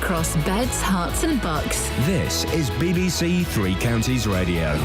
across beds, hearts and bucks. This is BBC Three Counties Radio.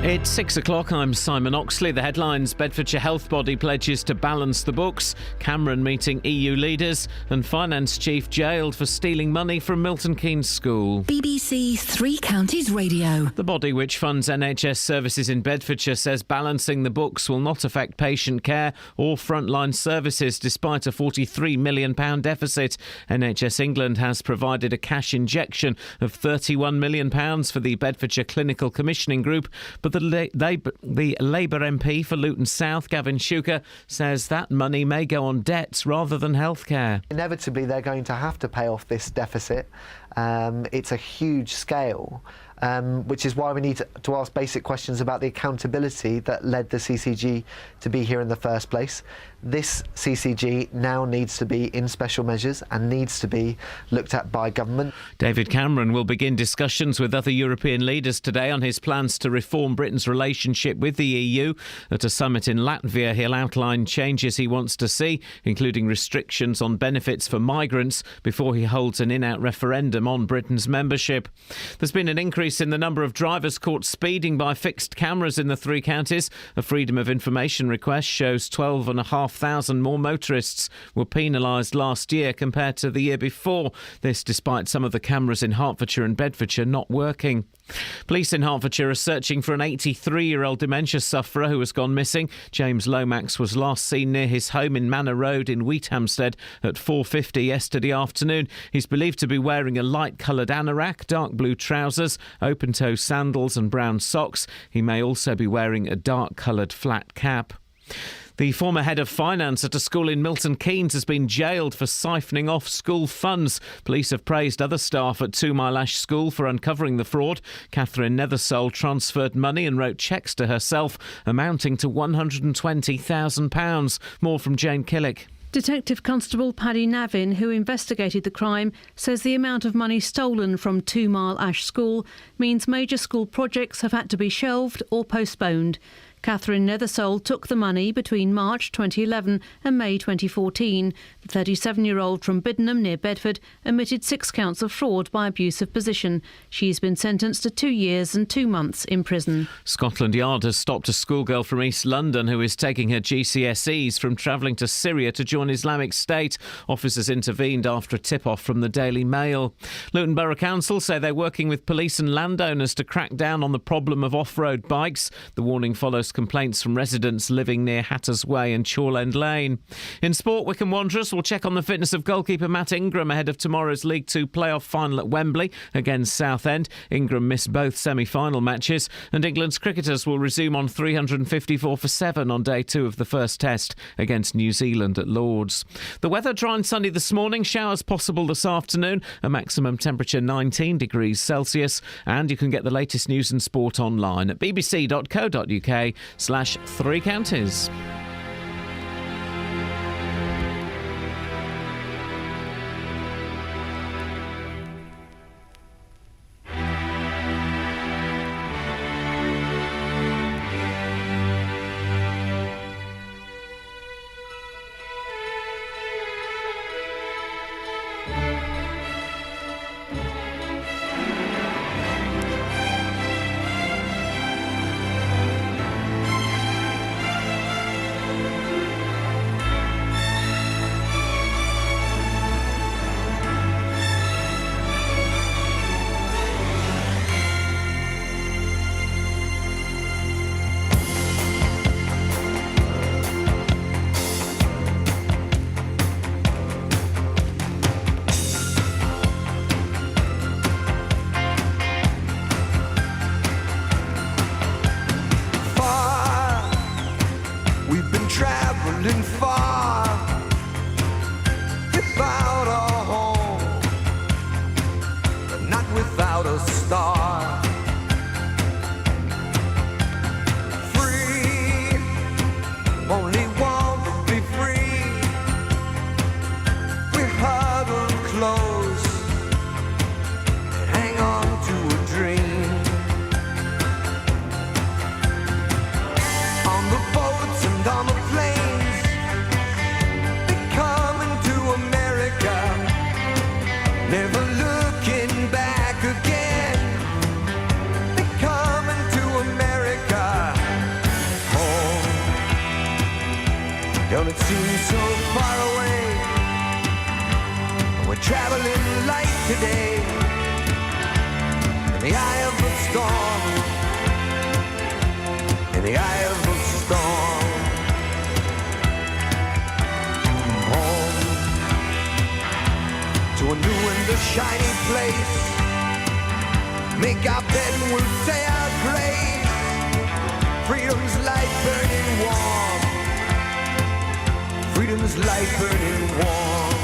It's 6 o'clock. I'm Simon Oxley. The headlines: Bedfordshire Health Body pledges to balance the books, Cameron meeting EU leaders, and Finance Chief jailed for stealing money from Milton Keynes School. BBC Three Counties Radio. The body which funds NHS services in Bedfordshire says balancing the books will not affect patient care or frontline services despite a £43 million deficit. NHS England has provided a cash injection of £31 million for the Bedfordshire Clinical Commissioning Group, but the Labour MP for Luton South, Gavin Shuker, says that money may go on debts rather than healthcare. Inevitably, they're going to have to pay off this deficit. It's a huge scale, which is why we need to ask basic questions about the accountability that led the CCG to be here in the first place. This CCG now needs to be in special measures and needs to be looked at by government. David Cameron will begin discussions with other European leaders today on his plans to reform Britain's relationship with the EU. At a summit in Latvia, he'll outline changes he wants to see, including restrictions on benefits for migrants, before he holds an in-out referendum on Britain's membership. There's been an increase in the number of drivers caught speeding by fixed cameras in the three counties. A Freedom of Information request shows 12,500 more motorists were penalised last year compared to the year before. This despite some of the cameras in Hertfordshire and Bedfordshire not working. Police in Hertfordshire are searching for an 83-year-old dementia sufferer who has gone missing. James Lomax was last seen near his home in Manor Road in Wheathampstead at 4:50 yesterday afternoon. He's believed to be wearing a light-coloured anorak, dark blue trousers, open-toe sandals and brown socks. He may also be wearing a dark-coloured flat cap. The former head of finance at a school in Milton Keynes has been jailed for siphoning off school funds. Police have praised other staff at 2 Mile Ash School for uncovering the fraud. Catherine Nethersole transferred money and wrote cheques to herself amounting to £120,000. More from Jane Killick. Detective Constable Paddy Navin, who investigated the crime, says the amount of money stolen from 2 Mile Ash School means major school projects have had to be shelved or postponed. Catherine Nethersole took the money between March 2011 and May 2014. The 37-year-old from Biddenham near Bedford admitted 6 counts of fraud by abuse of position. She's been sentenced to 2 years and 2 months in prison. Scotland Yard has stopped a schoolgirl from East London who is taking her GCSEs from travelling to Syria to join Islamic State. Officers intervened after a tip-off from the Daily Mail. Luton Borough Council say they're working with police and landowners to crack down on the problem of off-road bikes. The warning follows complaints from residents living near Hatters Way and Chorlend Lane. In sport, Wycombe Wanderers will check on the fitness of goalkeeper Matt Ingram ahead of tomorrow's League Two playoff final at Wembley against Southend. Ingram missed both semi-final matches, and England's cricketers will resume on 354 for 7 on day 2 of the first test against New Zealand at Lord's. The weather dry and sunny this morning, showers possible this afternoon, a maximum temperature 19 degrees Celsius, and you can get the latest news and sport online at bbc.co.uk/3 counties. Don't it seem so far away? We're traveling light today in the eye of the storm, in the eye of the storm. Home to a new and a shiny place. Make our bed and we'll say our grace. Freedom's light burning warm. Freedom's light burning warm.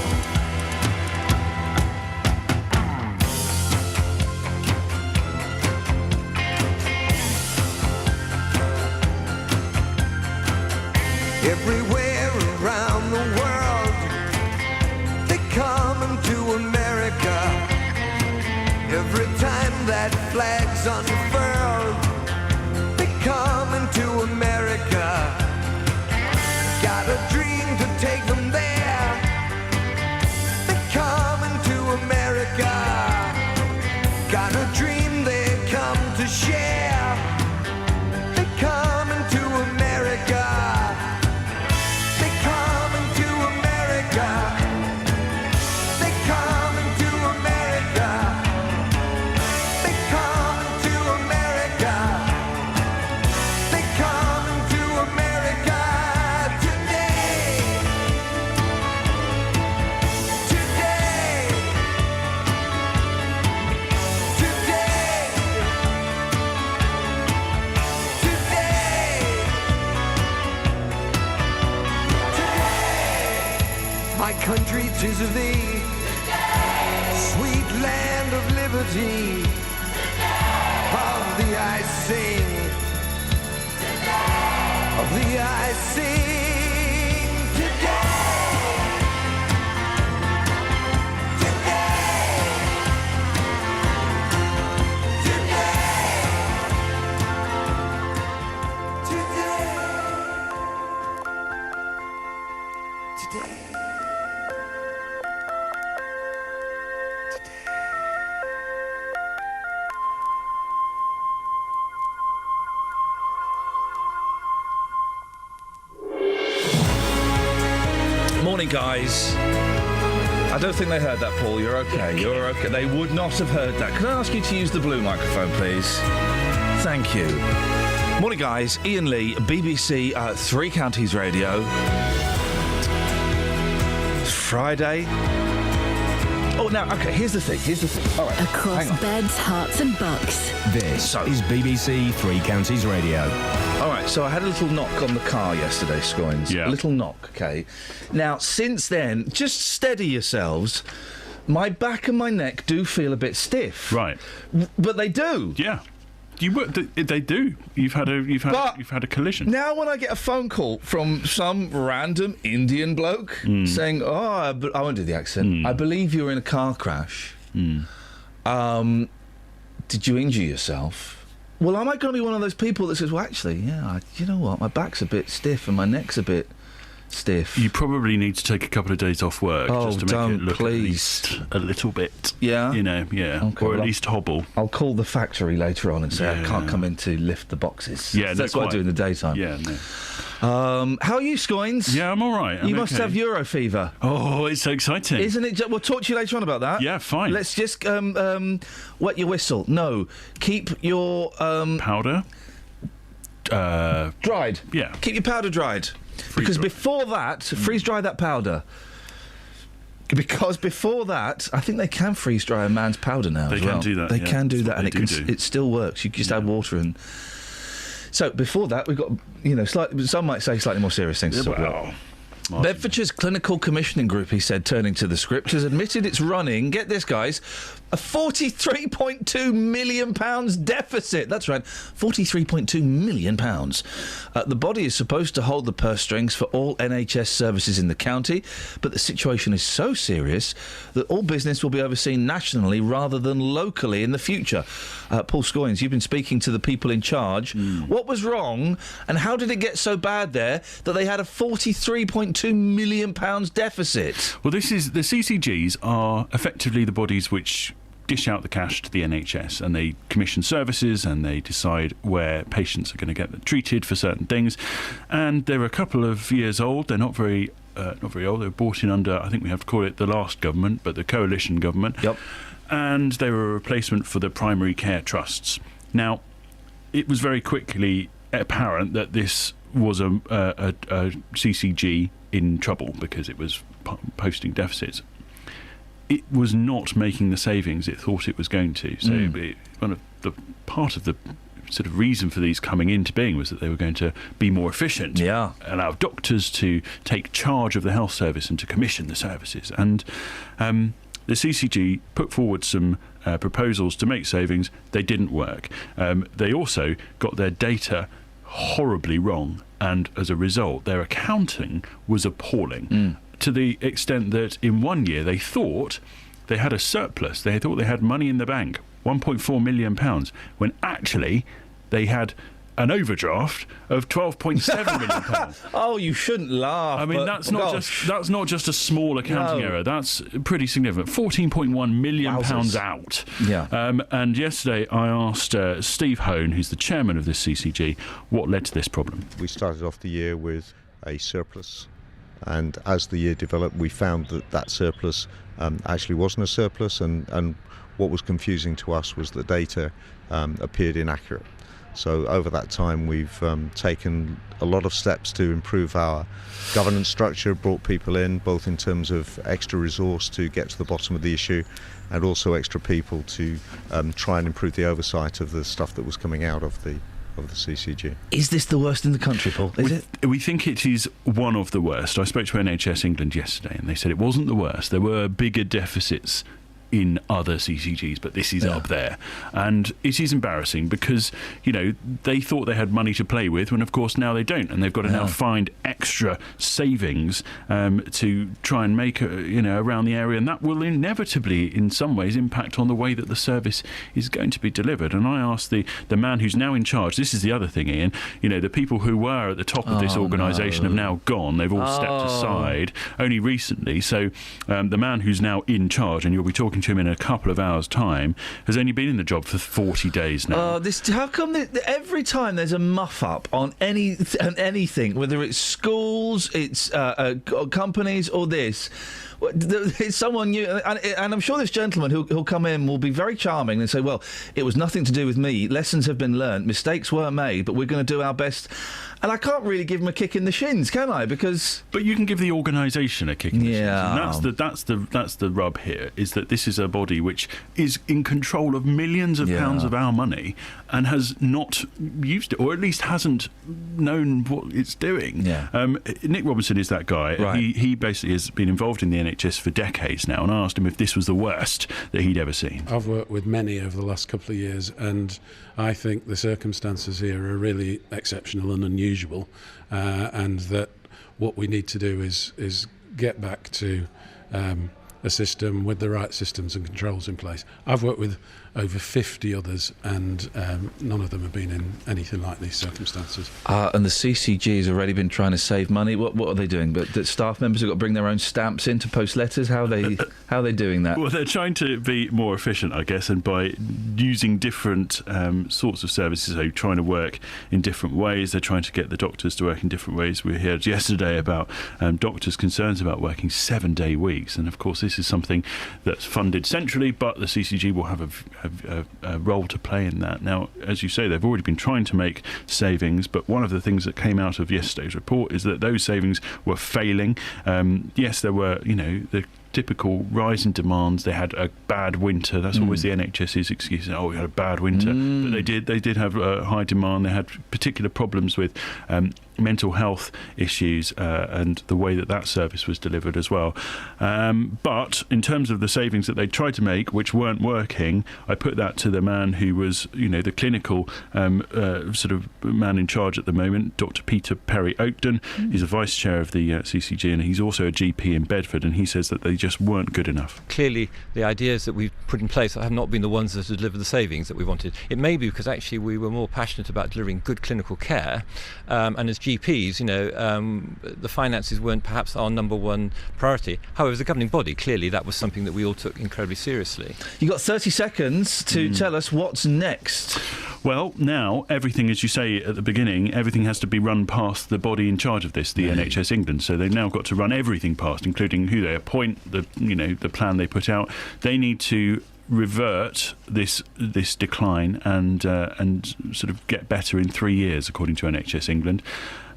Everywhere around the world, they come into America. Every time that flag's unfurled, they come into America. Got a dream to take them there. They come into America. Got a dream they come to share. They come into America. They come into America. They come into America. They come into America. They come into America today. Today. Today. Today. My country, 'tis of thee, sweet land of liberty. Of thee I sing, of thee I sing today. Today. Today. Today. Today. Morning, guys. I don't think they heard that, Paul. You're okay. You're okay. They would not have heard that. Can I ask you to use the blue microphone, please? Thank you. Morning, guys. Iain Lee, BBC Three Counties Radio. It's Friday. Oh, now, okay, here's the thing. All right. Across hang on. beds, hearts and bucks. This is BBC Three Counties Radio. All right, so I had a little knock on the car yesterday, Scoins. Yeah. A little knock, okay? Now, since then, just steady yourselves. My back and my neck do feel a bit stiff. Right. But they do. Yeah. They do. You've had a collision. Now when I get a phone call from some random Indian bloke saying, I won't do the accent, I believe you were in a car crash. Did you injure yourself? Well, am I going to be one of those people that says, well, actually, yeah, you know what, my back's a bit stiff and my neck's a bit stiff. You probably need to take a couple of days off work just to make it look please. at least a little bit. Yeah? You know, yeah. Okay, or at well, least hobble. I'll call the factory later on and say I can't come in to lift the boxes. Yeah, that's what I do in the daytime. Yeah, no. How are you, Scoins? Yeah, I'm all right. You must have Euro fever. Oh, it's so exciting. Isn't it? We'll talk to you later on about that. Yeah, fine. Let's just wet your whistle. No, keep your powder dried. Yeah. Keep your powder dried. Because before that, freeze dry that powder. Because before that, I think they can freeze dry a man's powder now. They as well. can do that. They yeah. can do That's that, what and they it still works. You just add water and. So before that, we've got some might say slightly more serious things to talk about. Bedfordshire's Clinical Commissioning Group, he said, turning to the script, has admitted it's running, get this, guys, a £43.2 million deficit. That's right, £43.2 million. The body is supposed to hold the purse strings for all NHS services in the county, but the situation is so serious that all business will be overseen nationally rather than locally in the future. Paul Scoins, you've been speaking to the people in charge. What was wrong, and how did it get so bad there that they had a £43.2 million deficit? Well, this is the CCGs are effectively the bodies which dish out the cash to the NHS, and they commission services, and they decide where patients are going to get treated for certain things. And they're a couple of years old. They're not very old. They were brought in under, I think we have to call it the last government, but the coalition government. Yep. And they were a replacement for the primary care trusts. Now, it was very quickly apparent that this was a CCG in trouble because it was posting deficits. It was not making the savings it thought it was going to. So part of the sort of reason for these coming into being was that they were going to be more efficient, allow doctors to take charge of the health service and to commission the services. And the CCG put forward some proposals to make savings. They didn't work. They also got their data horribly wrong, and as a result their accounting was appalling, to the extent that in 1 year they thought they had a surplus. They thought they had money in the bank, £1.4 million, when actually they had an overdraft of £12.7 million. Oh, you shouldn't laugh. I mean, that's not just a small accounting error. That's pretty significant. £14.1 million out. Yeah. And yesterday I asked Steve Hone, who's the chairman of this CCG, what led to this problem. We started off the year with a surplus, and as the year developed, we found that surplus actually wasn't a surplus, and what was confusing to us was the data appeared inaccurate. So over that time we've taken a lot of steps to improve our governance structure, brought people in, both in terms of extra resource to get to the bottom of the issue, and also extra people to try and improve the oversight of the stuff that was coming out of the CCG. Is this the worst in the country, Paul? We think it is one of the worst. I spoke to NHS England yesterday, and they said it wasn't the worst. There were bigger deficits in other CCGs, but this is up there. And it is embarrassing because, they thought they had money to play with when, of course, now they don't. And they've got to now find extra savings to try and make, around the area. And that will inevitably, in some ways, impact on the way that the service is going to be delivered. And I asked the man who's now in charge, this is the other thing, Ian, the people who were at the top of this organisation have now gone. They've all stepped aside only recently. So the man who's now in charge, and you'll be talking to him in a couple of hours' time, has only been in the job for 40 days now. How come every time there's a muff up on anything, whether it's schools, it's companies, or this, it's someone new, and I'm sure this gentleman who'll come in will be very charming and say, well, it was nothing to do with me, lessons have been learnt, mistakes were made, but we're going to do our best. And I can't really give him a kick in the shins, can I? But you can give the organisation a kick in the shins. And that's the rub here, is that this is a body which is in control of millions of pounds of our money and has not used it, or at least hasn't known what it's doing. Nick Robinson is that guy. Right. He basically has been involved in the NHS for decades now, and I asked him if this was the worst that he'd ever seen. I've worked with many over the last couple of years, and I think the circumstances here are really exceptional and unusual, and that what we need to do is get back to a system with the right systems and controls in place. I've worked with over 50 others, and none of them have been in anything like these circumstances. And the CCG has already been trying to save money. What are they doing? But the staff members have got to bring their own stamps in to post letters. How are they doing that? Well, they're trying to be more efficient, I guess, and by using different sorts of services. So trying to work in different ways. They're trying to get the doctors to work in different ways. We heard yesterday about doctors' concerns about working 7-day weeks, and of course this is something that's funded centrally, but the CCG will have a role to play in that. Now, as you say, they've already been trying to make savings, but one of the things that came out of yesterday's report is that those savings were failing. Yes, there were, the typical rise in demands. They had a bad winter. That's always the NHS's excuse. Oh, we had a bad winter. But they did have high demand. They had particular problems with mental health issues and the way that service was delivered as well. But in terms of the savings that they tried to make, which weren't working, I put that to the man who was, the clinical sort of man in charge at the moment, Dr. Peter Perry Oakden. He's a vice chair of the CCG, and he's also a GP in Bedford, and he says that they just weren't good enough. Clearly, the ideas that we've put in place have not been the ones that have delivered the savings that we wanted. It may be because actually we were more passionate about delivering good clinical care, and as GPs, the finances weren't perhaps our number one priority. However, as a governing body, clearly that was something that we all took incredibly seriously. You've got 30 seconds to tell us what's next. Well, now everything, as you say at the beginning, everything has to be run past the body in charge of this, the NHS England. So they've now got to run everything past, including who they appoint, the plan they put out. They need to revert this decline and sort of get better in 3 years, according to NHS England.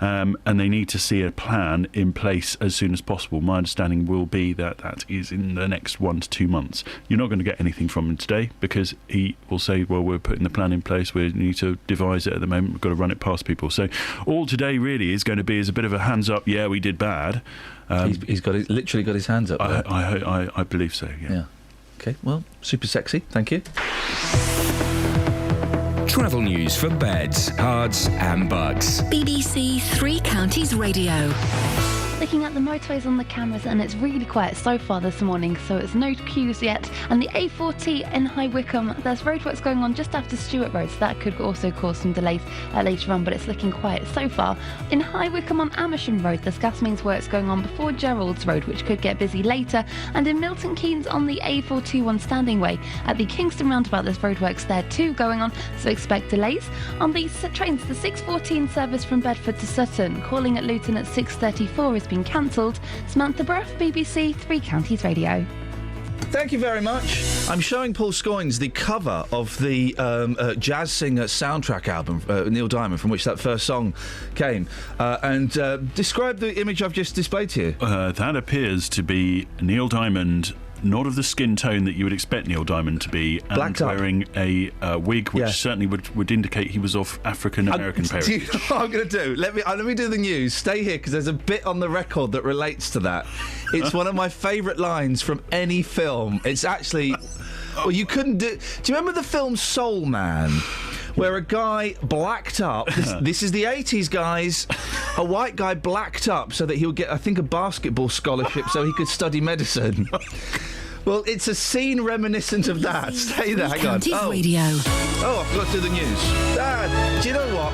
And they need to see a plan in place as soon as possible. My understanding will be that is in the next 1 to 2 months. You're not going to get anything from him today because he will say, well, we're putting the plan in place, we need to devise it at the moment, we've got to run it past people. So all today really is going to be as a bit of a hands up, yeah, we did bad. He's literally got his hands up there. I believe so, yeah. OK, well, super sexy, thank you. Travel news for beds, cards and bugs. BBC Three Counties Radio. Looking at the motorways on the cameras, and it's really quiet so far this morning, so it's no queues yet. And the A40 in High Wycombe, there's roadworks going on just after Stewart Road, so that could also cause some delays later on, but it's looking quiet so far. In High Wycombe on Amersham Road, there's gas mains works going on before Gerrards Road, which could get busy later. And in Milton Keynes on the A421 Standing Way, at the Kingston roundabout, there's roadworks there too going on, so expect delays. On the trains, the 614 service from Bedford to Sutton, calling at Luton at 6:34 is been cancelled. Samantha Bruff, BBC Three Counties Radio. Thank you very much. I'm showing Paul Scoynes the cover of the jazz singer soundtrack album, Neil Diamond, from which that first song came. And describe the image I've just displayed to you. That appears to be Neil Diamond, not of the skin tone that you would expect Neil Diamond to be, and blacked up, wearing a wig which certainly would indicate he was of African-American parentage. Do you know what I'm going to do? Let me do the news. Stay here, because there's a bit on the record that relates to that. It's one of my favourite lines from any film. It's actually... Well, you couldn't do... Do you remember the film Soul Man? Where a guy blacked up, this is the 80s, guys, a white guy blacked up so that he would get, I think, a basketball scholarship so he could study medicine. Well, it's a scene reminiscent of that. Stay there, hang on. Radio. Oh, I forgot to do the news. Do you know what?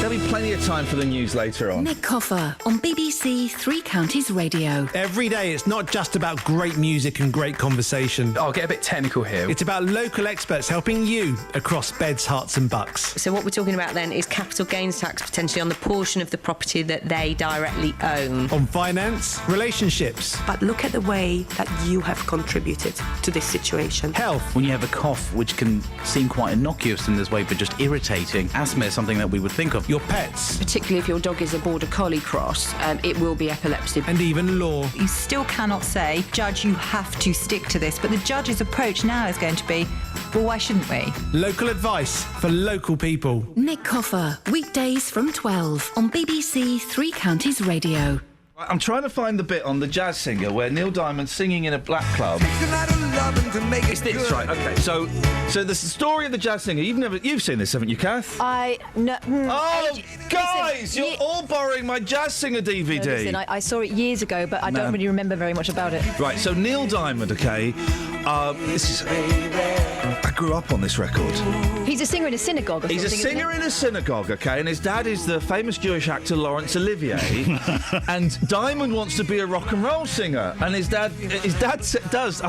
There'll be plenty of time for the news later on. Nick Coffer on BBC Three Counties Radio. Every day, it's not just about great music and great conversation. I'll get a bit technical here. It's about local experts helping you across beds, hearts and bucks. So what we're talking about then is capital gains tax potentially on the portion of the property that they directly own. On finance, relationships. But look at the way that you have contributed to this situation. Health. When you have a cough, which can seem quite innocuous in this way, but just irritating. Asthma is something that we would think of. Your pets. Particularly if your dog is a border collie cross, it will be epilepsy. And even law. You still cannot say, Judge, you have to stick to this. But the judge's approach now is going to be, well, why shouldn't we? Local advice for local people. Nick Coffer, weekdays from 12 on BBC Three Counties Radio. I'm trying to find the bit on the jazz singer where Neil Diamond's singing in a black club. It's this, right? Okay. So the story of the jazz singer. You've seen this, haven't you, Kath? No. Oh, guys, you're all borrowing my jazz singer DVD. No, listen, I saw it years ago, but I don't really remember very much about it. Right. So Neil Diamond, okay. I grew up on this record. He's a singer in a synagogue. He's a singer in a synagogue, okay, and his dad is the famous Jewish actor Laurence Olivier, and Diamond wants to be a rock and roll singer, and his dad does,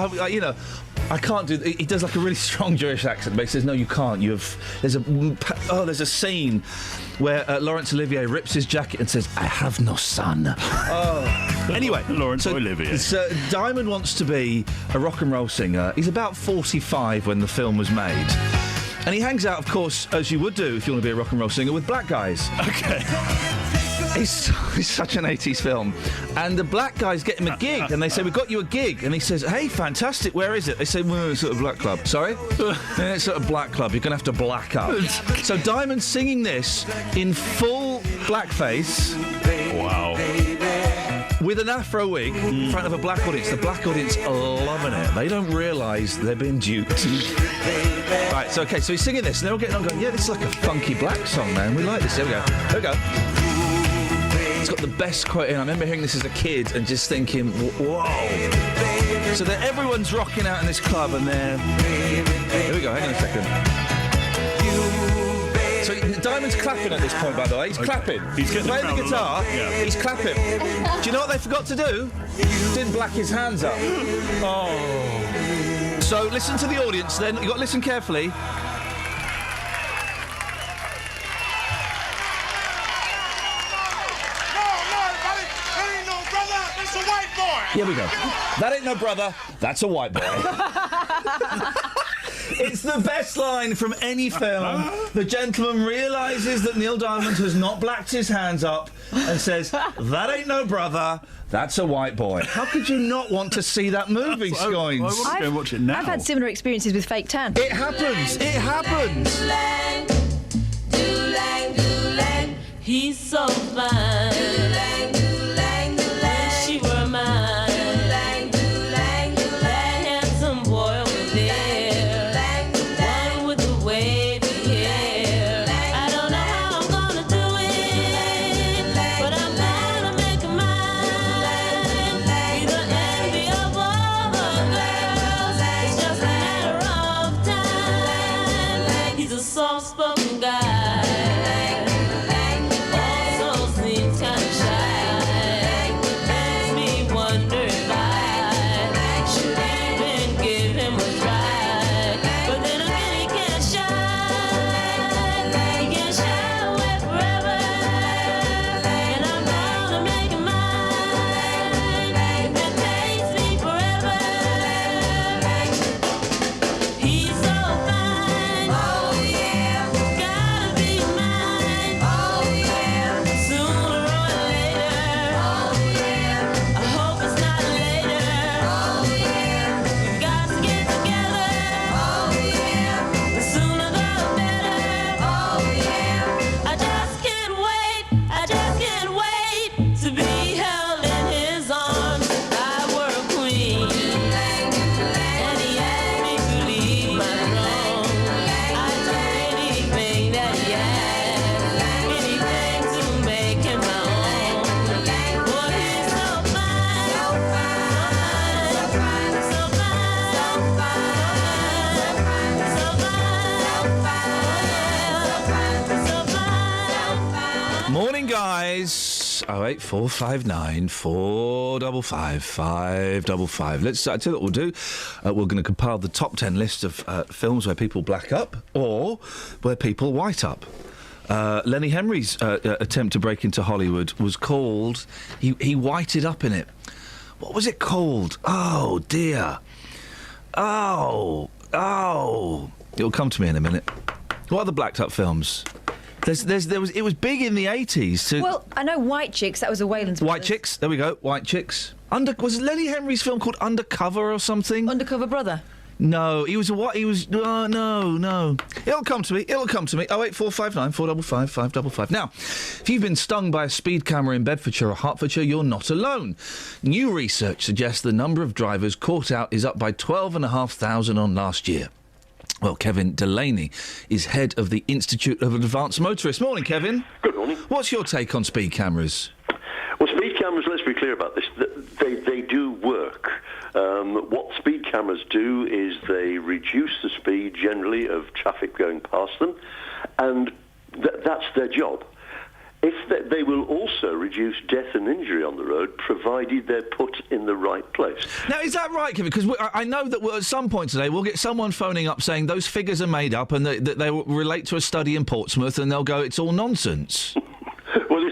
I can't do. He does like a really strong Jewish accent, but he says, "No, you can't. There's a scene where Laurence Olivier rips his jacket and says, 'I have no son.'" Oh. Anyway, Laurence Olivier. So Diamond wants to be a rock and roll singer. He's about 45 when the film was made. And he hangs out, of course, as you would do if you want to be a rock and roll singer, with black guys. Okay. It's such an 80s film. And the black guys get him a gig, and they say, "We got you a gig." And he says, "Hey, fantastic, where is it?" They say, "Well, it's at a black club." Sorry? Yeah, it's at a black club. You're going to have to black up. So Diamond's singing this in full blackface. Wow. With an afro wig in front of a black audience. The black audience are loving it. They don't realise they're being duped. Right, so he's singing this, and they're all getting on going, "Yeah, this is like a funky black song, man. We like this." Here we go. It's got the best quote in. I remember hearing this as a kid and just thinking, whoa. So that everyone's rocking out in this club and they're... Here we go, hang on a second. So Diamond's clapping at this point, by the way. He's clapping. He's getting playing the guitar. Yeah. He's clapping. Do you know what they forgot to do? Didn't black his hands up. Oh. So listen to the audience then. You've got to listen carefully. Here we go. That ain't no brother, that's a white boy. It's the best line from any film. The gentleman realises that Neil Diamond has not blacked his hands up and says, that ain't no brother, that's a white boy. How could you not want to see that movie, Scoins? I want to go and watch it now. I've had similar experiences with fake tan. It happens. It happens. He's so fine. Wish she were mine. Soft-spoken guy. Also seems kind of shy. Makes me wonder if I should even give him a try. But then again, he can't shine. He can't shine away forever. And I'm gonna make him mine. If it takes me forever. He's so fine. Oh yeah. Gotta be mine. Oh yeah. Sooner or later. Oh yeah. I hope it's not later. Oh yeah. We got to get together. Oh yeah. The sooner the better. Oh yeah. I just can't wait. I just can't wait to be held in his arms. I were a queen. And he asked me to leave my throne. I'd do anything that he asked, anything to make him my own. Boy, he's so fine, so fine, so fine, so fine, so fine. Morning, guys. 08459 455 555. Let's tell you what we'll do. We're going to compile the top 10 list of films where people black up or where people white up. Lenny Henry's attempt to break into Hollywood was called... He whited up in it. What was it called? Oh, dear. Oh. It'll come to me in a minute. What other blacked up films? It was big in the 80s. Well, I know White Chicks. That was a Wayland's White Chicks. There we go. White Chicks. Was Lenny Henry's film called Undercover or something? Undercover Brother. No, he was a what? He was no. It'll come to me. 08459 455 555. Now, if you've been stung by a speed camera in Bedfordshire or Hertfordshire, you're not alone. New research suggests the number of drivers caught out is up by 12,500 on last year. Well, Kevin Delaney is head of the Institute of Advanced Motorists. Morning, Kevin. Good morning. What's your take on speed cameras? Well, speed cameras, let's be clear about this, they do work. What speed cameras do is they reduce the speed, generally, of traffic going past them, and that's their job. They will also reduce death and injury on the road, provided they're put in the right place. Now, is that right, Kevin? Because I know that at some point today we'll get someone phoning up saying those figures are made up and that they relate to a study in Portsmouth, and they'll go, it's all nonsense. Well,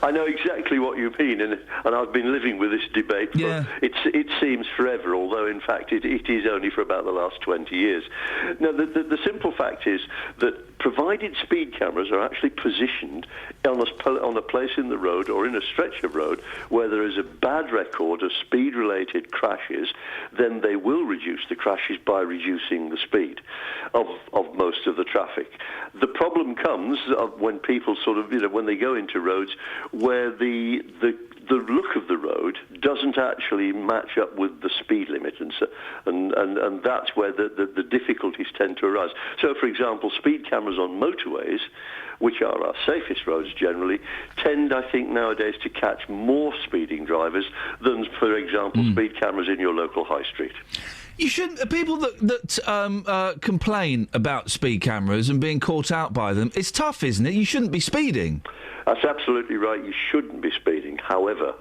I know exactly what you mean, and I've been living with this debate for, it seems forever, although in fact it is only for about the last 20 years. Now, the simple fact is that provided speed cameras are actually positioned on a place in the road or in a stretch of road where there is a bad record of speed-related crashes, then they will reduce the crashes by reducing the speed of most of the traffic. The problem comes when people when they go into roads where the look of the road doesn't actually match up with the speed limit, and that's where the difficulties tend to arise. So, for example, speed cameras cameras on motorways, which are our safest roads generally, tend, I think, nowadays to catch more speeding drivers than, for example, speed cameras in your local high street. You shouldn't. People that complain about speed cameras and being caught out by them, it's tough, isn't it? You shouldn't be speeding. That's absolutely right. You shouldn't be speeding. However,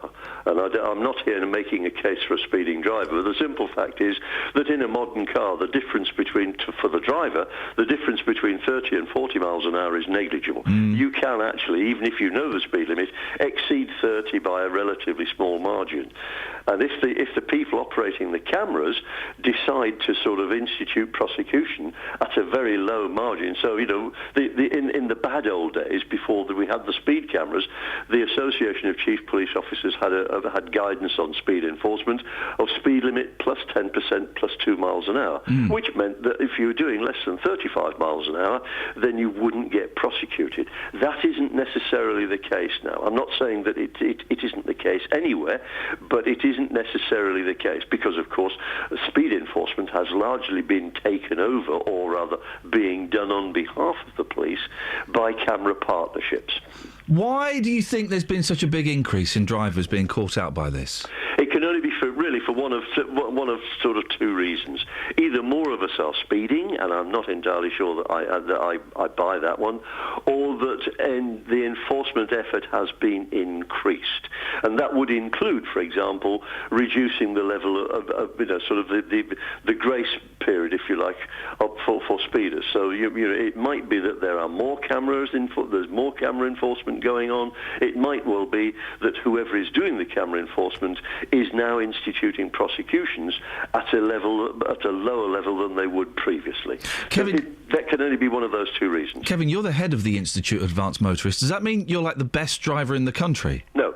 and I'm not here making a case for a speeding driver, but the simple fact is that in a modern car, the difference between, for the driver, the difference between 30 and 40 miles an hour is negligible. You can actually, even if you know the speed limit, exceed 30 by a relatively small margin. And if the people operating the cameras decide to sort of institute prosecution at a very low margin, so, you know, in the bad old days, before we had the speed cameras, the Association of Chief Police Officers had guidance on speed enforcement of speed limit plus 10% plus 2 miles an hour, which meant that if you were doing less than 35 miles an hour, then you wouldn't get prosecuted. That isn't necessarily the case now. I'm not saying that it isn't the case anywhere, but it isn't necessarily the case because, of course, speed enforcement has largely been taken over, or rather being done on behalf of the police, by camera partnerships. Why do you think there's been such a big increase in drivers being caught out by this? It can only be for one of sort of two reasons. Either more of us are speeding, and I'm not entirely sure that I buy that one, or that the enforcement effort has been increased, and that would include, for example, reducing the level of sort of the grace period, if you like, for speeders. So it might be that there are more cameras there's more camera enforcement going on. It might well be that whoever is doing the camera enforcement is now instituting prosecutions at a lower level than they would previously. Kevin, that can only be one of those two reasons. Kevin, you're the head of the Institute of Advanced Motorists. Does that mean you're like the best driver in the country? No.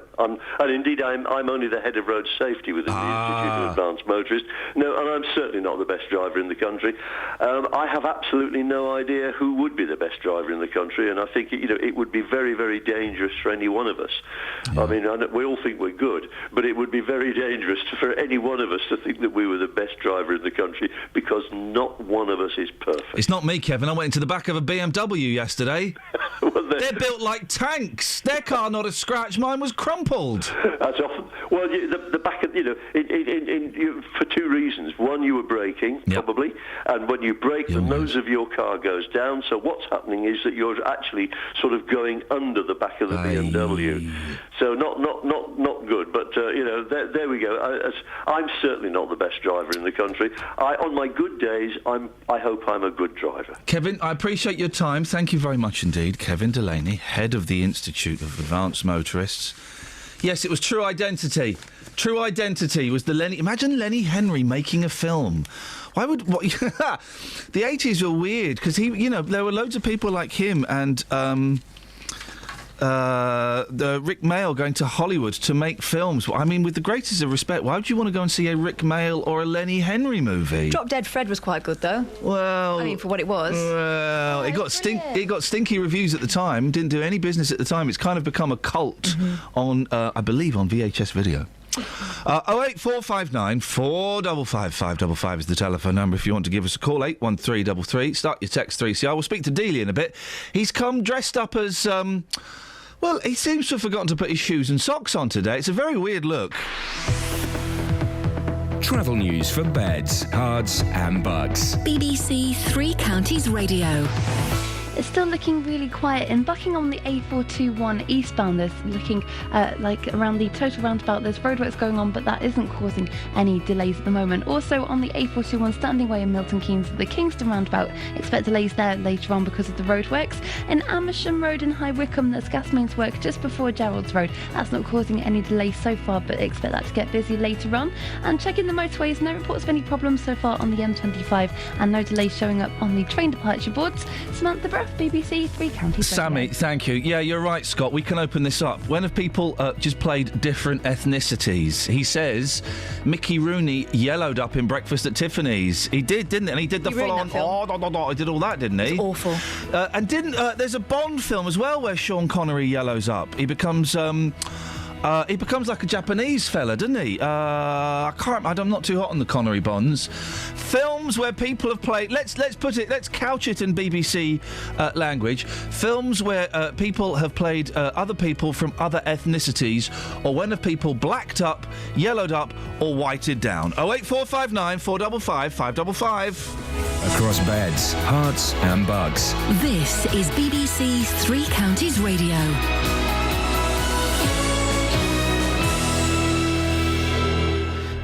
And indeed, I'm only the head of road safety within the Institute of Advanced Motorists. No, and I'm certainly not the best driver in the country. I have absolutely no idea who would be the best driver in the country, and I think it would be very, very dangerous for any one of us. Yeah. I mean, we all think we're good, but it would be very dangerous for any one of us to think that we were the best driver in the country, because not one of us is perfect. It's not me, Kevin. I went into the back of a BMW yesterday. They're built like tanks. Their car not a scratch. Mine was crumpled. That's often. Well, the back of for two reasons. One, you were braking probably, and when you brake, the nose of your car goes down. So what's happening is that you're actually sort of going under the back of the BMW. So not good. But there we go. I'm certainly not the best driver in the country. On my good days, I hope I'm a good driver. Kevin, I appreciate your time. Thank you very much indeed, Kevin Delaney, head of the Institute of Advanced Motorists. Yes, it was True Identity. True Identity was the Lenny... Imagine Lenny Henry making a film. Why would... The 80s were weird, because there were loads of people like him and... Rick Mail going to Hollywood to make films. I mean, with the greatest of respect, why would you want to go and see a Rick Mail or a Lenny Henry movie? Drop Dead Fred was quite good, though. Well... I mean, for what it was. Well, it got stinky reviews at the time, didn't do any business at the time. It's kind of become a cult on, I believe, on VHS video. 08459 455 555 is the telephone number if you want to give us a call. 81333. Start your text 3CR. We'll speak to Dealey in a bit. He's come dressed up as... well, he seems to have forgotten to put his shoes and socks on today. It's a very weird look. Travel news for beds, cards and bugs. BBC Three Counties Radio. It's still looking really quiet. In Buckingham on the A421 eastbound, there's looking like around the total roundabout, there's roadworks going on, but that isn't causing any delays at the moment. Also on the A421 Standing Way in Milton Keynes, the Kingston roundabout, expect delays there later on because of the roadworks. In Amersham Road in High Wycombe, there's gas mains work just before Gerrards Road. That's not causing any delays so far, but expect that to get busy later on. And checking the motorways, no reports of any problems so far on the M25, and no delays showing up on the train departure boards. Samantha Bruff, BBC Three Counties. Sammy, thank you. Yeah, you're right, Scott. We can open this up. When have people just played different ethnicities? He says Mickey Rooney yellowed up in Breakfast at Tiffany's. He did, didn't he? And he did the full-on... he did all that, didn't he? It's awful. And there's a Bond film as well where Sean Connery yellows up. He becomes like a Japanese fella, doesn't he? I'm not too hot on the Connery Bonds. films where people have played. Let's couch it in BBC language. Films where people have played other people from other ethnicities, or when have people blacked up, yellowed up, or whited down. 08459 455 555. Across beds, hearts and bugs. This is BBC Three Counties Radio.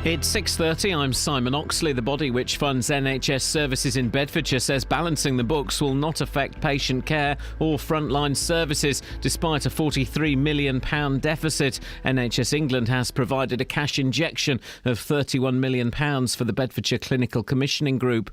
It's 6:30. I'm Simon Oxley. The body which funds NHS services in Bedfordshire says balancing the books will not affect patient care or frontline services. Despite a £43 million deficit, NHS England has provided a cash injection of £31 million for the Bedfordshire Clinical Commissioning Group.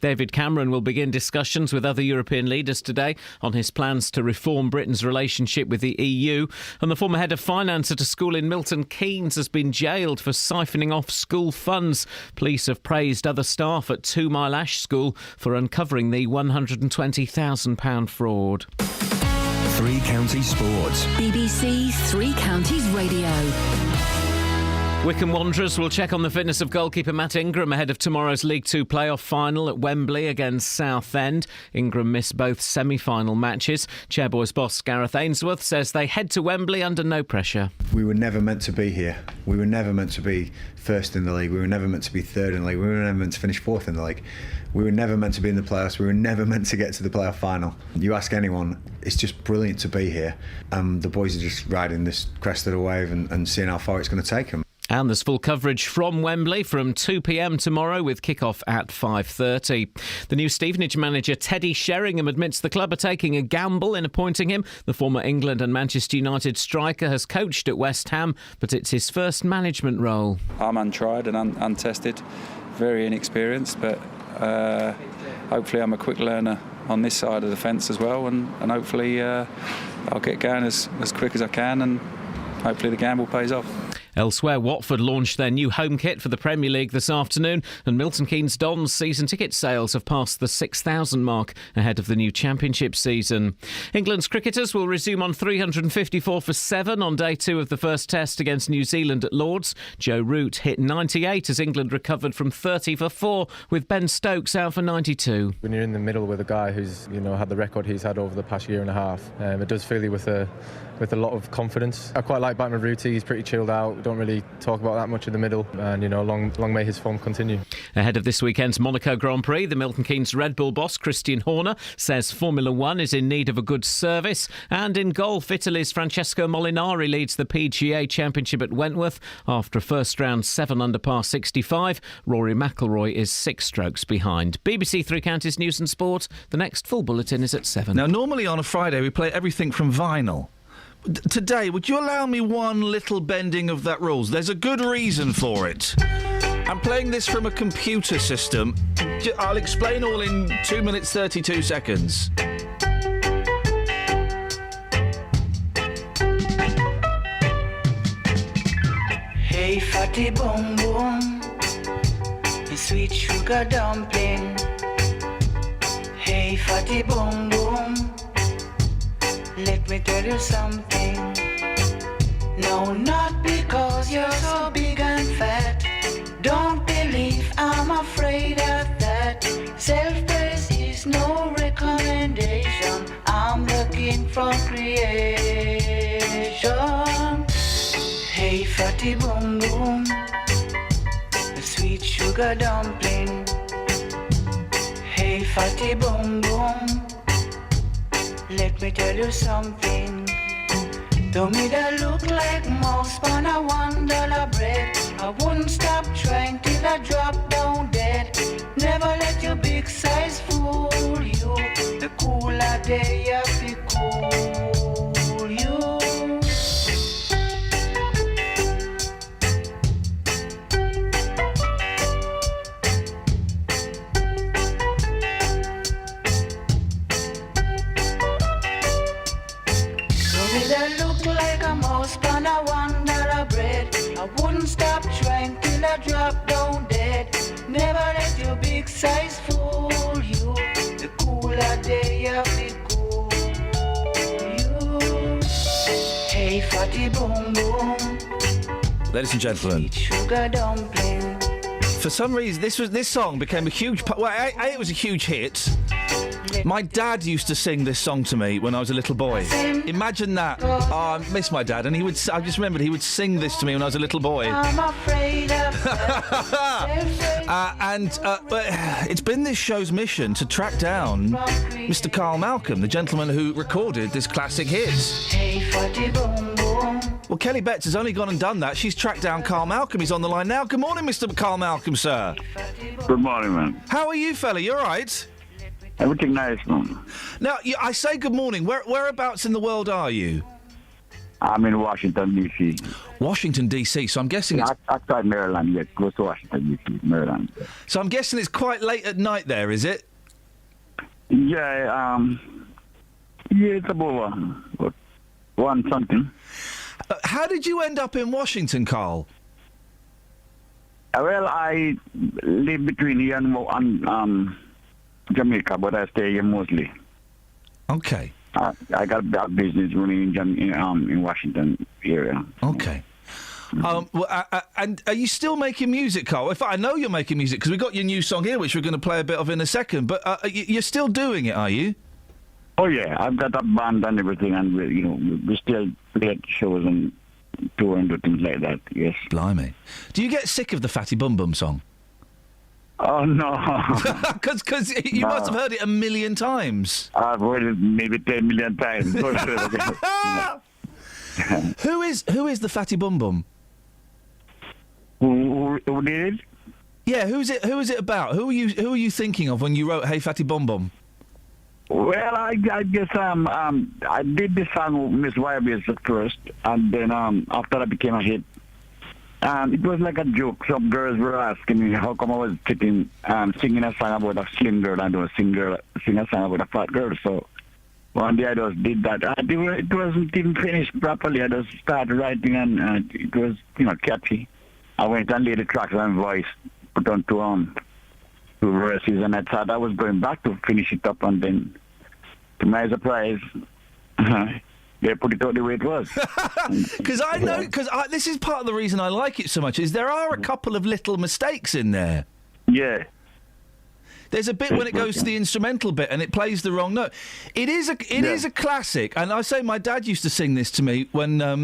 David Cameron will begin discussions with other European leaders today on his plans to reform Britain's relationship with the EU. And the former head of finance at a school in Milton Keynes has been jailed for siphoning off school funds. Police have praised other staff at 2 Mile Ash School for uncovering the £120,000 fraud. Three Counties Sports. BBC Three Counties Radio. Wycombe Wanderers will check on the fitness of goalkeeper Matt Ingram ahead of tomorrow's League Two playoff final at Wembley against Southend. Ingram missed both semi-final matches. Chairboys boss Gareth Ainsworth says they head to Wembley under no pressure. We were never meant to be here. We were never meant to be first in the league. We were never meant to be third in the league. We were never meant to finish fourth in the league. We were never meant to be in the playoffs. We were never meant to get to the playoff final. You ask anyone, it's just brilliant to be here. The boys are just riding this crest of the wave and seeing how far it's going to take them. And there's full coverage from Wembley from 2 p.m. tomorrow with kick-off at 5:30. The new Stevenage manager Teddy Sheringham admits the club are taking a gamble in appointing him. The former England and Manchester United striker has coached at West Ham, but it's his first management role. I'm untried and untested, very inexperienced, but hopefully I'm a quick learner on this side of the fence as well, and hopefully I'll get going as quick as I can, and hopefully the gamble pays off. Elsewhere, Watford launched their new home kit for the Premier League this afternoon, and Milton Keynes Dons season ticket sales have passed the 6,000 mark ahead of the new Championship season. England's cricketers will resume on 354 for 7 on day 2 of the first test against New Zealand at Lords. Joe Root hit 98 as England recovered from 30 for 4, with Ben Stokes out for 92. When you're in the middle with a guy who's had the record he's had over the past year and a half, it does fill you with a lot of confidence. I quite like batting with Rooty. He's pretty chilled out. Don't really talk about that much in the middle, and long may his form continue. Ahead of this weekend's Monaco Grand Prix, the Milton Keynes Red Bull boss Christian Horner says Formula One is in need of a good service. And in golf, Italy's Francesco Molinari leads the PGA Championship at Wentworth after a first round 7 under par 65. Rory McIlroy is 6 strokes behind. BBC Three Counties News and Sport. The next full bulletin is at 7. Now, normally on a Friday we play everything from vinyl. Today, would you allow me one little bending of that rules? There's a good reason for it. I'm playing this from a computer system. I'll explain all in 2 minutes 32 seconds. Hey, fatty boom boom, the sweet sugar dumpling. Hey, fatty boom boom, let me tell you something. No, not because you're so big and fat. Don't believe I'm afraid of that. Self-praise is no recommendation. I'm looking for creation. Hey, fatty boom boom, the sweet sugar dumpling. Hey, fatty boom boom, let me tell you something. To me that look like mouse on a $1 bread. I wouldn't stop trying till I drop down dead. Never let your big size fool you. The cooler day I be cool you. That look like a mouse on a $1 bread. I wouldn't stop trying till I drop down dead. Never let your big size fool you. The cooler day of it cool you. Hey, fatty boom boom, Ladies and gentlemen, sugar dumpling. For some reason, this song became a huge. It was a huge hit. My dad used to sing this song to me when I was a little boy. Imagine that. Oh, I miss my dad, and I just remembered he would sing this to me when I was a little boy. I'm afraid of but it's been this show's mission to track down Mr. Carl Malcolm, the gentleman who recorded this classic hit. Hey, fatty boom boom. Well, Kelly Betts has only gone and done that. She's tracked down Carl Malcolm. He's on the line now. Good morning, Mr. Carl Malcolm, sir. Good morning, man. How are you, fella? You all right? Everything nice, man. Now, I say good morning. Whereabouts in the world are you? I'm in Washington, D.C. Washington, D.C., so I'm guessing it's... Outside Maryland, yes. Close to Washington, D.C., Maryland. So I'm guessing it's quite late at night there, is it? Yeah, it's about one something. How did you end up in Washington, Carl? Well, I live between here and Jamaica, but I stay here mostly. Okay. I got a business running in Washington area. Okay. And are you still making music, Carl? I know you're making music because we got your new song here, which we're going to play a bit of in a second. But you're still doing it, are you? Oh yeah, I've got a band and everything, and we still play at shows and tour and do things like that. Yes. Blimey. Do you get sick of the Fatty Bum Bum song? Oh no. Because you must have heard it a million times. I've heard it maybe 10 million times. Who is the Fatty Bum Bum? Who did it? Yeah, who is it about? Who are you thinking of when you wrote Hey Fatty Bum Bum? Well, I guess I did this song with Miss Wybe's at first, and then after that became a hit. It was like a joke. Some girls were asking me how come I was singing a song about a slim girl and I sing a song about a fat girl. So one day I just did that. It wasn't even finished properly. I just started writing and it was catchy. I went and laid the tracks and voice, put on two verses, and I thought I was going back to finish it up, and then to my surprise, they put it out the way it was. Because this is part of the reason I like it so much, is there are a couple of little mistakes in there. Yeah. There's a bit when it goes to the instrumental bit and it plays the wrong note. It is a classic, and I say my dad used to sing this to me when I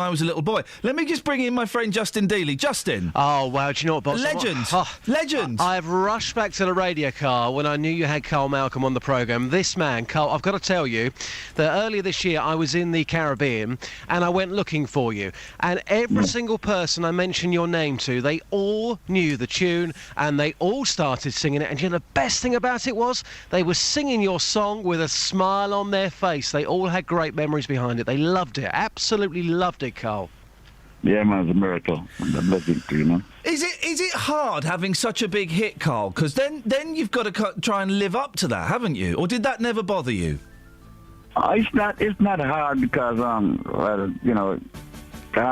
was a little boy. Let me just bring in my friend Justin Dealey. Justin. Oh, wow, do you know what, boss? Legend. Legend. I've rushed back to the radio car when I knew you had Carl Malcolm on the programme. This man, Carl, I've got to tell you that earlier this year I was in the Caribbean and I went looking for you. And every single person I mentioned your name to, they all knew the tune and they all started singing it. And you know, the best thing about it was they were singing your song with a smile on their face. They all had great memories behind it. They loved it. Absolutely loved it, Carl. Yeah, man, it's a miracle. I'm a blessing to you, man. Is it hard having such a big hit, Carl? Because then you've got to try and live up to that, haven't you? Or did that never bother you? It's not hard because I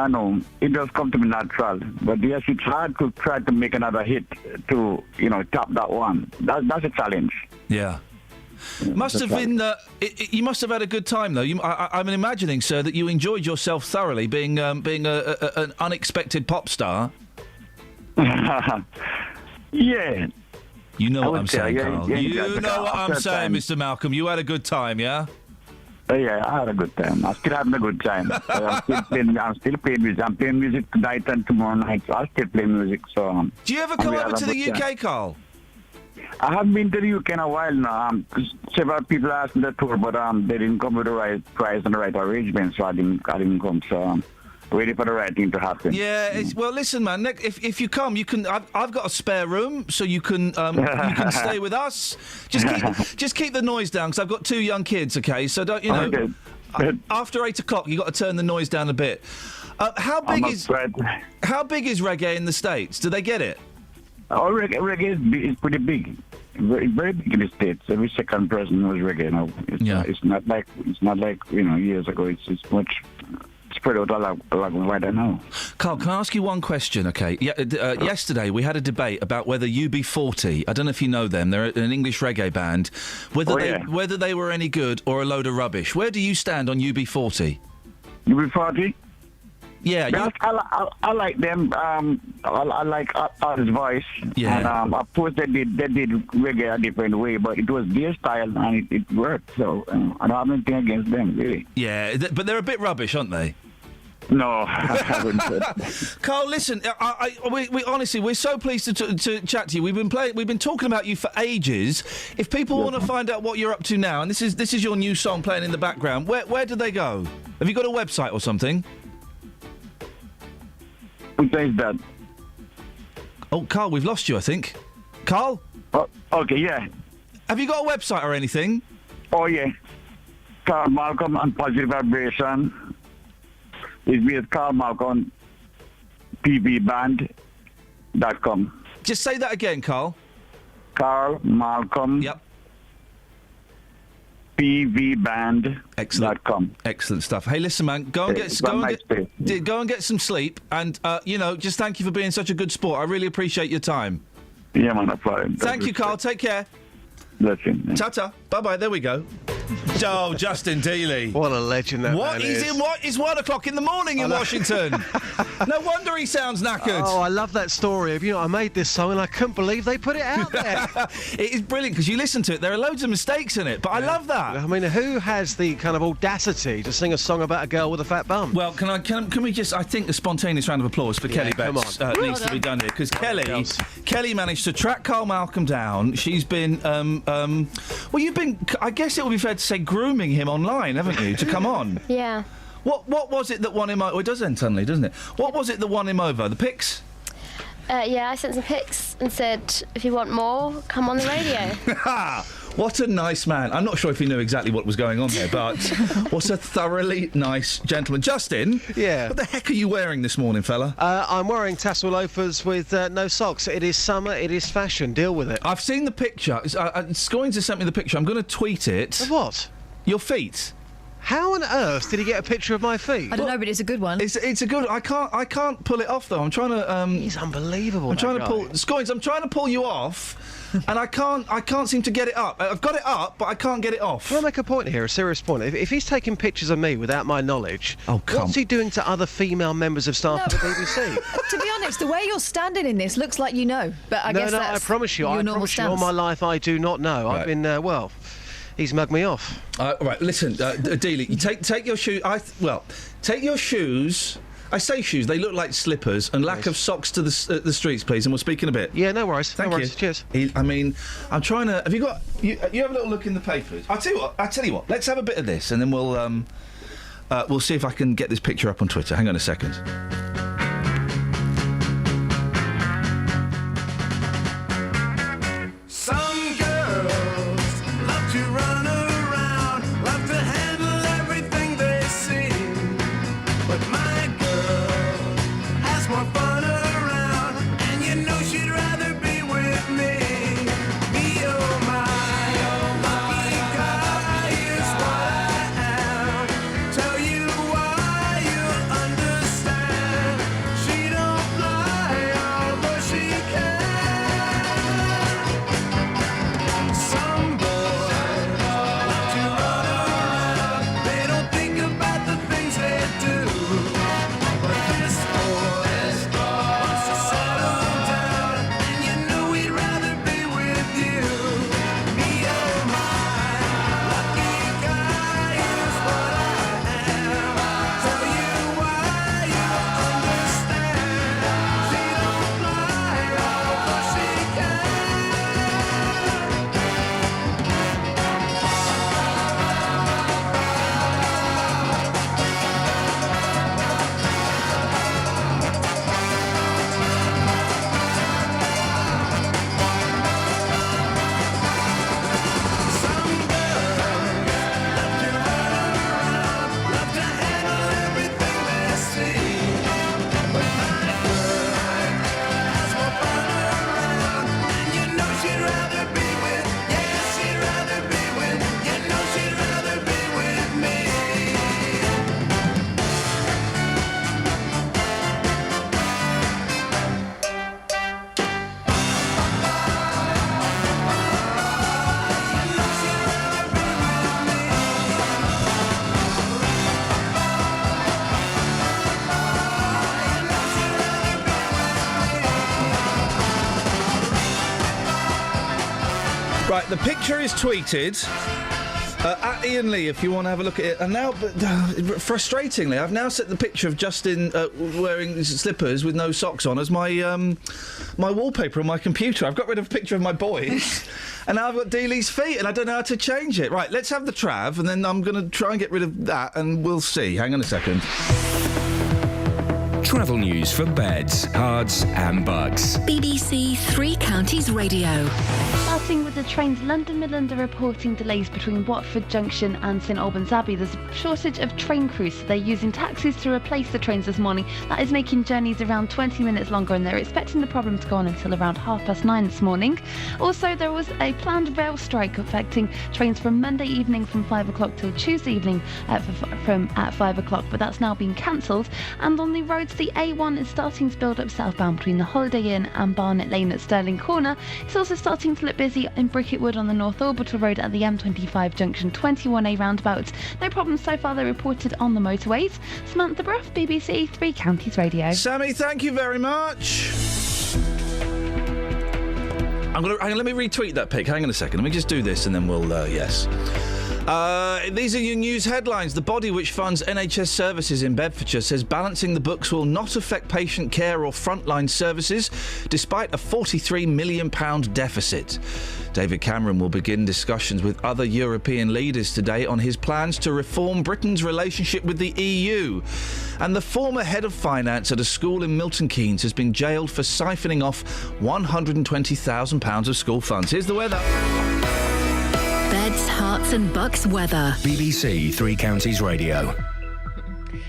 know it does come to me natural, but yes, it's hard to try to make another hit to top that one. That's a challenge. Yeah. Must have been. You must have had a good time, though. I'm imagining, sir, that you enjoyed yourself thoroughly, being an unexpected pop star. Yeah. You know what I'm saying, Carl. Yeah, you know what I'm saying, Mr. Malcolm. You had a good time, yeah? Yeah, I had a good time. I'm still having a good time. I'm still playing music. I'm playing music tonight and tomorrow night. So I'll still play music. So. Do you ever come over to the UK, Carl? I haven't been to the UK in a while now. Several people asked me the tour, but they didn't come with the right price and the right arrangement, so I didn't come. So waiting for the right thing to happen. Yeah. Well, listen, man. If you come, you can. I've got a spare room, so you can stay with us. Just keep the noise down, because I've got 2 young kids. Okay, so don't Okay. After 8 o'clock, you got to turn the noise down a bit. How big is reggae in the States? Do they get it? Oh, reggae is pretty big. Very big in the States. Every second person knows reggae now. It's not like years ago. It's much spread out a lot wider now. Carl, can I ask you one question? Okay. Yesterday we had a debate about whether UB40. I don't know if you know them. They're an English reggae band. Whether they were any good or a load of rubbish. Where do you stand on UB40? UB40? Yeah, Because I like them. I like his voice. Yeah. And of course they did reggae a different way, but it was their style and it worked. So I don't have anything against them, really. Yeah, but they're a bit rubbish, aren't they? No, I wouldn't say that. Carl, listen. We honestly, we're so pleased to chat to you. We've been talking about you for ages. If people want to find out what you're up to now, and this is your new song playing in the background, where do they go? Have you got a website or something? Who says that? Oh, Carl, we've lost you, I think. Carl? Oh, okay, yeah. Have you got a website or anything? Oh, yeah. Carl Malcolm and Positive Vibration. It's with Carl Malcolm, pvband.com. Just say that again, Carl. Carl Malcolm. Yep. pvband.com. Excellent stuff. Hey, listen, man, go and get some sleep, and just thank you for being such a good sport. I really appreciate your time. Yeah, man, no problem. Thank you, Carl. Take care. Listen. Ta-ta. Bye-bye. There we go. Oh, Justin Dealey. What a legend that man is. It's 1 o'clock in the morning in Washington. No wonder he sounds knackered. Oh, I love that story of, I made this song and I couldn't believe they put it out there. It is brilliant because you listen to it. There are loads of mistakes in it, but I love that. I mean, who has the kind of audacity to sing a song about a girl with a fat bum? Well, can we just, I think a spontaneous round of applause for Kelly Betts needs to be done here, because Kelly managed to track Carl Malcolm down. She's been, I guess it would be fair to say, grooming him online, haven't you, to come on? Yeah. What was it that won him over? Well, it does end suddenly, doesn't it? What was it that won him over? The pics? Yeah, I sent some pics and said, if you want more, come on the radio. What a nice man. I'm not sure if he knew exactly what was going on there, but what a thoroughly nice gentleman. Justin? Yeah? What the heck are you wearing this morning, fella? I'm wearing tassel loafers with no socks. It is summer, it is fashion. Deal with it. I've seen the picture. Scoins has sent me the picture. I'm going to tweet it. Of what? Your feet. How on earth did he get a picture of my feet? I don't know, but it's a good one. It's a good. I can't pull it off though. I'm trying to. He's unbelievable. I'm trying to pull Scoins. I'm trying to pull you off, and I can't seem to get it up. I've got it up, but I can't get it off. Can I make a point here? A serious point. If he's taking pictures of me without my knowledge, what's he doing to other female members of staff of the BBC? To be honest, the way you're standing in this looks like you know, but I guess that's I promise you, your normal all stance. my life I do not know. Right. I've been he's mugged me off. Right, listen, Dealey, you take your shoes. Take your shoes. I say shoes; they look like slippers, and lack of socks to the streets, please. And we'll speak in a bit. Yeah, no worries. Thank no you. worries. Cheers. I'm trying to. Have you got? You have a little look in the papers. I tell you what. Let's have a bit of this, and then we'll see if I can get this picture up on Twitter. Hang on a second. Some girls love to run around, love to handle everything they see. But my girl has more fun around, and you know she'd rather be with me. Me, oh my, lucky guy is what I am. Tell you why you'll understand. Right, the picture is tweeted at Iain Lee if you want to have a look at it. And now, frustratingly, I've now set the picture of Justin wearing slippers with no socks on as my my wallpaper on my computer. I've got rid of a picture of my boys, and now I've got Dealey's feet, and I don't know how to change it. Right, let's have the trav, and then I'm going to try and get rid of that, and we'll see. Hang on a second. Travel news for beds, cards and bugs. BBC Three Counties Radio. Starting with the trains, London Midland are reporting delays between Watford Junction and St Albans Abbey. There's a shortage of train crews, so they're using taxis to replace the trains this morning. That is making journeys around 20 minutes longer, and they're expecting the problem to go on until around 9:30 this morning. Also, there was a planned rail strike affecting trains from Monday evening from 5 o'clock till Tuesday evening at 5 o'clock, but that's now been cancelled. And on the roads, the A1 is starting to build up southbound between the Holiday Inn and Barnet Lane at Stirling Corner. It's also starting to look busy in Bricket Wood on the North Orbital Road at the M25 junction 21A roundabout. No problems so far, they're reported on the motorways. Samantha Bruff, BBC Three Counties Radio. Sammy, thank you very much. Let me retweet that pic. Hang on a second. Let me just do this and then we'll, yes. These are your news headlines. The body which funds NHS services in Bedfordshire says balancing the books will not affect patient care or frontline services, despite a £43 million deficit. David Cameron will begin discussions with other European leaders today on his plans to reform Britain's relationship with the EU. And the former head of finance at a school in Milton Keynes has been jailed for siphoning off £120,000 of school funds. Here's the weather. Beds, Hearts and Bucks weather. BBC Three Counties Radio.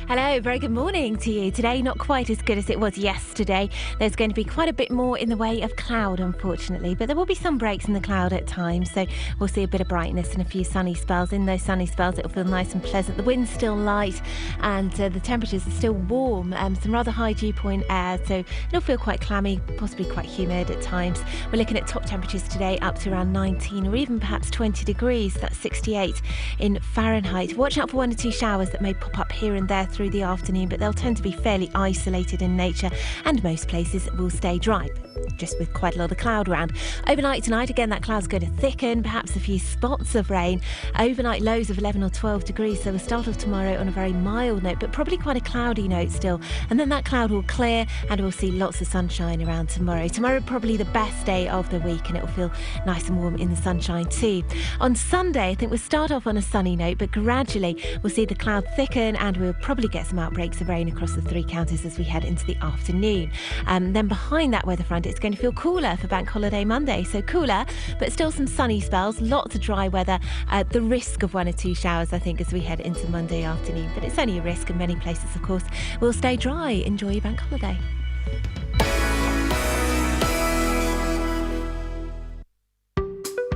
Hello, very good morning to you. Today, not quite as good as it was yesterday. There's going to be quite a bit more in the way of cloud, unfortunately, but there will be some breaks in the cloud at times, so we'll see a bit of brightness and a few sunny spells. In those sunny spells, it'll feel nice and pleasant. The wind's still light and the temperatures are still warm, some rather high dew point air, so it'll feel quite clammy, possibly quite humid at times. We're looking at top temperatures today up to around 19 or even perhaps 20 degrees. That's 68 in Fahrenheit. Watch out for 1 or 2 showers that may pop up here and there through the afternoon, but they'll tend to be fairly isolated in nature, and most places will stay dry, just with quite a lot of cloud around. Overnight tonight, again, that cloud's going to thicken, perhaps a few spots of rain. Overnight lows of 11 or 12 degrees, so we'll start off tomorrow on a very mild note, but probably quite a cloudy note still, and then that cloud will clear and we'll see lots of sunshine around tomorrow. Tomorrow probably the best day of the week, and it'll feel nice and warm in the sunshine too. On Sunday, I think we'll start off on a sunny note, but gradually we'll see the cloud thicken and we'll probably get some outbreaks of rain across the three counties as we head into the afternoon. Then behind that weather front, it's going to feel cooler for Bank Holiday Monday, so cooler but still some sunny spells, lots of dry weather, the risk of 1 or 2 showers I think as we head into Monday afternoon, but it's only a risk, and many places of course will stay dry. Enjoy your bank holiday.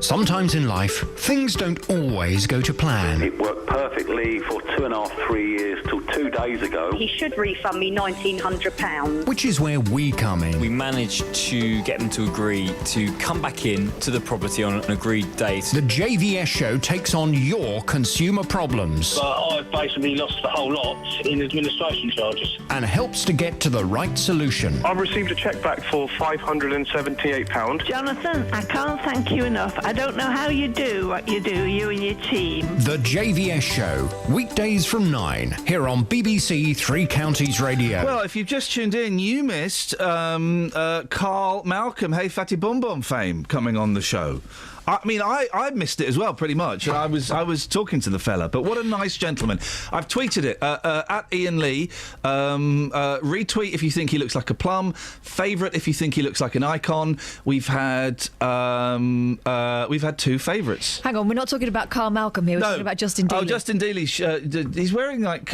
Sometimes in life, things don't always go to plan. It worked perfectly for 2.5, 3 years till 2 days ago. He should refund me £1,900. Which is where we come in. We managed to get them to agree to come back in to the property on an agreed date. The JVS show takes on your consumer problems. I've basically lost the whole lot in administration charges. And helps to get to the right solution. I've received a cheque back for £578. Jonathan, I can't thank you enough. I don't know how you do what you do, you and your team. The JVS show, weekdays from 9, here on BBC Three Counties Radio. Well, if you've just tuned in, you missed Carl Malcolm, Hey Fatty Bum Bum fame coming on the show. I mean, I missed it as well, pretty much. And I was talking to the fella, but what a nice gentleman. I've tweeted it at Iain Lee. Retweet if you think he looks like a plum. Favourite if you think he looks like an icon. We've had 2 favourites. Hang on, we're not talking about Carl Malcolm here. We're talking about Justin Dealey. Oh, Justin Dealey. He's wearing like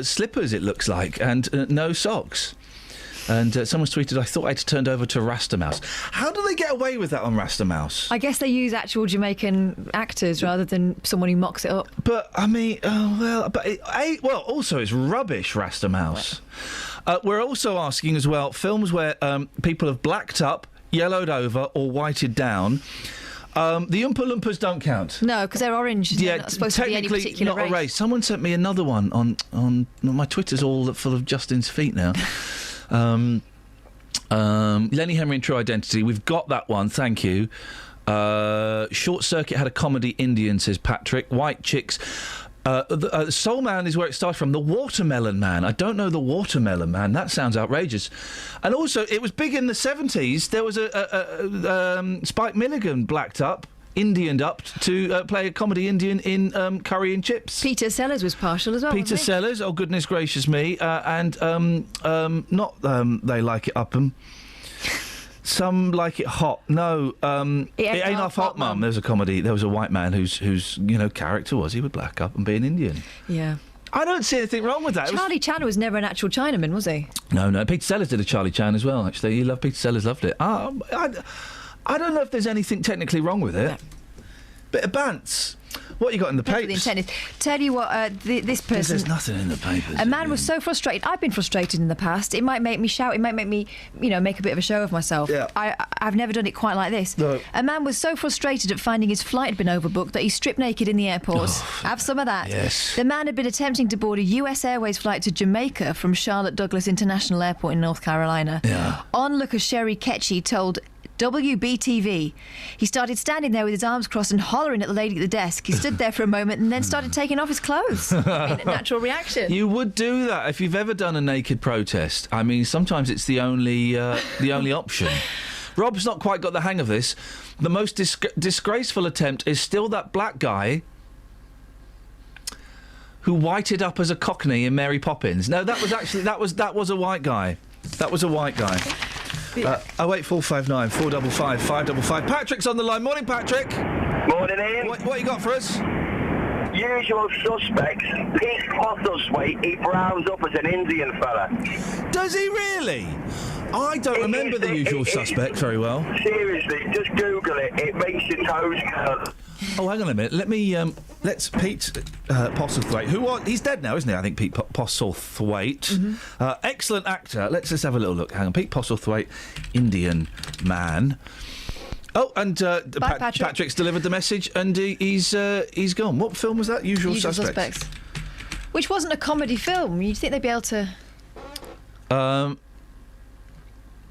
slippers, it looks like, and no socks. And someone's tweeted, I thought I'd turned over to Rasta Mouse. How do they get away with that on Rasta Mouse? I guess they use actual Jamaican actors rather than someone who mocks it up. But, I mean, also it's rubbish, Rasta Mouse. We're also asking as well, films where people have blacked up, yellowed over or whited down. The Oompa Loompas don't count. No, because they're orange. Yeah, they're not supposed to be any particular not a race. Someone sent me another one on my Twitter's all full of Justin's feet now. Lenny Henry and True Identity. We've got that one. Thank you. Short Circuit had a comedy Indian, says Patrick. White Chicks. Soul Man is where it started from. The Watermelon Man. I don't know the Watermelon Man. That sounds outrageous. And also, it was big in the 70s. There was a Spike Milligan blacked up, Indianed up, to play a comedy Indian in Curry and Chips. Peter Sellers was partial as well. Peter wasn't he? Sellers, oh goodness gracious me. And not They Like It Up 'em. Some Like It Hot. No, it Ain't Half Hot, Mum. There was a comedy. There was a white man whose character was he would black up and be an Indian. Yeah. I don't see anything wrong with that. Charlie Chan was never an actual Chinaman, was he? No. Peter Sellers did a Charlie Chan as well, actually. Peter Sellers loved it. I don't know if there's anything technically wrong with it. Bit of bants. What you got in the papers? The intent is, tell you what, this person... There's nothing in the papers. A man was so frustrated. I've been frustrated in the past. It might make me shout. It might make me, make a bit of a show of myself. Yeah. I've never done it quite like this. No. A man was so frustrated at finding his flight had been overbooked that he stripped naked in the airport. Have some of that. Yes. The man had been attempting to board a US Airways flight to Jamaica from Charlotte Douglas International Airport in North Carolina. Yeah. Onlooker Sherry Ketchy told WBTV. He started standing there with his arms crossed and hollering at the lady at the desk. He stood there for a moment and then started taking off his clothes. A natural reaction. You would do that if you've ever done a naked protest. I mean, sometimes it's the only option. Rob's not quite got the hang of this. The most disgraceful attempt is still that black guy who whited up as a Cockney in Mary Poppins. No, that was actually that was a white guy. That was a white guy. 08459 455 555. Patrick's on the line. Morning, Patrick. Morning, Ian. What you got for us? Usual suspects. Pete Postlethwaite, he browns up as an Indian fella. Does he really? I don't remember the usual suspect very well. Seriously, just Google it. It makes your toes curl. Oh, hang on a minute. Let's Pete Postlethwaite. He's dead now, isn't he? I think Pete Postlethwaite. Mm-hmm. Excellent actor. Let's just have a little look. Hang on. Pete Postlethwaite, Indian man. Oh, and Patrick's delivered the message, and he's gone. What film was that? Usual Suspects. Which wasn't a comedy film. You'd think they'd be able to...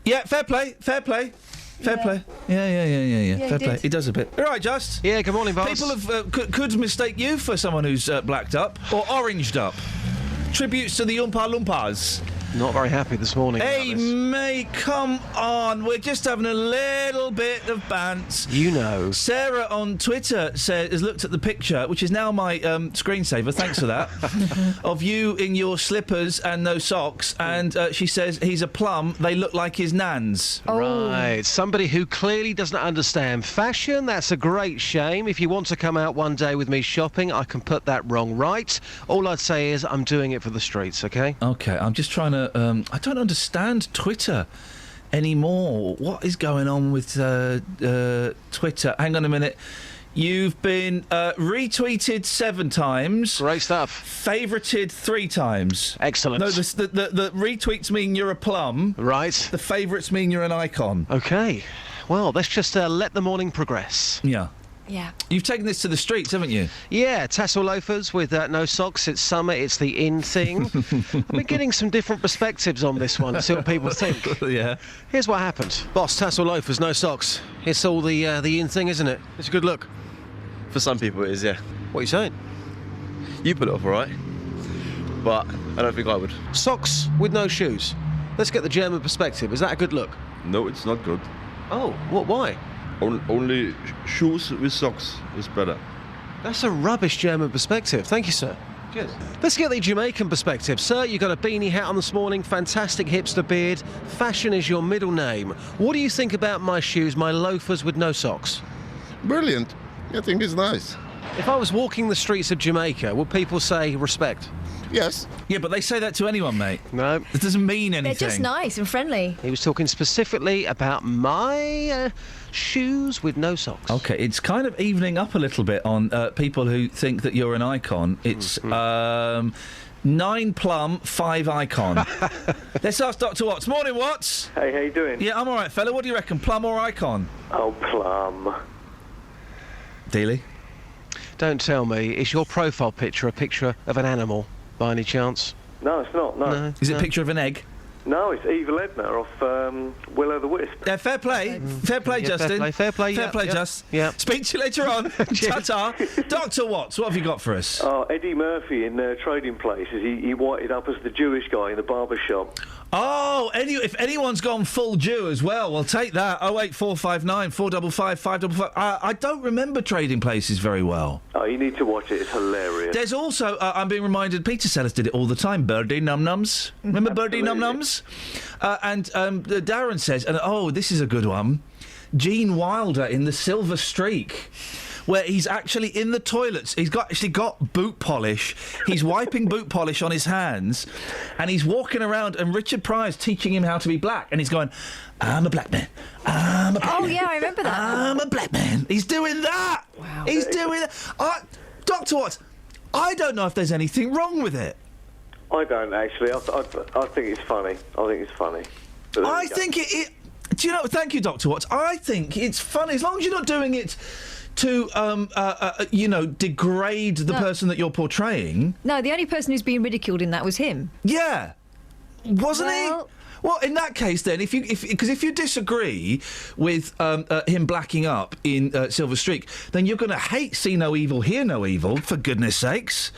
Yeah, fair play. Yeah. Yeah, fair play. He does a bit. All right, Just. Yeah, good morning, boss. People have, could mistake you for someone who's blacked up or oranged up. Tributes to the Oompa Loompas. Not very happy this morning. Hey, mate, come on. We're just having a little bit of bants. You know. Sarah on Twitter has looked at the picture, which is now my screensaver, thanks for that, of you in your slippers and no socks, and she says he's a plum. They look like his nans. Right. Somebody who clearly doesn't understand fashion. That's a great shame. If you want to come out one day with me shopping, I can put that wrong right. All I'd say is I'm doing it for the streets, OK? OK, I'm just trying to... I don't understand Twitter anymore. What is going on with Twitter? Hang on a minute. You've been retweeted 7 times. Great stuff. Favorited 3 times. Excellent. No, the retweets mean you're a plum. Right. The favourites mean you're an icon. OK. Well, let's just let the morning progress. Yeah. Yeah. You've taken this to the streets, haven't you? Yeah, tassel loafers with no socks. It's summer. It's the in thing. I've been getting some different perspectives on this one to see what people think. Yeah. Here's what happened. Boss, tassel loafers, no socks. It's all the in thing, isn't it? It's a good look. For some people it is, yeah. What are you saying? You put it off, all right? But I don't think I would. Socks with no shoes. Let's get the German perspective. Is that a good look? No, it's not good. Oh, what? Why? Only shoes with socks is better. That's a rubbish German perspective. Thank you, sir. Cheers. Let's get the Jamaican perspective. Sir, you got a beanie hat on this morning, fantastic hipster beard. Fashion is your middle name. What do you think about my shoes, my loafers with no socks? Brilliant. I think it's nice. If I was walking the streets of Jamaica, would people say respect? Yes. Yeah, but they say that to anyone, mate. No. It doesn't mean anything. They're just nice and friendly. He was talking specifically about my shoes with no socks. OK, it's kind of evening up a little bit on people who think that you're an icon. It's 9 plum, 5 icon. Let's ask Dr. Watts. Morning, Watts. Hey, how you doing? Yeah, I'm all right, fella. What do you reckon, plum or icon? Oh, plum. Dealey? Don't tell me. Is your profile picture a picture of an animal, by any chance? No, it's not, no. Is it a picture of an egg? No, it's Evil Edna off Will-O-the-Wisp. Yeah, fair play. Fair play, Yeah, Justin. fair play, Fair play, yeah. Just. Yeah. Speak to you later on. Ta-ta. Dr. Watts, what have you got for us? Oh, Eddie Murphy in Trading Places. He whited up as the Jewish guy in the barber shop. Oh, if anyone's gone full Jew as well, we'll take that. 08459 455 555. I don't remember Trading Places very well. Oh, you need to watch it. It's hilarious. There's also, I'm being reminded, Peter Sellers did it all the time, Birdie Num Nums. Remember Birdie Num Nums? And Darren says, and this is a good one, Gene Wilder in The Silver Streak, where he's actually in the toilets. He's actually got boot polish. He's wiping boot polish on his hands, and he's walking around, and Richard Pryor's teaching him how to be black, and he's going, I'm a black man. I'm a black man. Yeah, I remember that. I'm a black man. He's doing that. Wow. He's doing that. Dr. Watts, I don't know if there's anything wrong with it. I don't, actually. I think it's funny. I think it's funny. I think it... Do you know... Thank you, Dr. Watts. I think it's funny, as long as you're not doing it to, degrade the person that you're portraying. No, the only person who's been ridiculed in that was him. Yeah. Wasn't he? Well, in that case, then, if you disagree with him blacking up in Silver Streak, then you're going to hate See No Evil, Hear No Evil, for goodness sakes.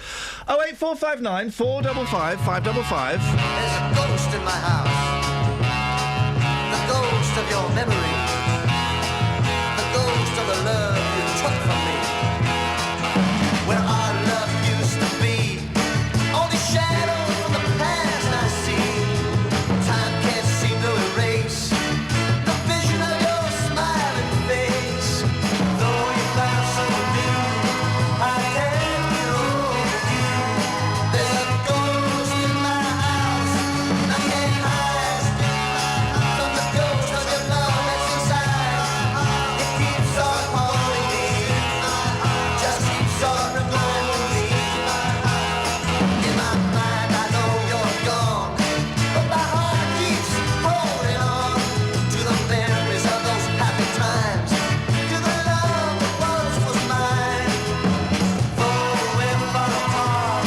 08459 455 555. There's a ghost in my house. The ghost of your memory. The ghost of the love you took from me. Where our love used to be. All the shadows from the past I see. Time can't seem to erase the vision of your smiling face. Though you found someone new, I have you. There's a ghost in my house. I can't hide from the ghost of your love that's inside. It keeps on haunting me, just keeps on reminding me. In my mind I know you're gone, but my heart keeps holding on to the memories of those happy times, to the love that once was mine. Though we're far apart,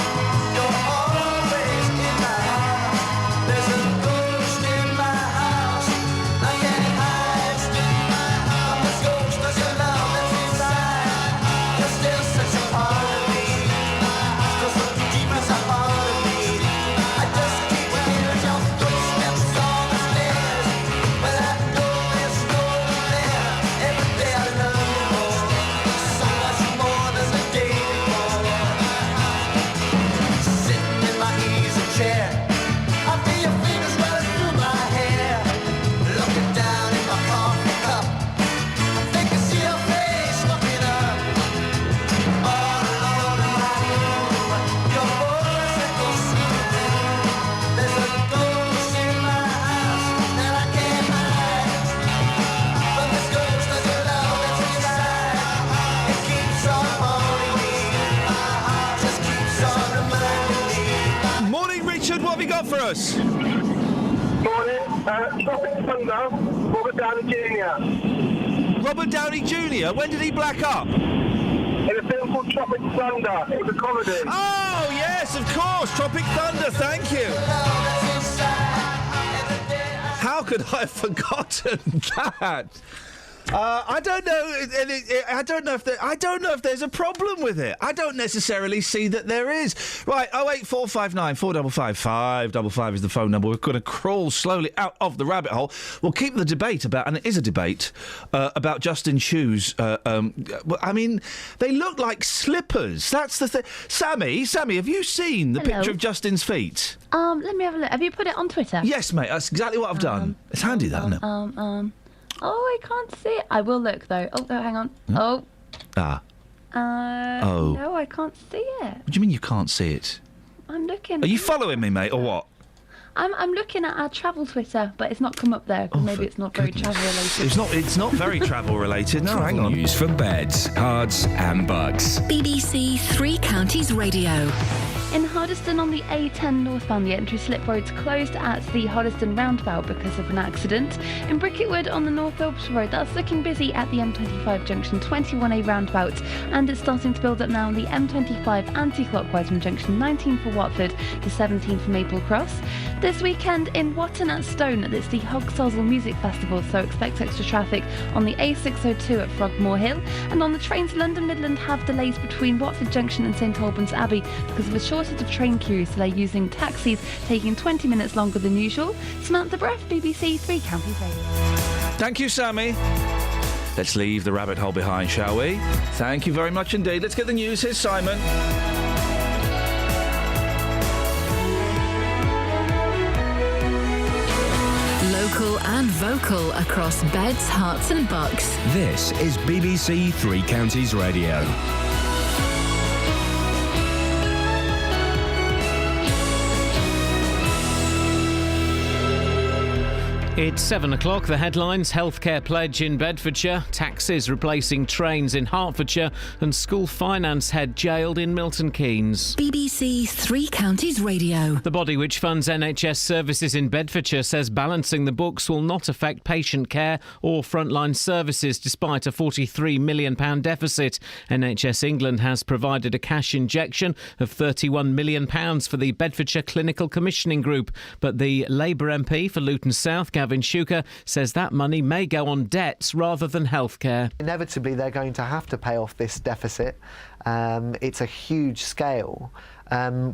you're always in my heart. There's a ghost in my house. I can't hide from this ghost of your love that's inside. You're still such a part of me, still so deep as a part of me. I just keep hearing your footsteps on the stairs, but I know there's no one there. Every day I love you more, so much more than the day before. Sitting in my easy chair, I feel your fingers running through my hair. Looking down in my coffee cup, I think I see your face looking up. All alone in my room, your voice echoes through me. There's a ghost in my house that I can't hide from this ghost of your love that's inside. It keeps on haunting me, just keeps on reminding me. Morning, Richard. What have you got for us? Morning. Tropic Thunder, Robert Downey Jr. Robert Downey Jr. When did he black up? In a film called Tropic Thunder. It was a comedy. Oh, yes, of course. Tropic Thunder, thank you. How could I have forgotten that? I don't know. I don't know if there's a problem with it. I don't necessarily see that there is. Right, 08459 455 555 is the phone number. We're going to crawl slowly out of the rabbit hole. We'll keep the debate about, and it is a debate, about Justin's shoes. I mean, they look like slippers. That's the thing. Sammy, have you seen the picture of Justin's feet? Let me have a look. Have you put it on Twitter? Yes, mate. That's exactly what I've done. It's handy, that, isn't it? Oh, I can't see it. I will look, though. Oh, no, hang on. Oh. No, I can't see it. What do you mean you can't see it? I'm looking. Are you following me, mate, or what? I'm looking at our travel Twitter, but it's not come up there, because maybe it's not very travel related. It's not very travel related. No, hang on. News for beds, cards and bugs. BBC Three Counties Radio. In Hoddesdon on the A10 northbound, the entry slip road's closed at the Hoddesdon roundabout because of an accident. In Bricketwood on the North Wiltshire Road, that's looking busy at the M25 junction 21A roundabout, and it's starting to build up now on the M25 anti-clockwise from junction 19 for Watford to 17 for Maple Cross. This weekend in Watton at Stone, it's the Hogsozzle Music Festival, so expect extra traffic on the A602 at Frogmore Hill. And on the trains, London Midland have delays between Watford Junction and St Albans Abbey because of a shortage of train queues, so they're using taxis, taking 20 minutes longer than usual. Samantha Breath, BBC Three Counties Radio. Thank you, Sammy. Let's leave the rabbit hole behind, shall we? Thank you very much indeed. Let's get the news. Here's Simon. Local and vocal across beds, hearts and bucks. This is BBC Three Counties Radio. It's 7 o'clock. The headlines: healthcare pledge in Bedfordshire, taxis replacing trains in Hertfordshire, and school finance head jailed in Milton Keynes. BBC Three Counties Radio. The body which funds NHS services in Bedfordshire says balancing the books will not affect patient care or frontline services despite a £43 million deficit. NHS England has provided a cash injection of £31 million for the Bedfordshire Clinical Commissioning Group, but the Labour MP for Luton South, Gavin Shuker, says that money may go on debts rather than healthcare. Inevitably, they're going to have to pay off this deficit. It's a huge scale,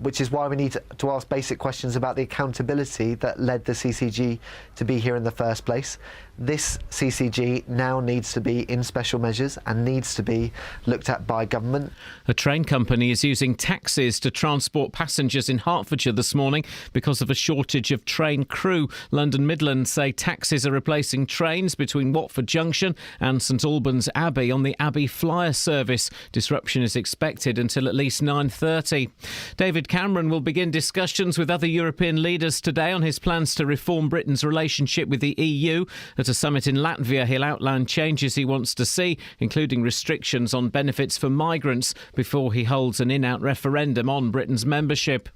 which is why we need to ask basic questions about the accountability that led the CCG to be here in the first place. This CCG now needs to be in special measures and needs to be looked at by government. A train company is using taxis to transport passengers in Hertfordshire this morning because of a shortage of train crew. London Midland say taxis are replacing trains between Watford Junction and St Albans Abbey on the Abbey Flyer service. Disruption is expected until at least 9:30. David Cameron will begin discussions with other European leaders today on his plans to reform Britain's relationship with the EU. At a summit in Latvia, he'll outline changes he wants to see, including restrictions on benefits for migrants, before he holds an in-out referendum on Britain's membership.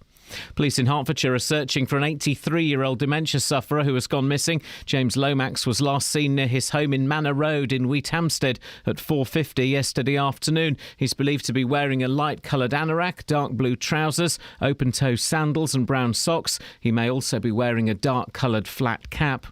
Police in Hertfordshire are searching for an 83-year-old dementia sufferer who has gone missing. James Lomax was last seen near his home in Manor Road in Wheathampstead at 4:50 yesterday afternoon. He's believed to be wearing a light-coloured anorak, dark blue trousers, open-toe sandals and brown socks. He may also be wearing a dark-coloured flat cap.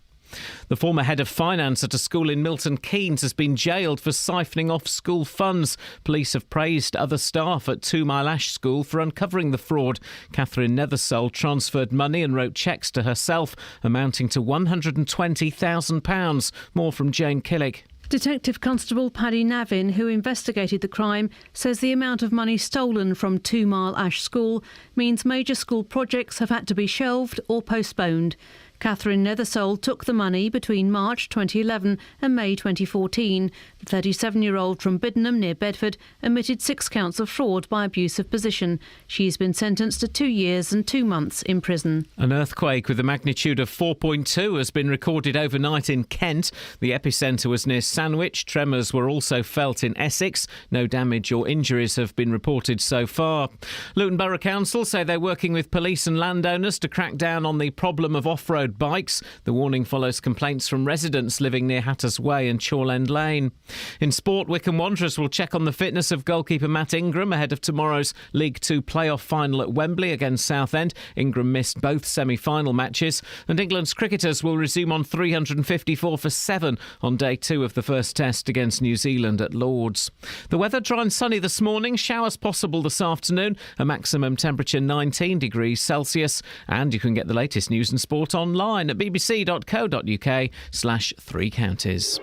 The former head of finance at a school in Milton Keynes has been jailed for siphoning off school funds. Police have praised other staff at 2 Mile Ash School for uncovering the fraud. Catherine Nethersole transferred money and wrote cheques to herself amounting to £120,000. More from Jane Killick. Detective Constable Paddy Navin, who investigated the crime, says the amount of money stolen from 2 Mile Ash School means major school projects have had to be shelved or postponed. Catherine Nethersole took the money between March 2011 and May 2014. The 37-year-old from Biddenham near Bedford admitted 6 counts of fraud by abuse of position. She's been sentenced to 2 years and 2 months in prison. An earthquake with a magnitude of 4.2 has been recorded overnight in Kent. The epicentre was near Sandwich. Tremors were also felt in Essex. No damage or injuries have been reported so far. Luton Borough Council say they're working with police and landowners to crack down on the problem of off-road bikes. The warning follows complaints from residents living near Hatters Way and Chorlend Lane. In sport, Wycombe Wanderers will check on the fitness of goalkeeper Matt Ingram ahead of tomorrow's League Two playoff final at Wembley against Southend. Ingram missed both semi-final matches. And England's cricketers will resume on 354 for 7 on day 2 of the first test against New Zealand at Lord's. The weather dry and sunny this morning, showers possible this afternoon, a maximum temperature 19 degrees Celsius. And you can get the latest news and sport online at bbc.co.uk/3 counties.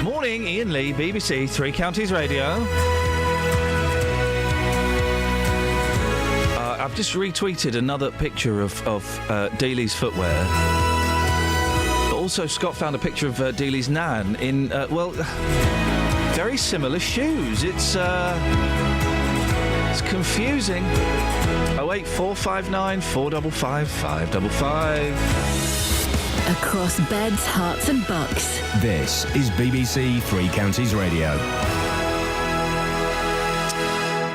Morning, Iain Lee, BBC Three Counties Radio. I've just retweeted another picture of Dealey's footwear. But also, Scott found a picture of Dealey's nan in, very similar shoes. It's confusing. 08459 455 555. Across beds, hearts and bucks. This is BBC Three Counties Radio.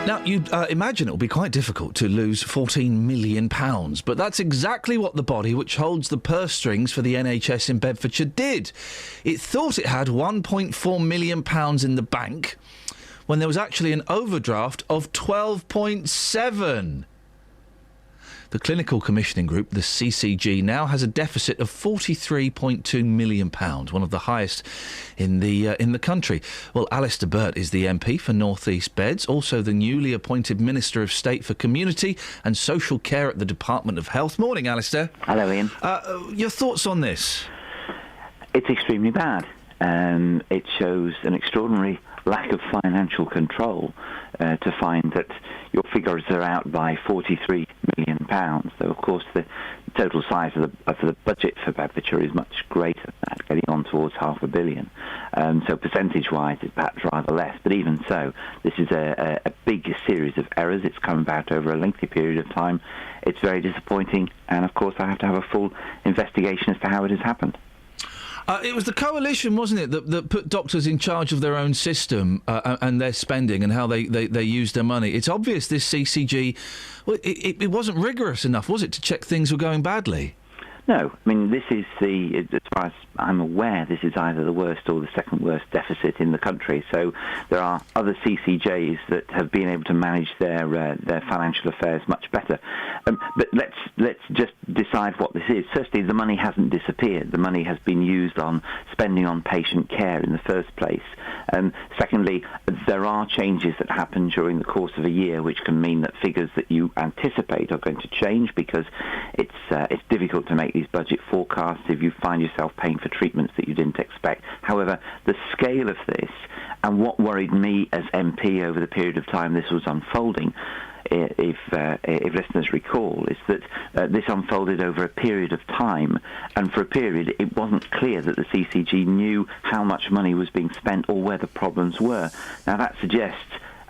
Now, you'd imagine it will be quite difficult to lose £14 million, but that's exactly what the body which holds the purse strings for the NHS in Bedfordshire did. It thought it had £1.4 million in the bank when there was actually an overdraft of 12.7. The Clinical Commissioning Group, the CCG, now has a deficit of £43.2 million, one of the highest in the country. Well, Alistair Burt is the MP for North East Beds, also the newly appointed Minister of State for Community and Social Care at the Department of Health. Morning, Alistair. Hello, Ian. Your thoughts on this? It's extremely bad. It shows an extraordinary lack of financial control to find that your figures are out by £43 million. Though, of course, the total size of the budget for Bedfordshire is much greater than that, getting on towards £500 million. So percentage-wise, it's perhaps rather less. But even so, this is a big series of errors. It's come about over a lengthy period of time. It's very disappointing. And, of course, I have to have a full investigation as to how it has happened. It was the coalition, wasn't it, that put doctors in charge of their own system and their spending and how they use their money. It's obvious this CCG, well, it wasn't rigorous enough, was it, to check things were going badly? No, I mean, this is as far as I'm aware, this is either the worst or the second worst deficit in the country. So there are other CCJs that have been able to manage their financial affairs much better. But let's just decide what this is. Firstly, the money hasn't disappeared. The money has been used on spending on patient care in the first place. Secondly, there are changes that happen during the course of a year, which can mean that figures that you anticipate are going to change because it's difficult to make these budget forecasts if you find yourself paying for treatments that you didn't expect. However, the scale of this and what worried me as MP over the period of time this was unfolding, if listeners recall, is that this unfolded over a period of time, and for a period it wasn't clear that the CCG knew how much money was being spent or where the problems were. Now that suggests,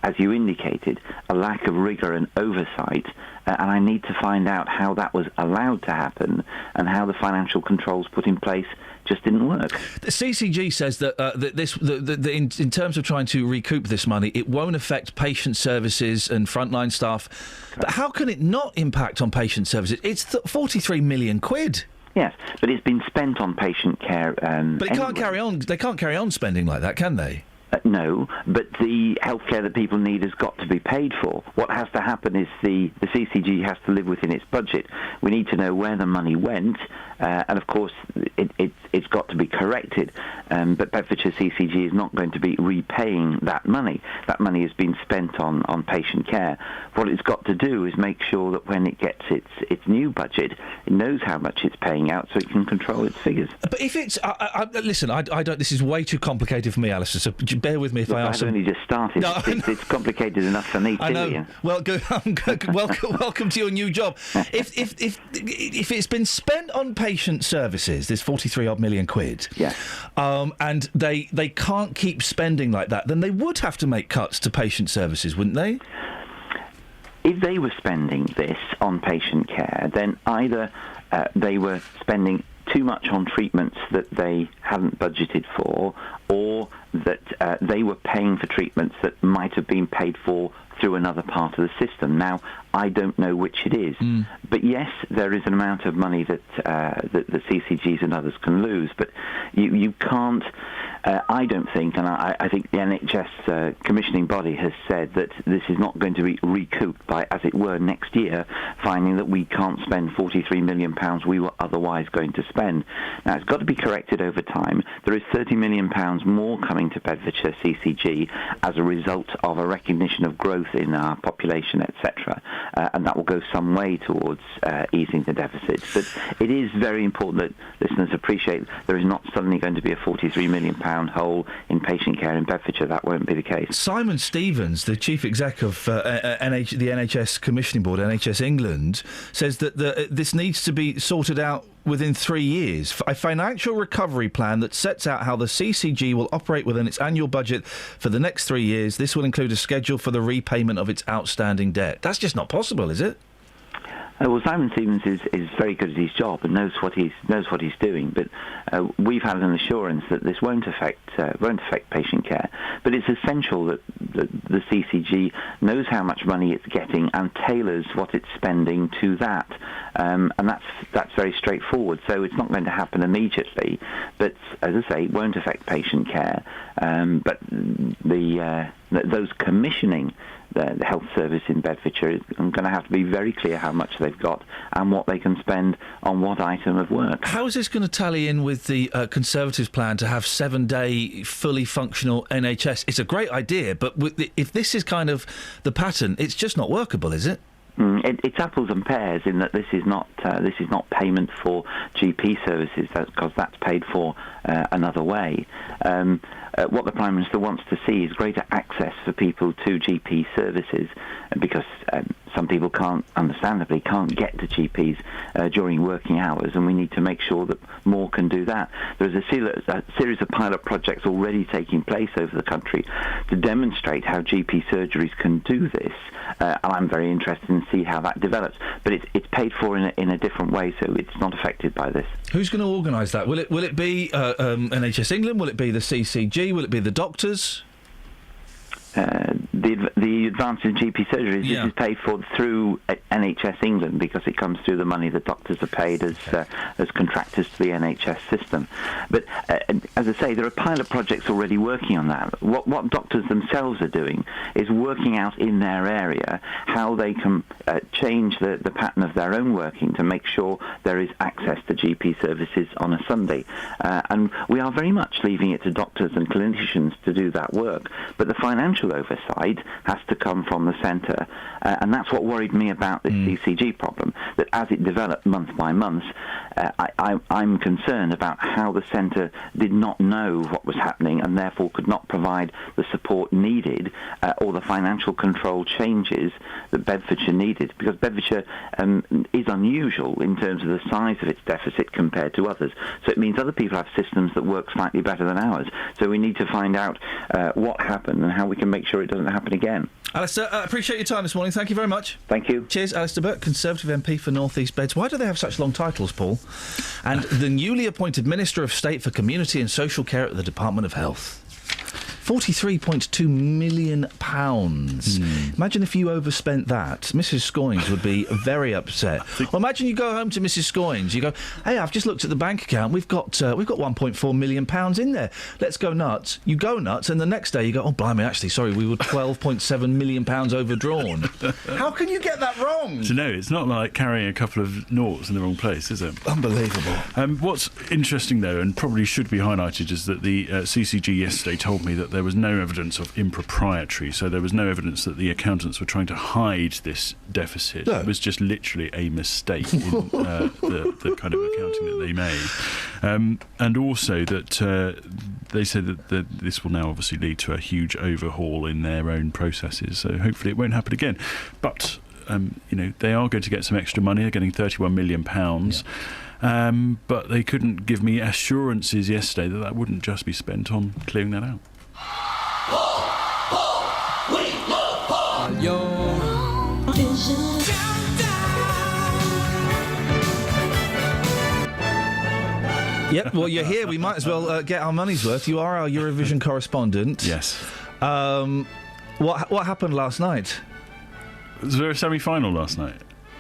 as you indicated, a lack of rigour and oversight, and I need to find out how that was allowed to happen and how the financial controls put in place just didn't work. The CCG says that in terms of trying to recoup this money, it won't affect patient services and frontline staff. But how can it not impact on patient services? It's 43 million quid. Yes, but it's been spent on patient care. But it can't carry on. They can't carry on spending like that, can they? No, but the healthcare that people need has got to be paid for. What has to happen is the CCG has to live within its budget. We need to know where the money went, and of course it's got to be corrected. But Bedfordshire CCG is not going to be repaying that money. That money has been spent on patient care. What it's got to do is make sure that when it gets its new budget, it knows how much it's paying out so it can control its figures. But if it's... listen, I don't... This is way too complicated for me, Alistair, so bear with me if I ask... I've only just started. No, it's complicated enough for me, too. I know. Ian. Well, good. Welcome to your new job. If it's been spent on patient services, this 43 odd million quid, yeah, and they can't keep spending like that, then they would have to make cuts to patient services, wouldn't they? If they were spending this on patient care, then either they were spending too much on treatments that they hadn't budgeted for, or that they were paying for treatments that might have been paid for through another part of the system. Now, I don't know which it is. But yes, there is an amount of money that the CCGs and others can lose, but you can't... I don't think, and I think the NHS commissioning body has said that this is not going to be recouped by, as it were, next year, finding that we can't spend £43 million we were otherwise going to spend. Now, it's got to be corrected over time. There is £30 million more coming to Bedfordshire CCG as a result of a recognition of growth in our population, etc., and that will go some way towards easing the deficit. But it is very important that listeners appreciate there is not suddenly going to be a £43 million hole in patient care in Bedfordshire. That won't be the case. Simon Stevens, the chief exec of the NHS Commissioning Board, NHS England, says that this needs to be sorted out within 3 years. A financial recovery plan that sets out how the CCG will operate within its annual budget for the next 3 years. This will include a schedule for the repayment of its outstanding debt. That's just not possible, is it? Well, Simon Stevens is very good at his job and knows what he's doing. But we've had an assurance that this won't affect patient care. But it's essential that the CCG knows how much money it's getting and tailors what it's spending to that. And that's very straightforward. So it's not going to happen immediately. But as I say, it won't affect patient care. But those commissioning the health service in Bedfordshire is going to have to be very clear how much they've got and what they can spend on what item of work. How is this going to tally in with the Conservatives' plan to have 7-day fully functional NHS? It's a great idea, but if this is kind of the pattern, it's just not workable, is it? It's apples and pears in that this is not payment for GP services, because that's paid for another way. What the Prime Minister wants to see is greater access for people to GP services, because some people understandably can't get to GPs during working hours, and we need to make sure that more can do that. There's a series of pilot projects already taking place over the country to demonstrate how GP surgeries can do this, and I'm very interested in see how that develops. But it's paid for in a different way, so it's not affected by this. Who's going to organise that? Will it be NHS England? Will it be the CCG? Will it be the doctors? The advance in GP surgeries, this is paid for through NHS England, because it comes through the money that doctors are paid as contractors to the NHS system. But as I say, there are pilot projects already working on that. What doctors themselves are doing is working out in their area how they can change the pattern of their own working to make sure there is access to GP services on a Sunday. And we are very much leaving it to doctors and clinicians to do that work. But the financial oversight has to come from the centre, and that's what worried me about this CCG problem, that as it developed month by month, I'm concerned about how the centre did not know what was happening and therefore could not provide the support needed or the financial control changes that Bedfordshire needed, because Bedfordshire is unusual in terms of the size of its deficit compared to others. So it means other people have systems that work slightly better than ours. So we need to find out what happened and how we can make sure it doesn't happen again. Alistair, I appreciate your time this morning. Thank you very much. Thank you. Cheers, Alistair Burt, Conservative MP for North East Beds. Why do they have such long titles, Paul? And the newly appointed Minister of State for Community and Social Care at the Department of Health. £43.2 million. Imagine if you overspent that. Mrs. Scoynes would be very upset. Well, imagine you go home to Mrs. Scoynes. You go, hey, I've just looked at the bank account. We've got £1.4 million in there. Let's go nuts. You go nuts, and the next day you go, oh, blimey, actually, sorry, we were £12.7 million overdrawn. How can you get that wrong? So, no, it's not like carrying a couple of noughts in the wrong place, is it? Unbelievable. What's interesting, though, and probably should be highlighted, is that the CCG yesterday told me that there was no evidence of impropriety, so there was no evidence that the accountants were trying to hide this deficit. No. It was just literally a mistake in the kind of accounting that they made. And also that they said that this will now obviously lead to a huge overhaul in their own processes, so hopefully it won't happen again. But, they are going to get some extra money. They're getting £31 million. Yeah. But they couldn't give me assurances yesterday that wouldn't just be spent on clearing that out. Yep, well, you're here. We might as well get our money's worth. You are our Eurovision correspondent. Yes. What happened last night? Was there a semi-final last night?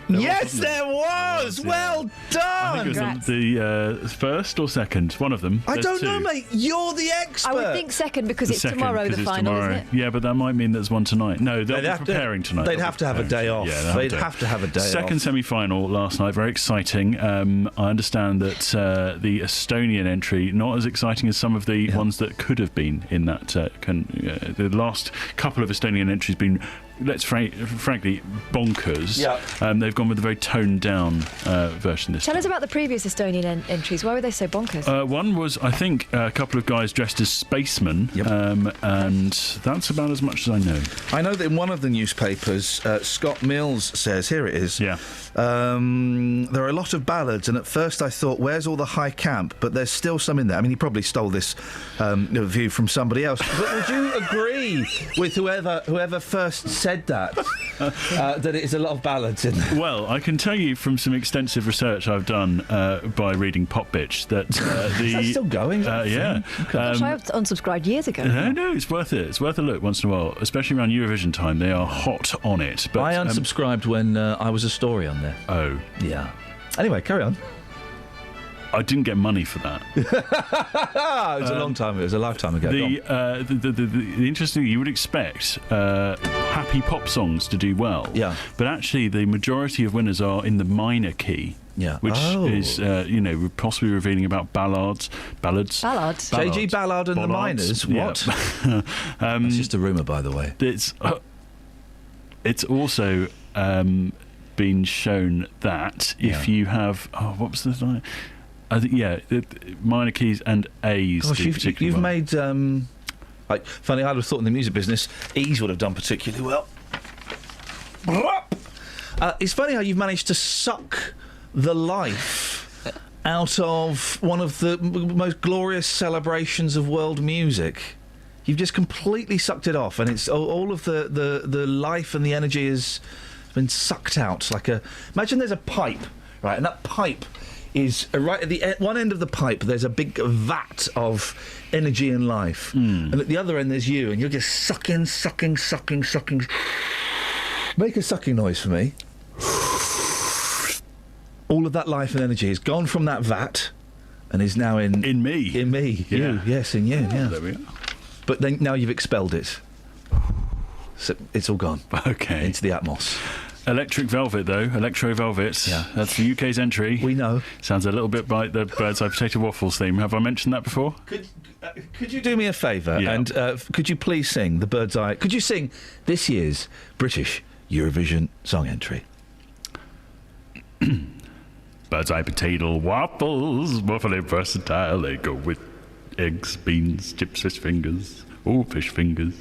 Yes, there was! Yeah. Well done! I think it was the first or second, one of them. I don't know, mate. You're the expert. I would think second, because it's tomorrow, the final, isn't it? Yeah, but that might mean there's one tonight. No, they'll be preparing tonight. They'd have to have a day off. Yeah, they'd have to have a day off. Second semi-final last night, very exciting. I understand that the Estonian entry, not as exciting as some of the ones that could have been in that. The last couple of Estonian entries been, let's frankly, bonkers. Yeah. They've gone with a very toned-down version this time. Tell us about the previous Estonian entries. Why were they so bonkers? One was, I think, a couple of guys dressed as spacemen, and that's about as much as I know. I know that in one of the newspapers, Scott Mills says, here it is, there are a lot of ballads, and at first I thought, where's all the high camp? But there's still some in there. I mean, he probably stole this view from somebody else. But would you agree with whoever first said that, that it is a lot of ballads in there? Well, I can tell you from some extensive research I've done by reading Pop Bitch that is that still going? Yeah. Gosh, I unsubscribed years ago. No, it's worth it. It's worth a look once in a while, especially around Eurovision time. They are hot on it. But I unsubscribed when I was a story on there. Oh. Yeah. Anyway, carry on. I didn't get money for that. It was a long time. It was a lifetime ago. The interesting thing, you would expect happy pop songs to do well. Yeah. But actually, the majority of winners are in the minor key. Yeah. Which is, possibly revealing about ballads. J.G. Ballard and the Miners. What? Yeah. It's just a rumour, by the way. It's also been shown that if you have what was the line? I think minor keys and A's. Gosh, you've made funny. I'd have thought in the music business, E's would have done particularly well. It's funny how you've managed to suck the life out of one of the most glorious celebrations of world music. You've just completely sucked it off, and it's all of the life and the energy has been sucked out. Imagine there's a pipe, right, and that pipe is right at the one end of the pipe. There's a big vat of energy and life, and at the other end there's you, and you're just sucking. Make a sucking noise for me. All of that life and energy has gone from that vat, and is now in me. In me, yeah. You, yes, in you. Yeah. There we are. But then now you've expelled it. So it's all gone. Okay. Into the atmos. Electro Velvet. Yeah. That's the UK's entry. We know. Sounds a little bit like the Bird's Eye Potato Waffles theme. Have I mentioned that before? Could you do me a favour? And could you please sing the Bird's Eye... Could you sing this year's British Eurovision song entry? Bird's Eye Potato Waffles, waffly versatile. They go with eggs, beans, chips, fish fingers. Oh, fish fingers.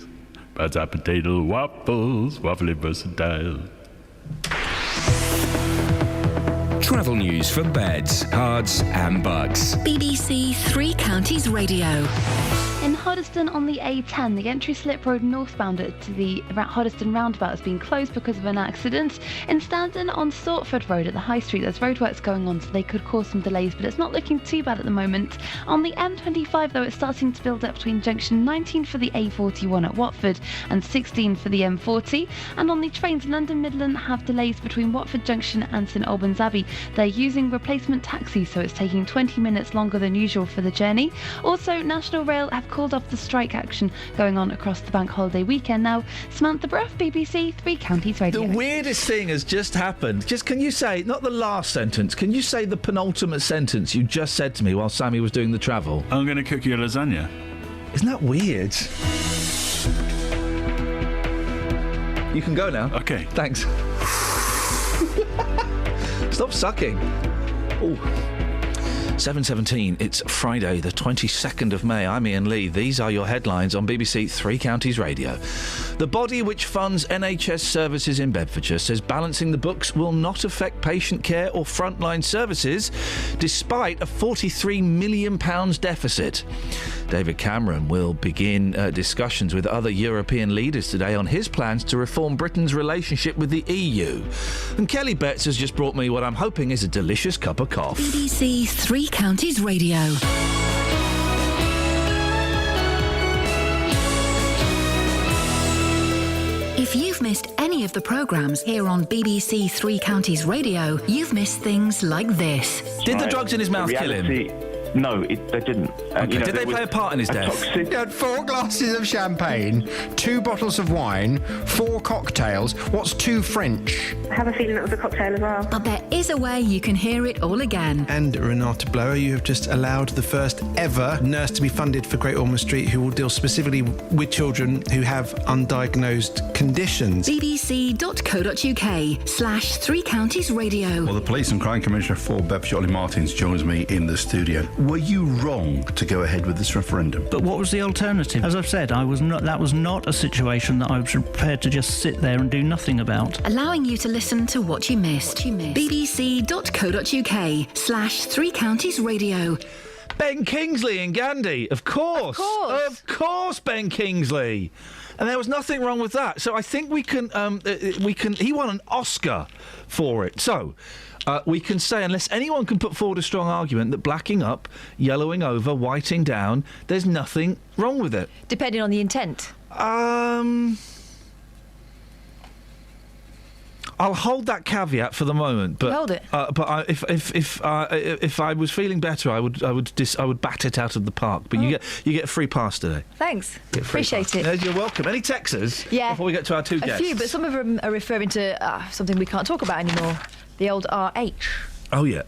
Bird's Eye Potato Waffles, waffly versatile. Travel news for beds, cards and bugs. BBC Three Counties Radio. In Hoddesdon on the A10, the entry slip road northbound to the Hoddesdon roundabout has been closed because of an accident. In Standon on Stortford Road at the High Street, there's roadworks going on, so they could cause some delays, but it's not looking too bad at the moment. On the M25, though, it's starting to build up between junction 19 for the A41 at Watford and 16 for the M40. And on the trains, London Midland have delays between Watford Junction and St Albans Abbey. They're using replacement taxis, so it's taking 20 minutes longer than usual for the journey. Also, National Rail have called off the strike action going on across the bank holiday weekend now. Samantha Bruff, BBC Three Counties Radio. The weirdest thing has just happened. Can you say, not the last sentence, can you say the penultimate sentence you just said to me while Sammy was doing the travel? I'm going to cook you a lasagna. Isn't that weird? You can go now. Okay. Thanks. Stop sucking. Oh. 7:17, it's Friday the 22nd of May. I'm Iain Lee. These are your headlines on BBC Three Counties Radio. The body which funds NHS services in Bedfordshire says balancing the books will not affect patient care or frontline services despite a £43 million deficit. David Cameron will begin discussions with other European leaders today on his plans to reform Britain's relationship with the EU. And Kelly Betts has just brought me what I'm hoping is a delicious cup of coffee. BBC Three Counties Radio. If you've missed any of the programmes here on BBC Three Counties Radio, you've missed things like this. Did the drugs in his mouth kill him? No, they didn't. Okay. Did they play a part in his death? He had 4 glasses of champagne, 2 bottles of wine, 4 cocktails. What's 2 French? I have a feeling it was a cocktail as well. But there is a way you can hear it all again. And Renata Blower, you have just allowed the first ever nurse to be funded for Great Ormond Street who will deal specifically with children who have undiagnosed conditions. bbc.co.uk/Three Counties Radio. Well, the Police and Crime Commissioner for Bedfordshire, Ollie Martins, joins me in the studio. Were you wrong to go ahead with this referendum? But what was the alternative? As I've said, that was not a situation that I was prepared to just sit there and do nothing about. Allowing you to listen to what you missed. bbc.co.uk/Three Counties Radio. Ben Kingsley in Gandhi, of course. Of course, Ben Kingsley. And there was nothing wrong with that. So I think we can. He won an Oscar for it. So we can say, unless anyone can put forward a strong argument that blacking up, yellowing over, whiting down, there's nothing wrong with it. Depending on the intent. I'll hold that caveat for the moment, but Hold it. But if I was feeling better, I would bat it out of the park. But you get a free pass today. Thanks. Get a free Appreciate pass. it. You're welcome. Any texters? Yeah. Before we get to our two A guests. few, but some of them are referring to something we can't talk about anymore. The old RH. Oh yeah.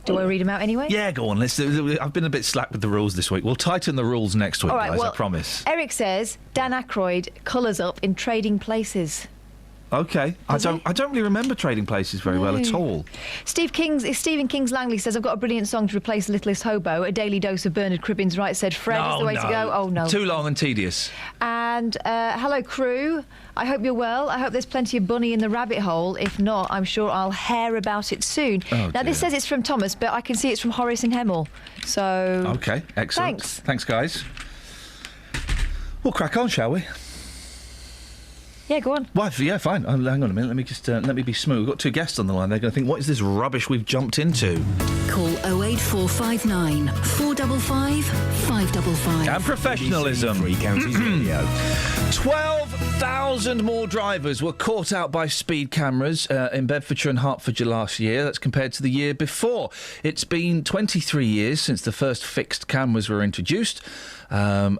Do I read them out anyway? Yeah, go on. I've been a bit slack with the rules this week. We'll tighten the rules next week, All right, guys. well, I promise. Eric says Dan Aykroyd colours up in Trading Places. Okay. I don't really remember Trading Places very well at all. Stephen King's Langley says, I've got a brilliant song to replace Littlest Hobo. A daily dose of Bernard Cribbin's Right Said Fred is the way to go. Oh, no. Too long and tedious. And hello, crew. I hope you're well. I hope there's plenty of bunny in the rabbit hole. If not, I'm sure I'll hear about it soon. Now, this says it's from Thomas, but I can see it's from Horace and Hemel. So... OK, excellent. Thanks, guys. We'll crack on, shall we? Yeah, go on. Well, yeah, fine. Hang on a minute. Let me just let me be smooth. We've got two guests on the line. They're going to think, what is this rubbish we've jumped into? Call 08459 455 555. And professionalism. Three Counties Radio. 12,000 more drivers were caught out by speed cameras in Bedfordshire and Hertfordshire last year. That's compared to the year before. It's been 23 years since the first fixed cameras were introduced. Well,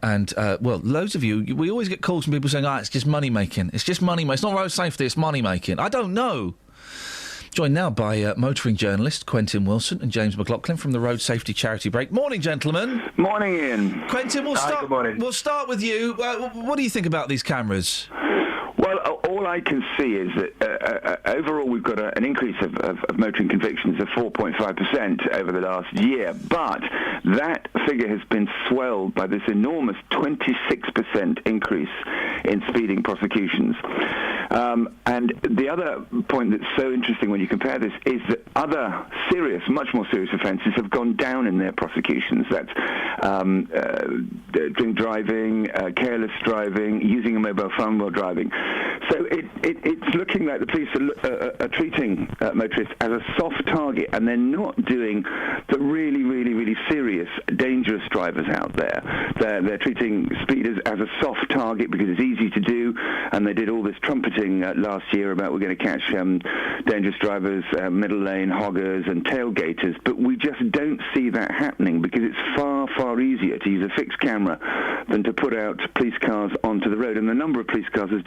loads of you, we always get calls from people saying, it's just money-making. It's just money-making. It's not road safety, it's money-making. I don't know. Joined now by motoring journalist Quentin Wilson and James McLaughlin from the Road Safety Charity Break. Morning, gentlemen. Morning, Ian. Quentin, Good morning. We'll start with you. What do you think about these cameras? Well, all I can see is that overall we've got an increase of motoring convictions of 4.5% over the last year, but that figure has been swelled by this enormous 26% increase in speeding prosecutions. And the other point that's so interesting when you compare this is that other serious, much more serious offences have gone down in their prosecutions. That's drink driving, careless driving, using a mobile phone while driving. So it's looking like the police are treating motorists as a soft target, and they're not doing the really, really, really serious, dangerous drivers out there. They're treating speeders as a soft target because it's easy to do, and they did all this trumpeting last year about we're going to catch dangerous drivers, middle lane hoggers and tailgaters, but we just don't see that happening because it's far, far easier to use a fixed camera than to put out police cars onto the road, and the number of police cars has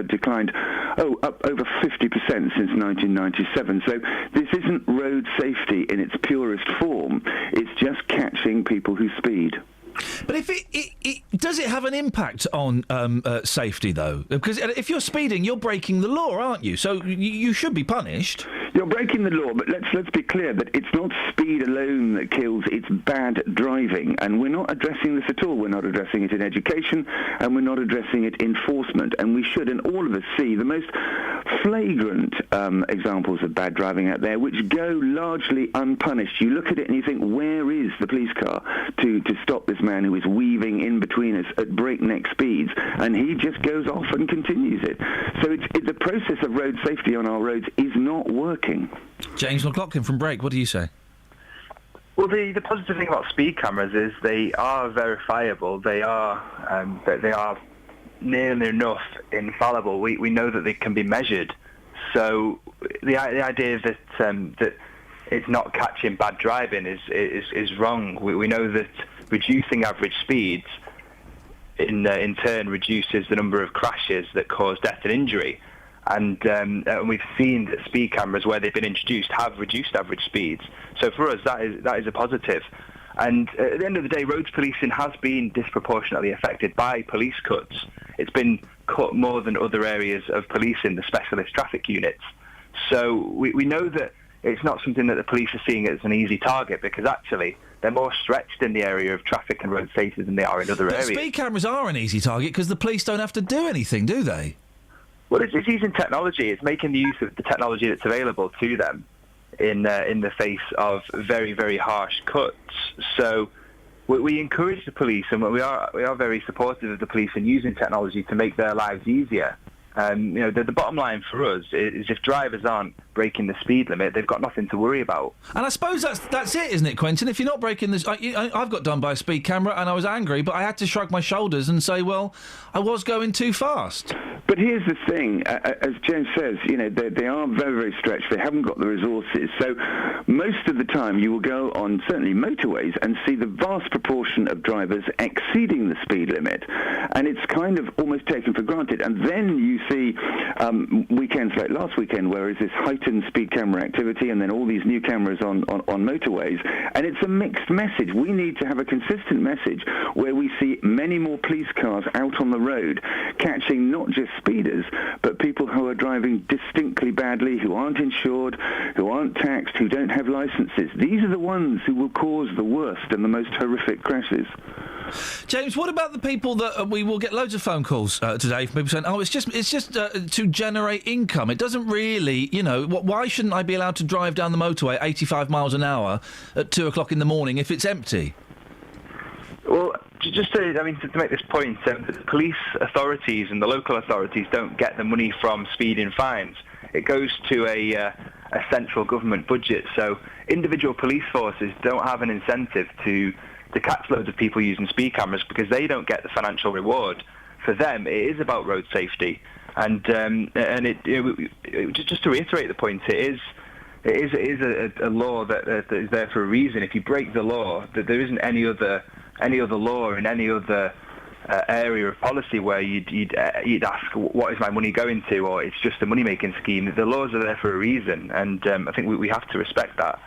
declined up over 50% since 1997. So this isn't road safety in its purest form. It's just catching people who speed. But if does it have an impact on safety, though? Because if you're speeding, you're breaking the law, aren't you? So you should be punished. You're breaking the law, but let's be clear that it's not speed alone that kills, it's bad driving. And we're not addressing this at all. We're not addressing it in education, and we're not addressing it in enforcement. And we should, and all of us see the most flagrant examples of bad driving out there, which go largely unpunished. You look at it and you think, where is the police car to stop this man who is weaving in between us at breakneck speeds? And he just goes off and continues it. So the process of road safety on our roads is not working. James McLaughlin from Break, what do you say? Well, the positive thing about speed cameras is they are verifiable. They are nearly enough infallible. We know that they can be measured. So the idea that that it's not catching bad driving is wrong. We know that reducing average speeds in turn reduces the number of crashes that cause death and injury. And we've seen that speed cameras, where they've been introduced, have reduced average speeds. So for us, that is a positive. And at the end of the day, roads policing has been disproportionately affected by police cuts. It's been cut more than other areas of policing, the specialist traffic units. So we know that it's not something that the police are seeing as an easy target, because actually they're more stretched in the area of traffic and road safety than they are in other areas. Speed cameras are an easy target because the police don't have to do anything, do they? Well, it's using technology. It's making the use of the technology that's available to them in the face of very, very harsh cuts. So we encourage the police, and we are very supportive of the police in using technology to make their lives easier. The bottom line for us is if drivers aren't breaking the speed limit, they've got nothing to worry about. And I suppose that's it, isn't it, Quentin? If you're not breaking this... I've got done by a speed camera and I was angry, but I had to shrug my shoulders and say, well, I was going too fast. But here's the thing, as James says, they are very, very stretched. They haven't got the resources. So most of the time you will go on, certainly motorways, and see the vast proportion of drivers exceeding the speed limit. And it's kind of almost taken for granted. And then you see weekends like last weekend where there's this heightened speed camera activity and then all these new cameras on motorways. And it's a mixed message. We need to have a consistent message where we see many more police cars out on the road catching not just speeders, but people who are driving distinctly badly, who aren't insured, who aren't taxed, who don't have licenses. These are the ones who will cause the worst and the most horrific crashes. James, what about the people that we will get loads of phone calls today from people saying, "Oh, it's just to generate income. It doesn't really, why shouldn't I be allowed to drive down the motorway 85 miles an hour at 2 o'clock in the morning if it's empty?" Well, just to make this point, the police authorities and the local authorities don't get the money from speeding fines. It goes to a central government budget, so individual police forces don't have an incentive to catch loads of people using speed cameras because they don't get the financial reward. For them, it is about road safety, and just to reiterate the point, it is a law that is there for a reason. If you break the law, that there isn't any other law in any other area of policy where you'd ask, what is my money going to, or it's just a money making scheme. The laws are there for a reason, and I think we have to respect that.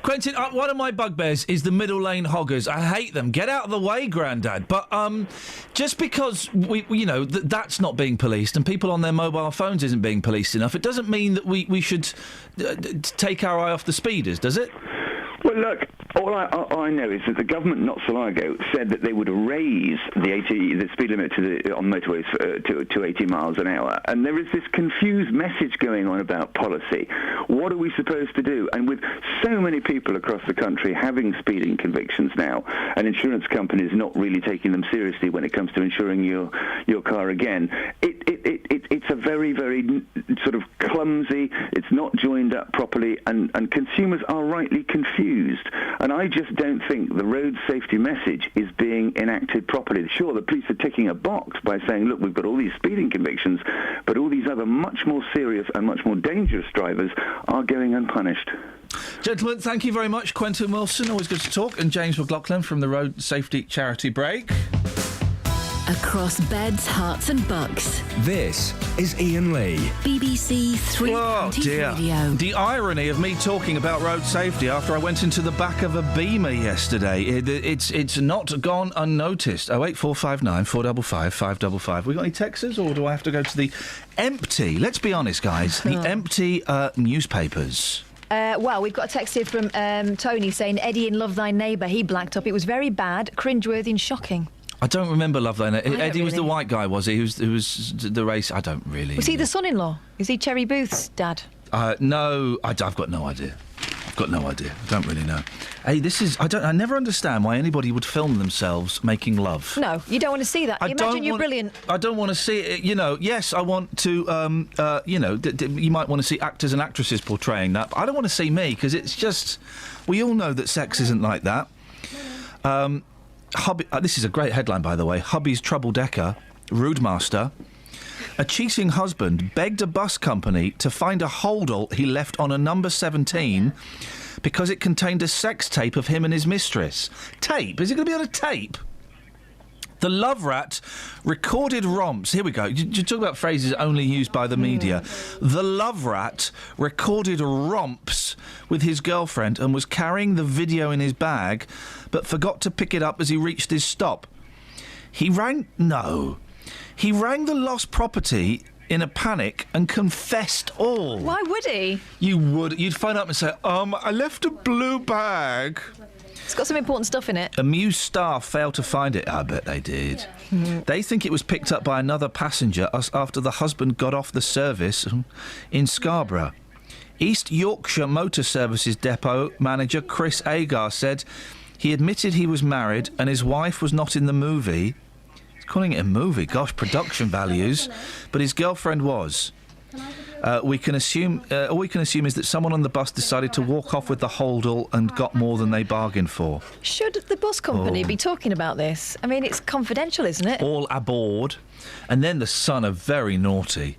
Quentin, one of my bugbears is the middle lane hoggers. I hate them. Get out of the way, Grandad. But just because that's not being policed and people on their mobile phones isn't being policed enough, it doesn't mean that we should take our eye off the speeders, does it? Well, look, all I know is that the government not so long ago said that they would raise the speed limit on motorways to 80 miles an hour. And there is this confused message going on about policy. What are we supposed to do? And with so many people across the country having speeding convictions now, and insurance companies not really taking them seriously when it comes to insuring your car again, it's a very, very sort of clumsy, it's not joined up properly, and consumers are rightly confused. And I just don't think the road safety message is being enacted properly. Sure, the police are ticking a box by saying, look, we've got all these speeding convictions, but all these other much more serious and much more dangerous drivers are going unpunished. Gentlemen, thank you very much. Quentin Wilson, always good to talk, and James McLaughlin from the Road Safety Charity Break. Across beds, hearts and bucks. This is Iain Lee. BBC Three Counties Radio. The irony of me talking about road safety after I went into the back of a Beamer yesterday. It's not gone unnoticed. 08459 455 555. We got any texters, or do I have to go to the empty, let's be honest, guys, the empty newspapers? Well, we've got a text here from Tony saying, Eddie in Love Thy Neighbour, he blacked up. It was very bad, cringeworthy and shocking. I don't remember Love Thy Neighbour. Eddie was the white guy, was he? Who was the race? I don't really... Was he the son-in-law? Is he Cherry Booth's dad? No, I've got no idea. I don't really know. Hey, I never understand why anybody would film themselves making love. No, you don't want to see that. Imagine you're brilliant. I don't want to see it. Yes, I want to, you might want to see actors and actresses portraying that, but I don't want to see me, because it's just... We all know that sex isn't like that. This is a great headline, by the way. Hubby's trouble-decker, rude master. A cheating husband begged a bus company to find a holdall he left on a number 17 because it contained a sex tape of him and his mistress. Tape? Is it going to be on a tape? The love rat recorded romps. Here we go. You talk about phrases only used by the media. The love rat recorded romps with his girlfriend and was carrying the video in his bag, but forgot to pick it up as he reached his stop. He rang the lost property in a panic and confessed all. Why would he? You'd phone up and say, I left a blue bag. It's got some important stuff in it. Amused staff failed to find it. I bet they did. They think it was picked up by another passenger after the husband got off the service in Scarborough. East Yorkshire Motor Services Depot manager Chris Agar said he admitted he was married and his wife was not in the movie. calling it a movie. Gosh, production values. But his girlfriend was. All we can assume is that someone on the bus decided to walk off with the holdall and got more than they bargained for. Should the bus company be talking about this? I mean, it's confidential, isn't it? All aboard. And then the Sun are very naughty.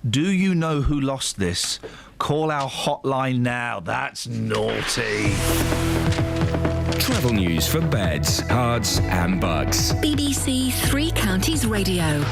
Do you know who lost this? Call our hotline now. That's naughty. Travel news for beds, cards and bugs. BBC Three Counties Radio.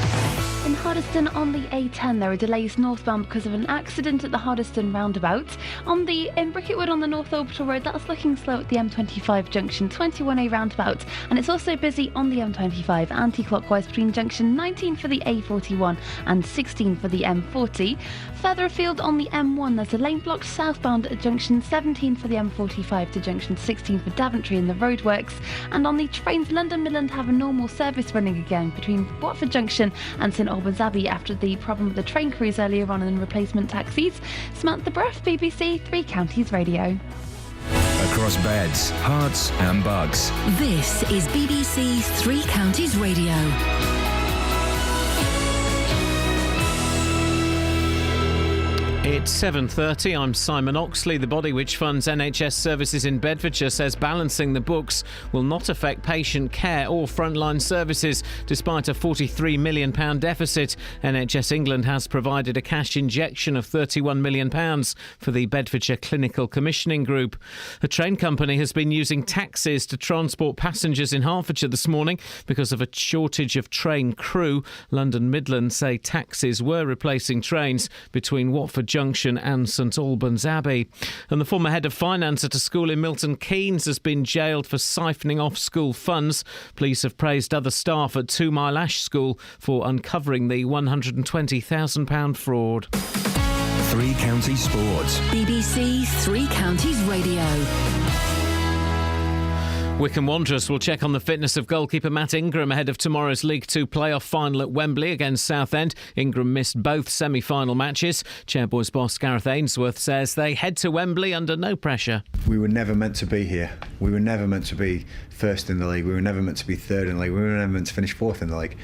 In Hardyston on the A10 there are delays northbound because of an accident at the Hardyston roundabout. In Bricketwood on the North Orbital Road, that's looking slow at the M25 junction 21A roundabout, and it's also busy on the M25 anti-clockwise between junction 19 for the A41 and 16 for the M40. Further afield on the M1 there's a lane blocked southbound at junction 17 for the M45 to junction 16 for Daventry in the roadworks, and on the trains London Midland have a normal service running again between Watford Junction and St Albans Abbey after the problem with the train crews earlier on and replacement taxis. Samantha Bruff, BBC Three Counties Radio. Across beds, hearts and bugs. This is BBC Three Counties Radio. It's 7:30. I'm Simon Oxley. The body which funds NHS services in Bedfordshire says balancing the books will not affect patient care or frontline services. Despite a £43 million deficit, NHS England has provided a cash injection of £31 million for the Bedfordshire Clinical Commissioning Group. A train company has been using taxis to transport passengers in Hertfordshire this morning because of a shortage of train crew. London Midland say taxis were replacing trains between Watford Junction and St Albans Abbey. And the former head of finance at a school in Milton Keynes has been jailed for siphoning off school funds. Police have praised other staff at 2 Mile Ash School for uncovering the £120,000 fraud. Three Counties Sports. BBC Three Counties Radio. Wycombe Wanderers will check on the fitness of goalkeeper Matt Ingram ahead of tomorrow's League Two playoff final at Wembley against Southend. Ingram missed both semi-final matches. Chairboys boss Gareth Ainsworth says they head to Wembley under no pressure. We were never meant to be here. We were never meant to be first in the league. We were never meant to be third in the league. We were never meant to finish fourth in the league.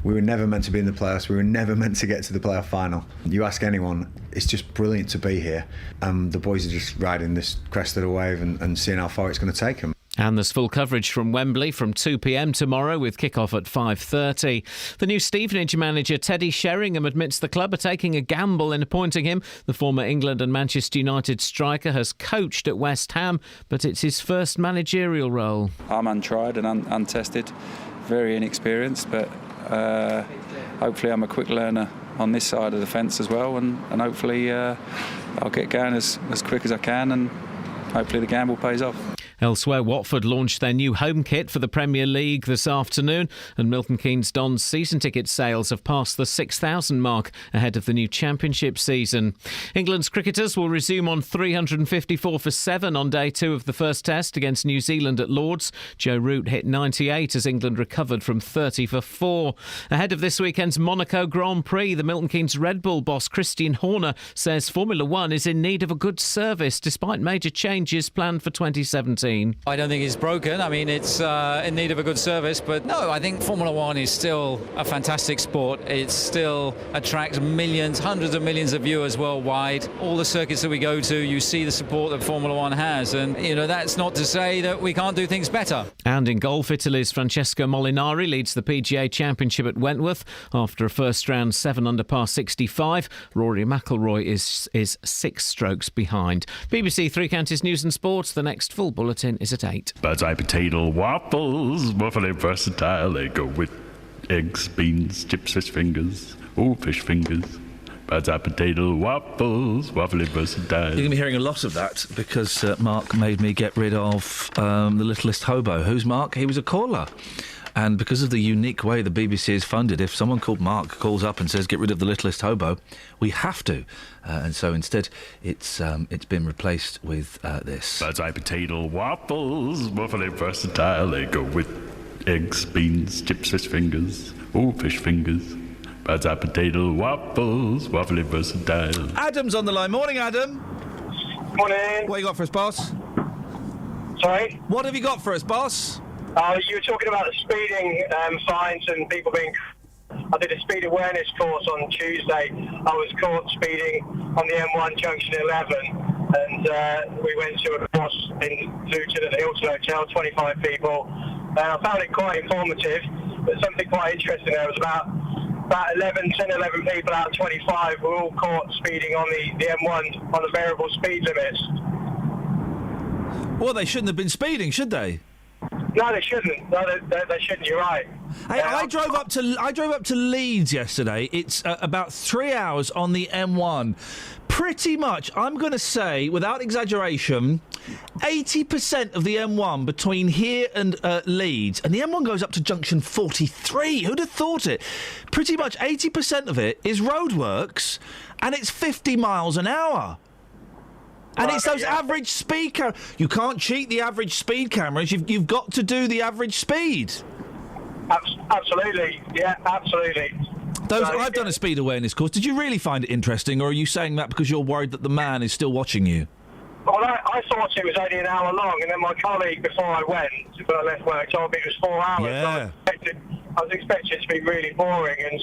We were never meant to be in the playoffs. We were never meant to get to the playoff final. You ask anyone, it's just brilliant to be here. The boys are just riding this crest of the wave and seeing how far it's going to take them. And there's full coverage from Wembley from 2 p.m. tomorrow with kick-off at 5:30. The new Stevenage manager Teddy Sheringham admits the club are taking a gamble in appointing him. The former England and Manchester United striker has coached at West Ham, but it's his first managerial role. I'm untried and untested, very inexperienced, but hopefully I'm a quick learner on this side of the fence as well, and hopefully I'll get going as quick as I can, and hopefully the gamble pays off. Elsewhere, Watford launched their new home kit for the Premier League this afternoon, and Milton Keynes Dons season ticket sales have passed the 6,000 mark ahead of the new Championship season. England's cricketers will resume on 354 for 7 on day 2 of the first test against New Zealand at Lords. Joe Root hit 98 as England recovered from 30 for 4. Ahead of this weekend's Monaco Grand Prix, the Milton Keynes Red Bull boss Christian Horner says Formula One is in need of a good service despite major changes planned for 2017. I don't think it's broken. I mean, it's in need of a good service, but no, I think Formula One is still a fantastic sport. It still attracts millions, hundreds of millions of viewers worldwide. All the circuits that we go to, you see the support that Formula One has, and that's not to say that we can't do things better. And in golf, Italy's Francesco Molinari leads the PGA Championship at Wentworth after a first round 7 under par 65. Rory McIlroy is 6 strokes behind. BBC Three Counties News and Sports. The next full bulletin is at 8. Bird's eye potato waffles, waffly versatile. They go with eggs, beans, chips, fish fingers. Oh, fish fingers. Bird's eye potato waffles, waffly versatile. You're going to be hearing a lot of that because Mark made me get rid of the littlest hobo. Who's Mark? He was a caller. And because of the unique way the BBC is funded, if someone called Mark calls up and says, get rid of the littlest hobo, we have to. And so instead, it's been replaced with this. Bird's eye potato waffles, waffly versatile. They go with eggs, beans, chips, fish fingers. Oh, fish fingers. Bird's eye potato waffles, waffly versatile. Adam's on the line. Morning, Adam. Morning. What you got for us, boss? Sorry? What have you got for us, boss? You were talking about the speeding fines and people being... I did a speed awareness course on Tuesday. I was caught speeding on the M1 Junction 11, and we went to a course in Luton at the Hilton Hotel, 25 people. I found it quite informative, but something quite interesting there was about 11 people out of 25 were all caught speeding on the M1 on the variable speed limits. Well, they shouldn't have been speeding, should they? No, they shouldn't. No, they shouldn't. You're right. Hey, I drove up to Leeds yesterday. It's about 3 hours on the M1. Pretty much, I'm going to say, without exaggeration, 80% of the M1 between here and Leeds, and the M1 goes up to junction 43. Who'd have thought it? Pretty much 80% of it is roadworks, and it's 50 miles an hour. And it's those average speed cameras. You can't cheat the average speed cameras. You've got to do the average speed. Absolutely. Yeah, absolutely. I've done a speed awareness course. Did you really find it interesting, or are you saying that because you're worried that the man is still watching you? Well, I thought it was only an hour long, and then my colleague, before I went, when I left work, told me it was 4 hours. Yeah. I was expecting it to be really boring, and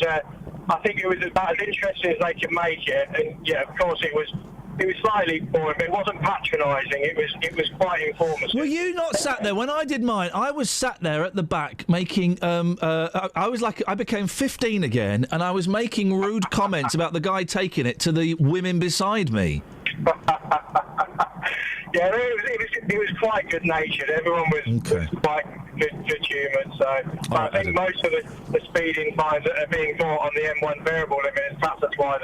I think it was about as interesting as they could make it. And yeah, of course, it was slightly boring, but it wasn't patronising. It was quite informative. Were you not sat there when I did mine? I was sat there at the back making. I became 15 again, and I was making rude comments about the guy taking it to the women beside me. Yeah, it was quite good natured. Everyone was quite good humoured. So I think most of the speeding fines that are being brought on the M1 variable limits, perhaps that's why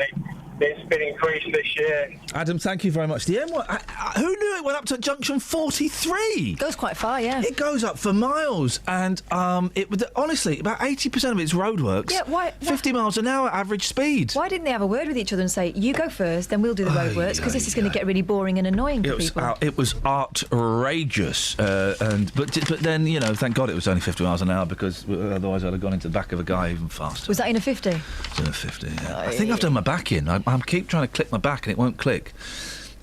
it's been increased this year. Adam, thank you very much. The M1, who knew it went up to junction 43? It goes quite far, yeah. It goes up for miles, and it was honestly about 80% of it's roadworks. Yeah, why 50 miles an hour average speed. Why didn't they have a word with each other and say, "You go first, then we'll do the roadworks," because this is going to get really boring and annoying for people. It was outrageous, but then thank God it was only 50 miles an hour, because otherwise I'd have gone into the back of a guy even faster. Was that in a 50? It was in a 50. Yeah. I think I've done my back in. I keep trying to click my back and it won't click.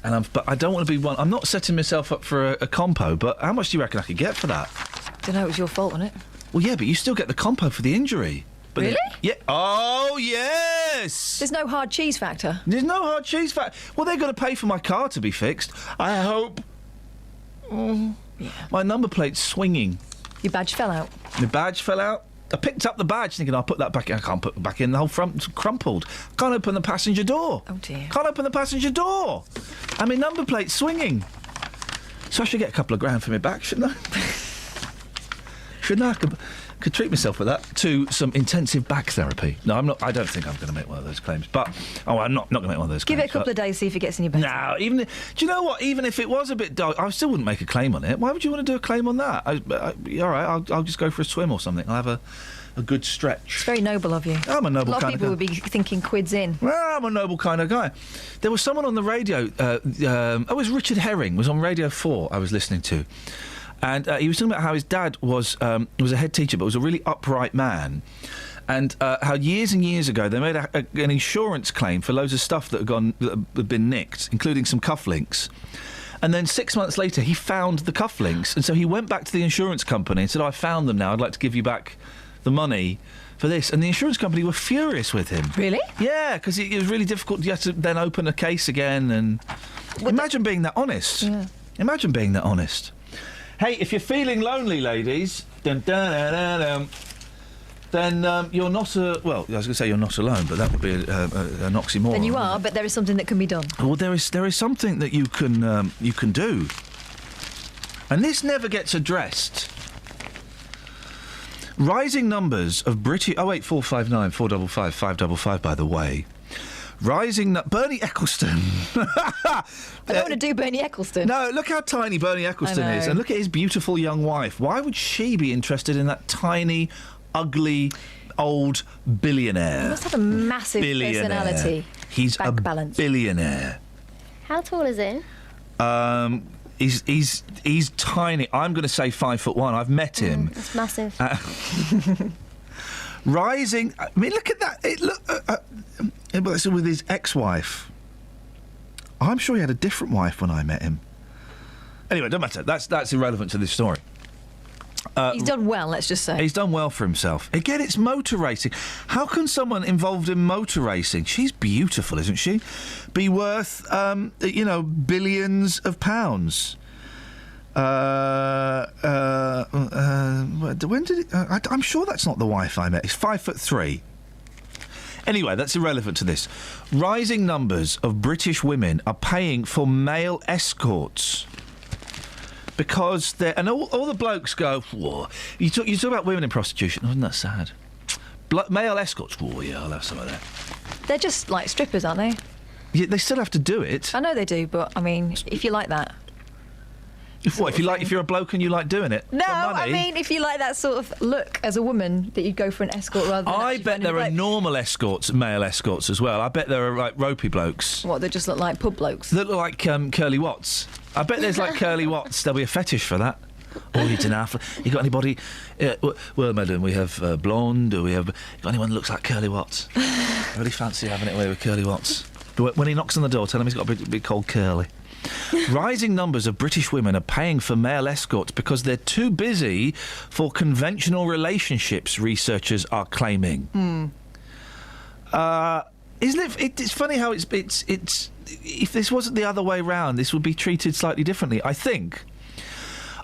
But I don't want to be one. I'm not setting myself up for a compo. But how much do you reckon I could get for that? Don't know. It was your fault, wasn't it? Well, yeah, but you still get the compo for the injury. But really? Yeah. Oh, yes. There's no hard cheese factor. There's no hard cheese factor. Well, they're going to pay for my car to be fixed. I hope. Yeah. My number plate's swinging. Your badge fell out. The badge fell out. I picked up the badge thinking I'll put that back in. I can't put it back in. The whole front's crumpled. Can't open the passenger door. Oh, dear. Can't open the passenger door. And my number plate's swinging. So I should get a couple of grand for my back, shouldn't I? Shouldn't I? Could treat myself with that to some intensive back therapy. No, I'm not. I don't think I'm going to make one of those claims. But I'm not going to make one of those claims. Give it a couple of days, see if it gets any better. No, do you know what? Even if it was a bit dark, I still wouldn't make a claim on it. Why would you want to do a claim on that? All right, I'll just go for a swim or something. I'll have a good stretch. It's very noble of you. I'm a noble kind of guy. A lot of people would be thinking quids in. Well, I'm a noble kind of guy. There was someone on the radio. It was Richard Herring. Was on Radio 4. I was listening to. And he was talking about how his dad was a head teacher, but was a really upright man. And how years and years ago they made an insurance claim for loads of stuff that had been nicked, including some cufflinks. And then 6 months later, he found the cufflinks, and so he went back to the insurance company and said, "I found them now. I'd like to give you back the money for this." And the insurance company were furious with him. Really? Yeah, because it was really difficult. You had to then open a case again, and imagine being that honest. Yeah. Imagine being that honest. Hey, if you're feeling lonely, ladies, then you're not well, I was going to say you're not alone, but that would be an oxymoron. Then you are, but there is something that can be done. Well, there is something that you can do, and this never gets addressed. Rising numbers of British 08459 455 555. By the way. Bernie Ecclestone. I don't want to do Bernie Ecclestone. No, look how tiny Bernie Ecclestone is, and look at his beautiful young wife. Why would she be interested in that tiny, ugly, old billionaire? He must have a massive personality. He's a billionaire. How tall is he? He's tiny. I'm going to say 5'1". I've met him. That's massive. Rising. I mean, look at that. It's with his ex-wife. I'm sure he had a different wife when I met him. Anyway, it doesn't matter. That's irrelevant to this story. He's done well, let's just say. He's done well for himself. Again, it's motor racing. How can someone involved in motor racing, she's beautiful, isn't she, be worth, billions of pounds? When did it... I'm sure that's not the wife I met. He's 5'3". Anyway, that's irrelevant to this. Rising numbers of British women are paying for male escorts. Because they're... And all the blokes go, whoa. You talk about women in prostitution. Isn't that sad? Male escorts, whoa, yeah, I'll have some of that. They're just like strippers, aren't they? Yeah, they still have to do it. I know they do, but, I mean, if you like that... If you're a bloke and you like doing it? No, I mean, if you like that sort of look as a woman, that you'd go for an escort rather than... I bet there are normal escorts, male escorts as well. I bet there are, like, ropey blokes. What, they just look like pub blokes? That look like Curly Watts. I bet there's, like, Curly Watts. There'll be a fetish for that. Oh, you don't have... You got anybody... well, madam, we have blonde, or we have... You got anyone that looks like Curly Watts? I really fancy having it away with Curly Watts. When he knocks on the door, tell him he's got to be called Curly. Rising numbers of British women are paying for male escorts because they're too busy for conventional relationships, researchers are claiming. Isn't it? It's funny how it's. If this wasn't the other way round, this would be treated slightly differently. I think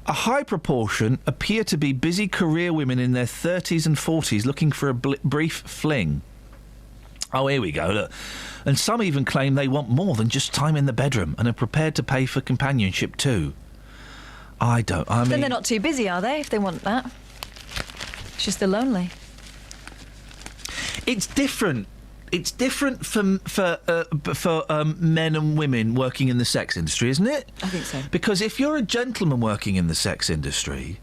a high proportion appear to be busy career women in their 30s and 40s looking for a brief fling. Oh, here we go, look. And some even claim they want more than just time in the bedroom and are prepared to pay for companionship too. I mean... Then they're not too busy, are they, if they want that? It's just they're lonely. It's different. It's different for men and women working in the sex industry, isn't it? I think so. Because if you're a gentleman working in the sex industry...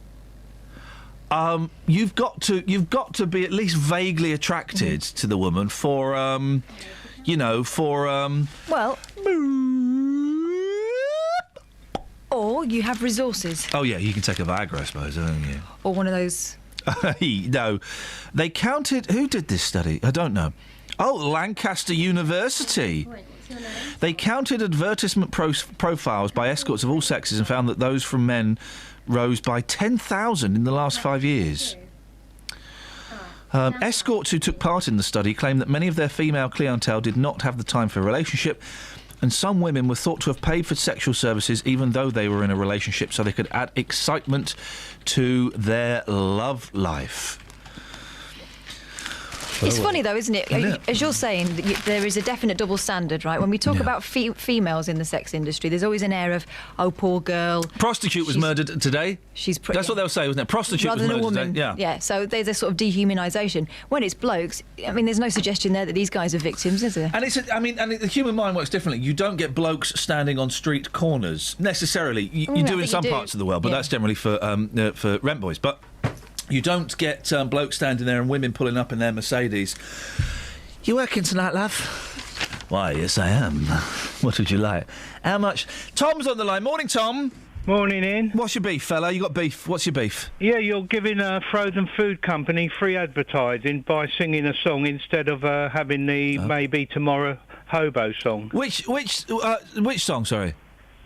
you've got to be at least vaguely attracted to the woman for, Well... Or you have resources. Oh, yeah, you can take a Viagra, I suppose, don't you? Or one of those... No. They counted... Who did this study? I don't know. Oh, Lancaster University. They counted advertisement profiles by escorts of all sexes and found that those from men rose by 10,000 in the last 5 years. Escorts who took part in the study claimed that many of their female clientele did not have the time for a relationship, and some women were thought to have paid for sexual services even though they were in a relationship so they could add excitement to their love life. It's funny, though, isn't it? As you're saying, there is a definite double standard, right? When we talk about females in the sex industry, there's always an air of, oh, poor girl. Prostitute was murdered today. That's what they'll say, wasn't it? Prostitute rather was than murdered a woman. today. Yeah, so there's a sort of dehumanisation. When it's blokes, I mean, there's no suggestion there that these guys are victims, is there? And the human mind works differently. You don't get blokes standing on street corners, necessarily. You do in some parts of the world, but that's generally for rent boys. But... You don't get blokes standing there and women pulling up in their Mercedes. You working tonight, love? Why, yes, I am. What would you like? How much? Tom's on the line. Morning, Tom. Morning, Ian. What's your beef, fella? You got beef. What's your beef? Yeah, you're giving a frozen food company free advertising by singing a song instead of having the Maybe Tomorrow Hobo song. Which song, sorry?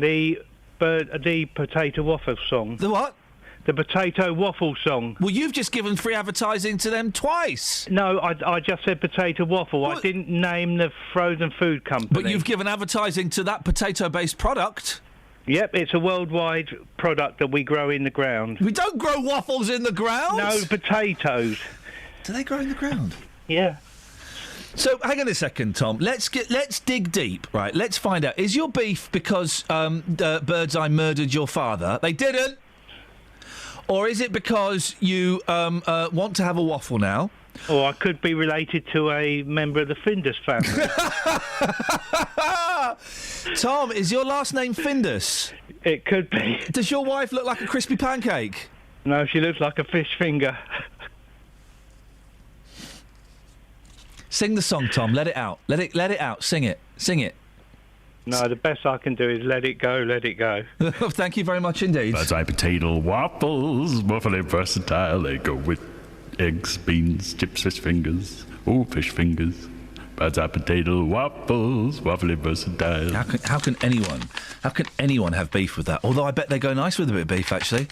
The potato waffle song. The what? The potato waffle song. Well, you've just given free advertising to them twice. No, I just said potato waffle. What? I didn't name the frozen food company. But you've given advertising to that potato-based product. Yep, it's a worldwide product that we grow in the ground. We don't grow waffles in the ground. No, potatoes. Do they grow in the ground? Yeah. So, hang on a second, Tom. Let's dig deep, right? Let's find out. Is your beef because Birdseye murdered your father? They didn't. Or is it because you want to have a waffle now? Or I could be related to a member of the Findus family. Tom, is your last name Findus? It could be. Does your wife look like a crispy pancake? No, she looks like a fish finger. Sing the song, Tom. Let it out. Let it out. Sing it. Sing it. No, the best I can do is let it go, let it go. Thank you very much indeed. Birdseye potato waffles, waffly versatile. They go with eggs, beans, chips, fish fingers. Oh, fish fingers. Birdseye potato waffles, waffly versatile. How can anyone have beef with that? Although I bet they go nice with a bit of beef, actually.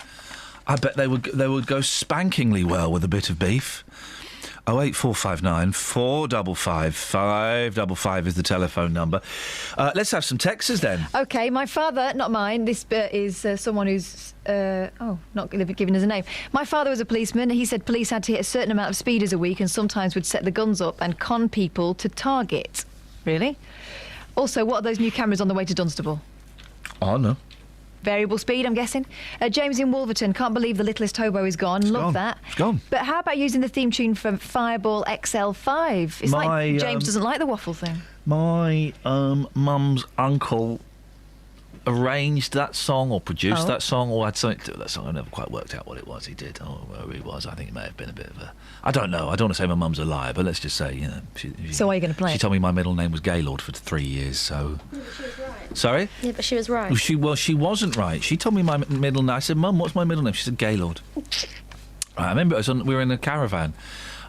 I bet they would go spankingly well with a bit of beef. 08459 455 555 is the telephone number. Let's have some texters then. OK, my father, not mine, this is someone who's, not giving us a name. My father was a policeman. He said police had to hit a certain amount of speeders a week and sometimes would set the guns up and con people to target. Really? Also, what are those new cameras on the way to Dunstable? Oh, no. Variable speed, I'm guessing. James in Wolverton, can't believe the littlest hobo is gone. Love that. It's gone. But how about using the theme tune from Fireball XL5? It's like James doesn't like the waffle thing. My mum's uncle arranged that song or produced that song or had something to do with that song. I never quite worked out what it was he did or where he was. I think it may have been a bit of a... I don't know. I don't want to say my mum's a liar, but let's just say, So are you going to play She it? told me my middle name was Gaylord for 3 years, so... She was right. Sorry? Yeah, but she was right. She wasn't right. She told me my middle name. I said, Mum, what's my middle name? She said, Gaylord. Right, I remember we were in a caravan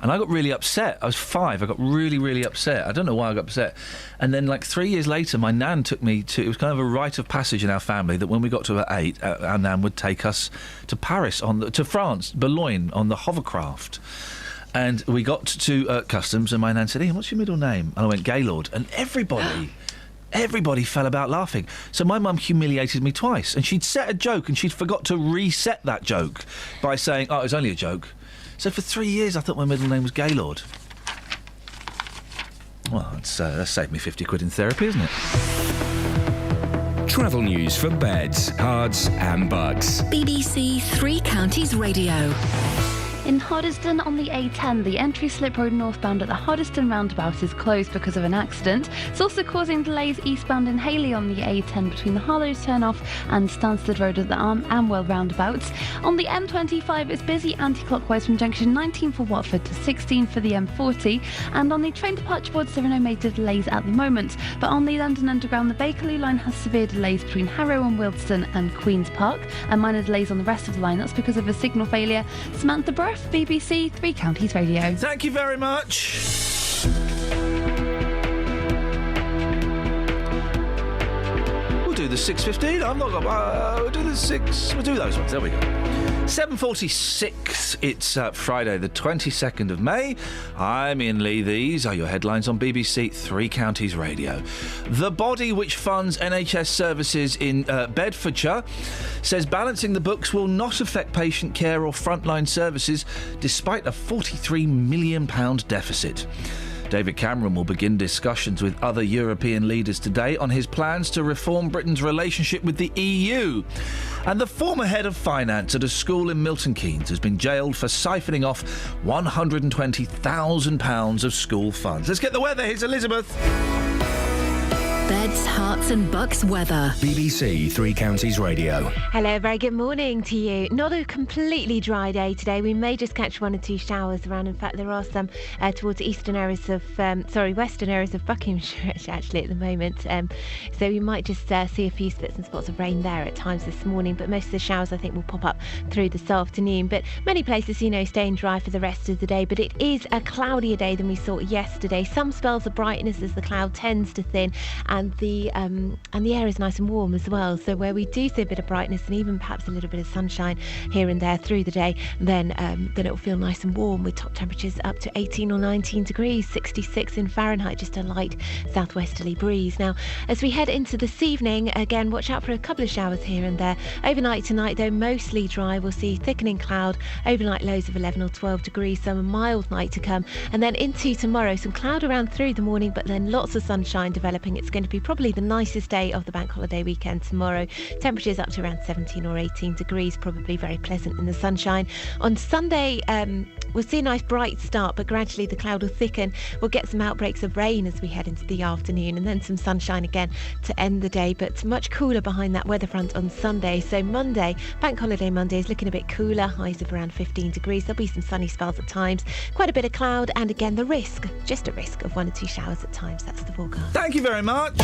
and I got really upset. I was 5. I got really, really upset. I don't know why I got upset. And then, 3 years later, my nan took me to... It was kind of a rite of passage in our family that when we got to about 8, our nan would take us to Paris, to France, Boulogne, on the hovercraft. And we got to customs and my nan said, Ian, what's your middle name? And I went, Gaylord. And everybody fell about laughing. So my mum humiliated me twice. And she'd set a joke and she'd forgot to reset that joke by saying, oh, it was only a joke. So for 3 years I thought my middle name was Gaylord. Well, that's saved me 50 quid in therapy, isn't it? Travel news for beds, cards and bugs. BBC Three Counties Radio. In Hoddesdon on the A10, the entry slip road northbound at the Hoddesdon roundabout is closed because of an accident. It's also causing delays eastbound in Hayley on the A10 between the Hollows turnoff and Stansted Road at the Amwell roundabouts. On the M25, it's busy anti-clockwise from junction 19 for Watford to 16 for the M40. And on the train departure boards, there are no major delays at the moment. But on the London Underground, the Bakerloo line has severe delays between Harrow and Wildston and Queen's Park, and minor delays on the rest of the line. That's because of a signal failure. Samantha Bruff, BBC Three Counties Radio. Thank you very much. We'll do the 6:15. I'm not going. We'll do the 6. We'll do those ones. There we go. 7:46. It's Friday, the 22nd of May. I'm Iain Lee. These are your headlines on BBC Three Counties Radio. The body which funds NHS services in Bedfordshire says balancing the books will not affect patient care or frontline services despite a £43 million deficit. David Cameron will begin discussions with other European leaders today on his plans to reform Britain's relationship with the EU. And the former head of finance at a school in Milton Keynes has been jailed for siphoning off £120,000 of school funds. Let's get the weather. Here's Elizabeth. Beds, Hearts and Bucks weather. BBC Three Counties Radio. Hello, very good morning to you. Not a completely dry day today. We may just catch 1 or 2 showers around. In fact, there are some towards western areas of Buckinghamshire actually at the moment. So we might just see a few spits and spots of rain there at times this morning. But most of the showers I think will pop up through this afternoon. But many places, staying dry for the rest of the day. But it is a cloudier day than we saw yesterday. Some spells of brightness as the cloud tends to thin. And the air is nice and warm as well. So where we do see a bit of brightness and even perhaps a little bit of sunshine here and there through the day, then it will feel nice and warm with top temperatures up to 18 or 19 degrees, 66 in Fahrenheit, just a light southwesterly breeze. Now, as we head into this evening, again, watch out for a couple of showers here and there. Overnight tonight, though, mostly dry. We'll see thickening cloud, overnight lows of 11 or 12 degrees, so a mild night to come. And then into tomorrow, some cloud around through the morning, but then lots of sunshine developing. It's going to be probably the nicest day of the bank holiday weekend tomorrow. Temperatures up to around 17 or 18 degrees, probably very pleasant in the sunshine. On Sunday, we'll see a nice bright start, but gradually the cloud will thicken. We'll get some outbreaks of rain as we head into the afternoon, and then some sunshine again to end the day, but much cooler behind that weather front on Sunday. So Monday, bank holiday Monday, is looking a bit cooler, highs of around 15 degrees. There'll be some sunny spells at times, quite a bit of cloud, and again the risk, just a risk of 1 or 2 showers at times. That's the forecast. Thank you very much.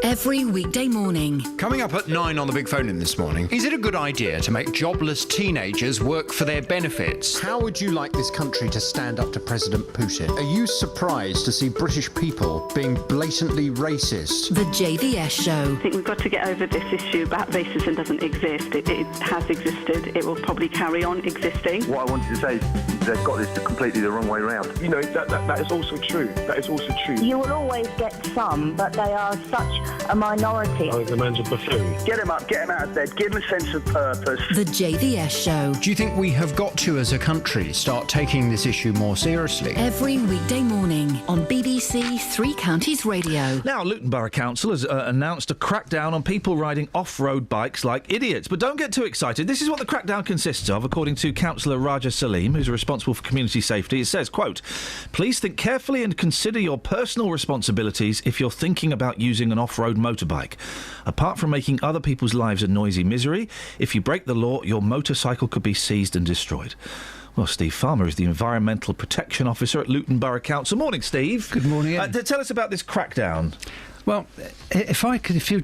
Every weekday morning. Coming up at 9 on the Big Phone In this morning, is it a good idea to make jobless teenagers work for their benefits? How would you like this country to stand up to President Putin? Are you surprised to see British people being blatantly racist? The JVS Show. I think we've got to get over this issue about racism doesn't exist. It has existed. It will probably carry on existing. What I wanted to say is they've got this completely the wrong way around. You know, that is also true. That is also true. You will always get some, but they are such a minority. I think the man's a buffoon. Get him up, get him out of bed, give him a sense of purpose. The JVS Show. Do you think we have got to, as a country, start taking this issue more seriously? Every weekday morning on BBC Three Counties Radio. Now, Luton Borough Council has announced a crackdown on people riding off-road bikes like idiots. But don't get too excited. This is what the crackdown consists of, according to Councillor Raja Salim, who's responsible for community safety. It says, quote, "Please think carefully and consider your personal responsibilities if you're thinking about using an off-road motorbike. Apart from making other people's lives a noisy misery, if you break the law, your motorcycle could be seized and destroyed." Well, Steve Farmer is the Environmental Protection Officer at Luton Borough Council. Morning, Steve. Good morning, Ian. Tell us about this crackdown. Well, if you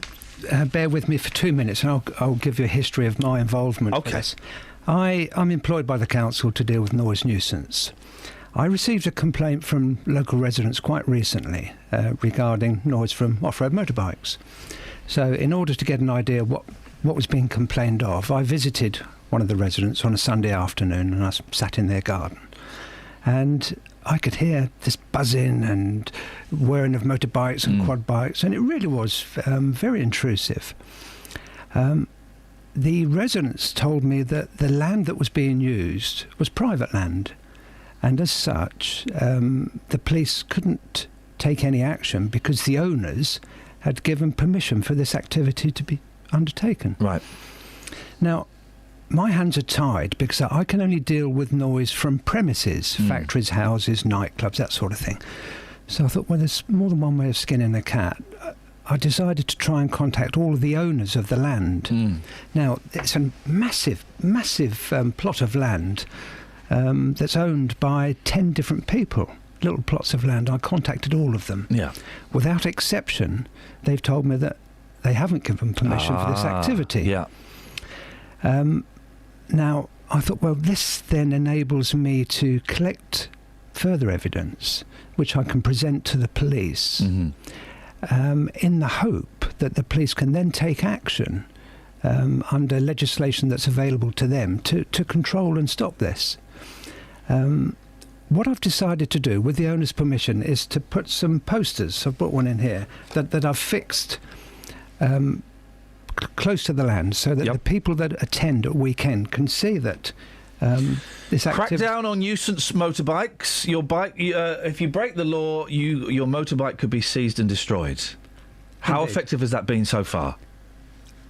bear with me for 2 minutes, and I'll give you a history of my involvement. Okay. With this. I'm employed by the council to deal with noise nuisance. I received a complaint from local residents quite recently regarding noise from off-road motorbikes. So in order to get an idea what was being complained of, I visited one of the residents on a Sunday afternoon and I sat in their garden. And I could hear this buzzing and whirring of motorbikes and quad bikes, and it really was very intrusive. The residents told me that the land that was being used was private land. And as such, the police couldn't take any action because the owners had given permission for this activity to be undertaken. Right. Now, my hands are tied because I can only deal with noise from premises, factories, houses, nightclubs, that sort of thing. So I thought, well, there's more than one way of skinning a cat. I decided to try and contact all of the owners of the land. Now, it's a massive, massive plot of land that's owned by 10 different people, little plots of land. I contacted all of them. Yeah. Without exception, they've told me that they haven't given permission for this activity. Yeah. Now, I thought, well, this then enables me to collect further evidence, which I can present to the police, in the hope that the police can then take action under legislation that's available to them to control and stop this. What I've decided to do, with the owner's permission, is to put some posters. I've put one in here that I've fixed close to the land, so that the people that attend at weekend can see that this activity. Crackdown on nuisance motorbikes. Your bike, if you break the law, your motorbike could be seized and destroyed. How Indeed. effective has that been so far?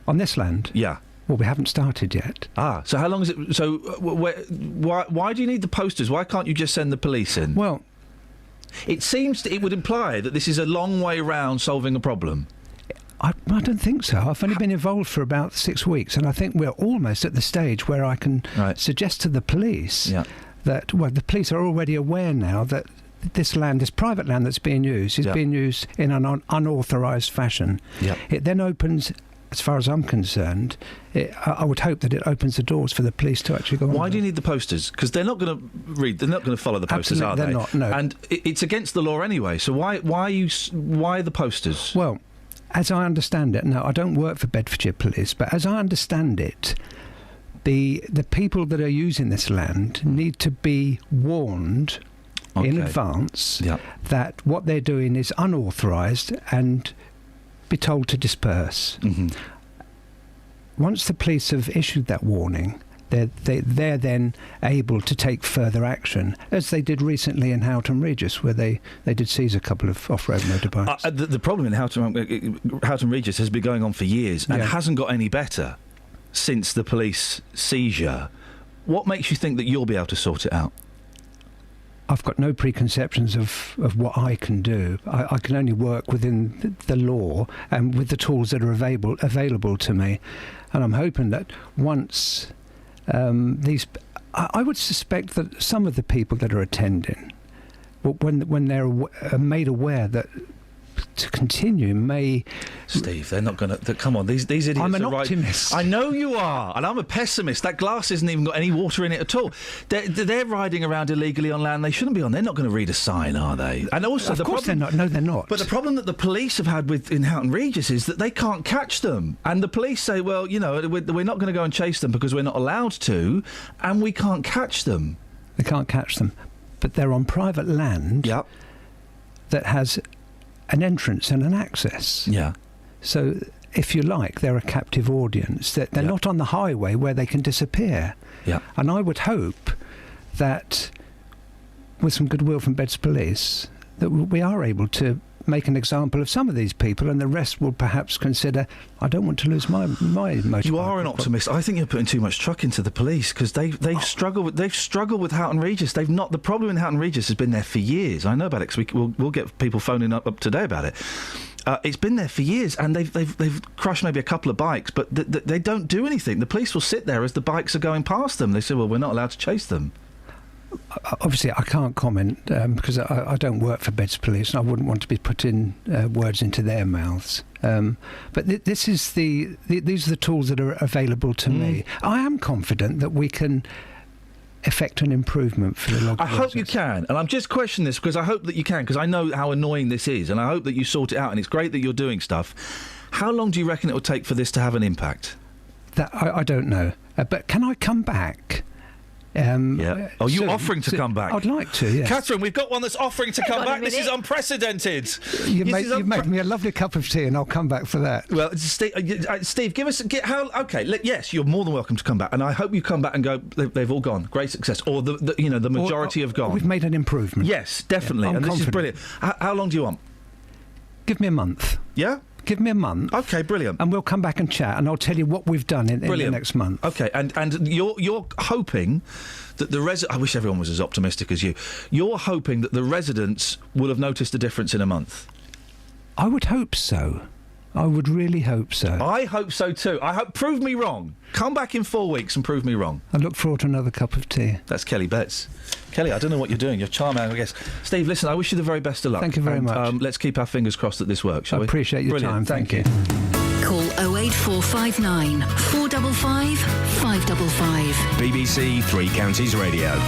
On this land? Yeah. Well, we haven't started yet. So how long is it? So why do you need the posters? Why can't you just send the police in? Well, it seems it would imply that this is a long way round solving a problem. I don't think so. I've only been involved for about 6 weeks, and I think we're almost at the stage where I can suggest to the police that, well, the police are already aware now that this land, this private land that's being used, is being used in an unauthorised fashion. It then opens, as far as I'm concerned, I would hope that it opens the doors for the police to actually go on. Why do you need the posters? Because they're not going to read, they're not going to follow the posters, Absolutely, are they? They're not, no. And it's against the law anyway, so why the posters? Well, as I understand it, now I don't work for Bedfordshire Police, but as I understand it, the people that are using this land need to be warned in advance that what they're doing is unauthorised and be told to disperse. Once the police have issued that warning, they're then able to take further action, as they did recently in Houghton Regis, where they did seize a couple of off-road motorbikes. The problem in Houghton Regis has been going on for years and hasn't got any better since the police seizure. What makes you think that you'll be able to sort it out? I've got no preconceptions of what I can do. I can only work within the law and with the tools that are available to me. And I'm hoping that once I would suspect that some of the people that are attending, when they're made aware that to continue may... Steve, they're not going to... Come on, these idiots I'm an are optimist. I know you are, and I'm a pessimist. That glass hasn't even got any water in it at all. They're riding around illegally on land they shouldn't be on. They're not going to read a sign, are they? And also, of course they're not. No, they're not. But the problem that the police have had in Houghton Regis is that they can't catch them. And the police say, well, you know, we're not going to go and chase them because we're not allowed to, and we can't catch them. They can't catch them. But they're on private land that has an entrance and an access. Yeah. So, if you like, they're a captive audience. They're not on the highway where they can disappear. Yeah. And I would hope that, with some goodwill from Beds Police, that we are able to make an example of some of these people, and the rest will perhaps consider, I don't want to lose my motorbike. You are an optimist. I think you're putting too much truck into the police because they've struggled with Houghton Regis. They've not. The problem in Houghton Regis has been there for years. I know about it because we'll get people phoning up today about it. It's been there for years, and they've crushed maybe a couple of bikes, but they don't do anything. The police will sit there as the bikes are going past them. They say, well, we're not allowed to chase them. Obviously, I can't comment because I don't work for Beds Police, and I wouldn't want to be putting words into their mouths. But these are the tools that are available to me. I am confident that we can effect an improvement for the log. I hope you can, and I'm just questioning this because I hope that you can, because I know how annoying this is, and I hope that you sort it out. And it's great that you're doing stuff. How long do you reckon it will take for this to have an impact? That I don't know. But can I come back? Are you offering to come back? I'd like to, yes. Catherine, we've got one that's offering to come back. This is unprecedented. You've made me a lovely cup of tea, and I'll come back for that. Well, Steve, give us... yes, you're more than welcome to come back, and I hope you come back and go, they've all gone. Great success. Or, the majority have gone. We've made an improvement. Yes, definitely. Yeah, and confident. This is brilliant. How long do you want? Give me a month. Yeah? Give me a month. Okay, brilliant. And we'll come back and chat, and I'll tell you what we've done in the next month. Okay, and you're hoping that I wish everyone was as optimistic as you. You're hoping that the residents will have noticed a difference in a month? I would hope so. I would really hope so. I hope so too. Prove me wrong. Come back in 4 weeks and prove me wrong. I look forward to another cup of tea. That's Kelly Betts. Kelly, I don't know what you're doing. You're charming, I guess. Steve, listen, I wish you the very best of luck. Thank you very much. Let's keep our fingers crossed that this works, shall we? I appreciate your time. Thank you. Call 08459 455 555. BBC Three Counties Radio.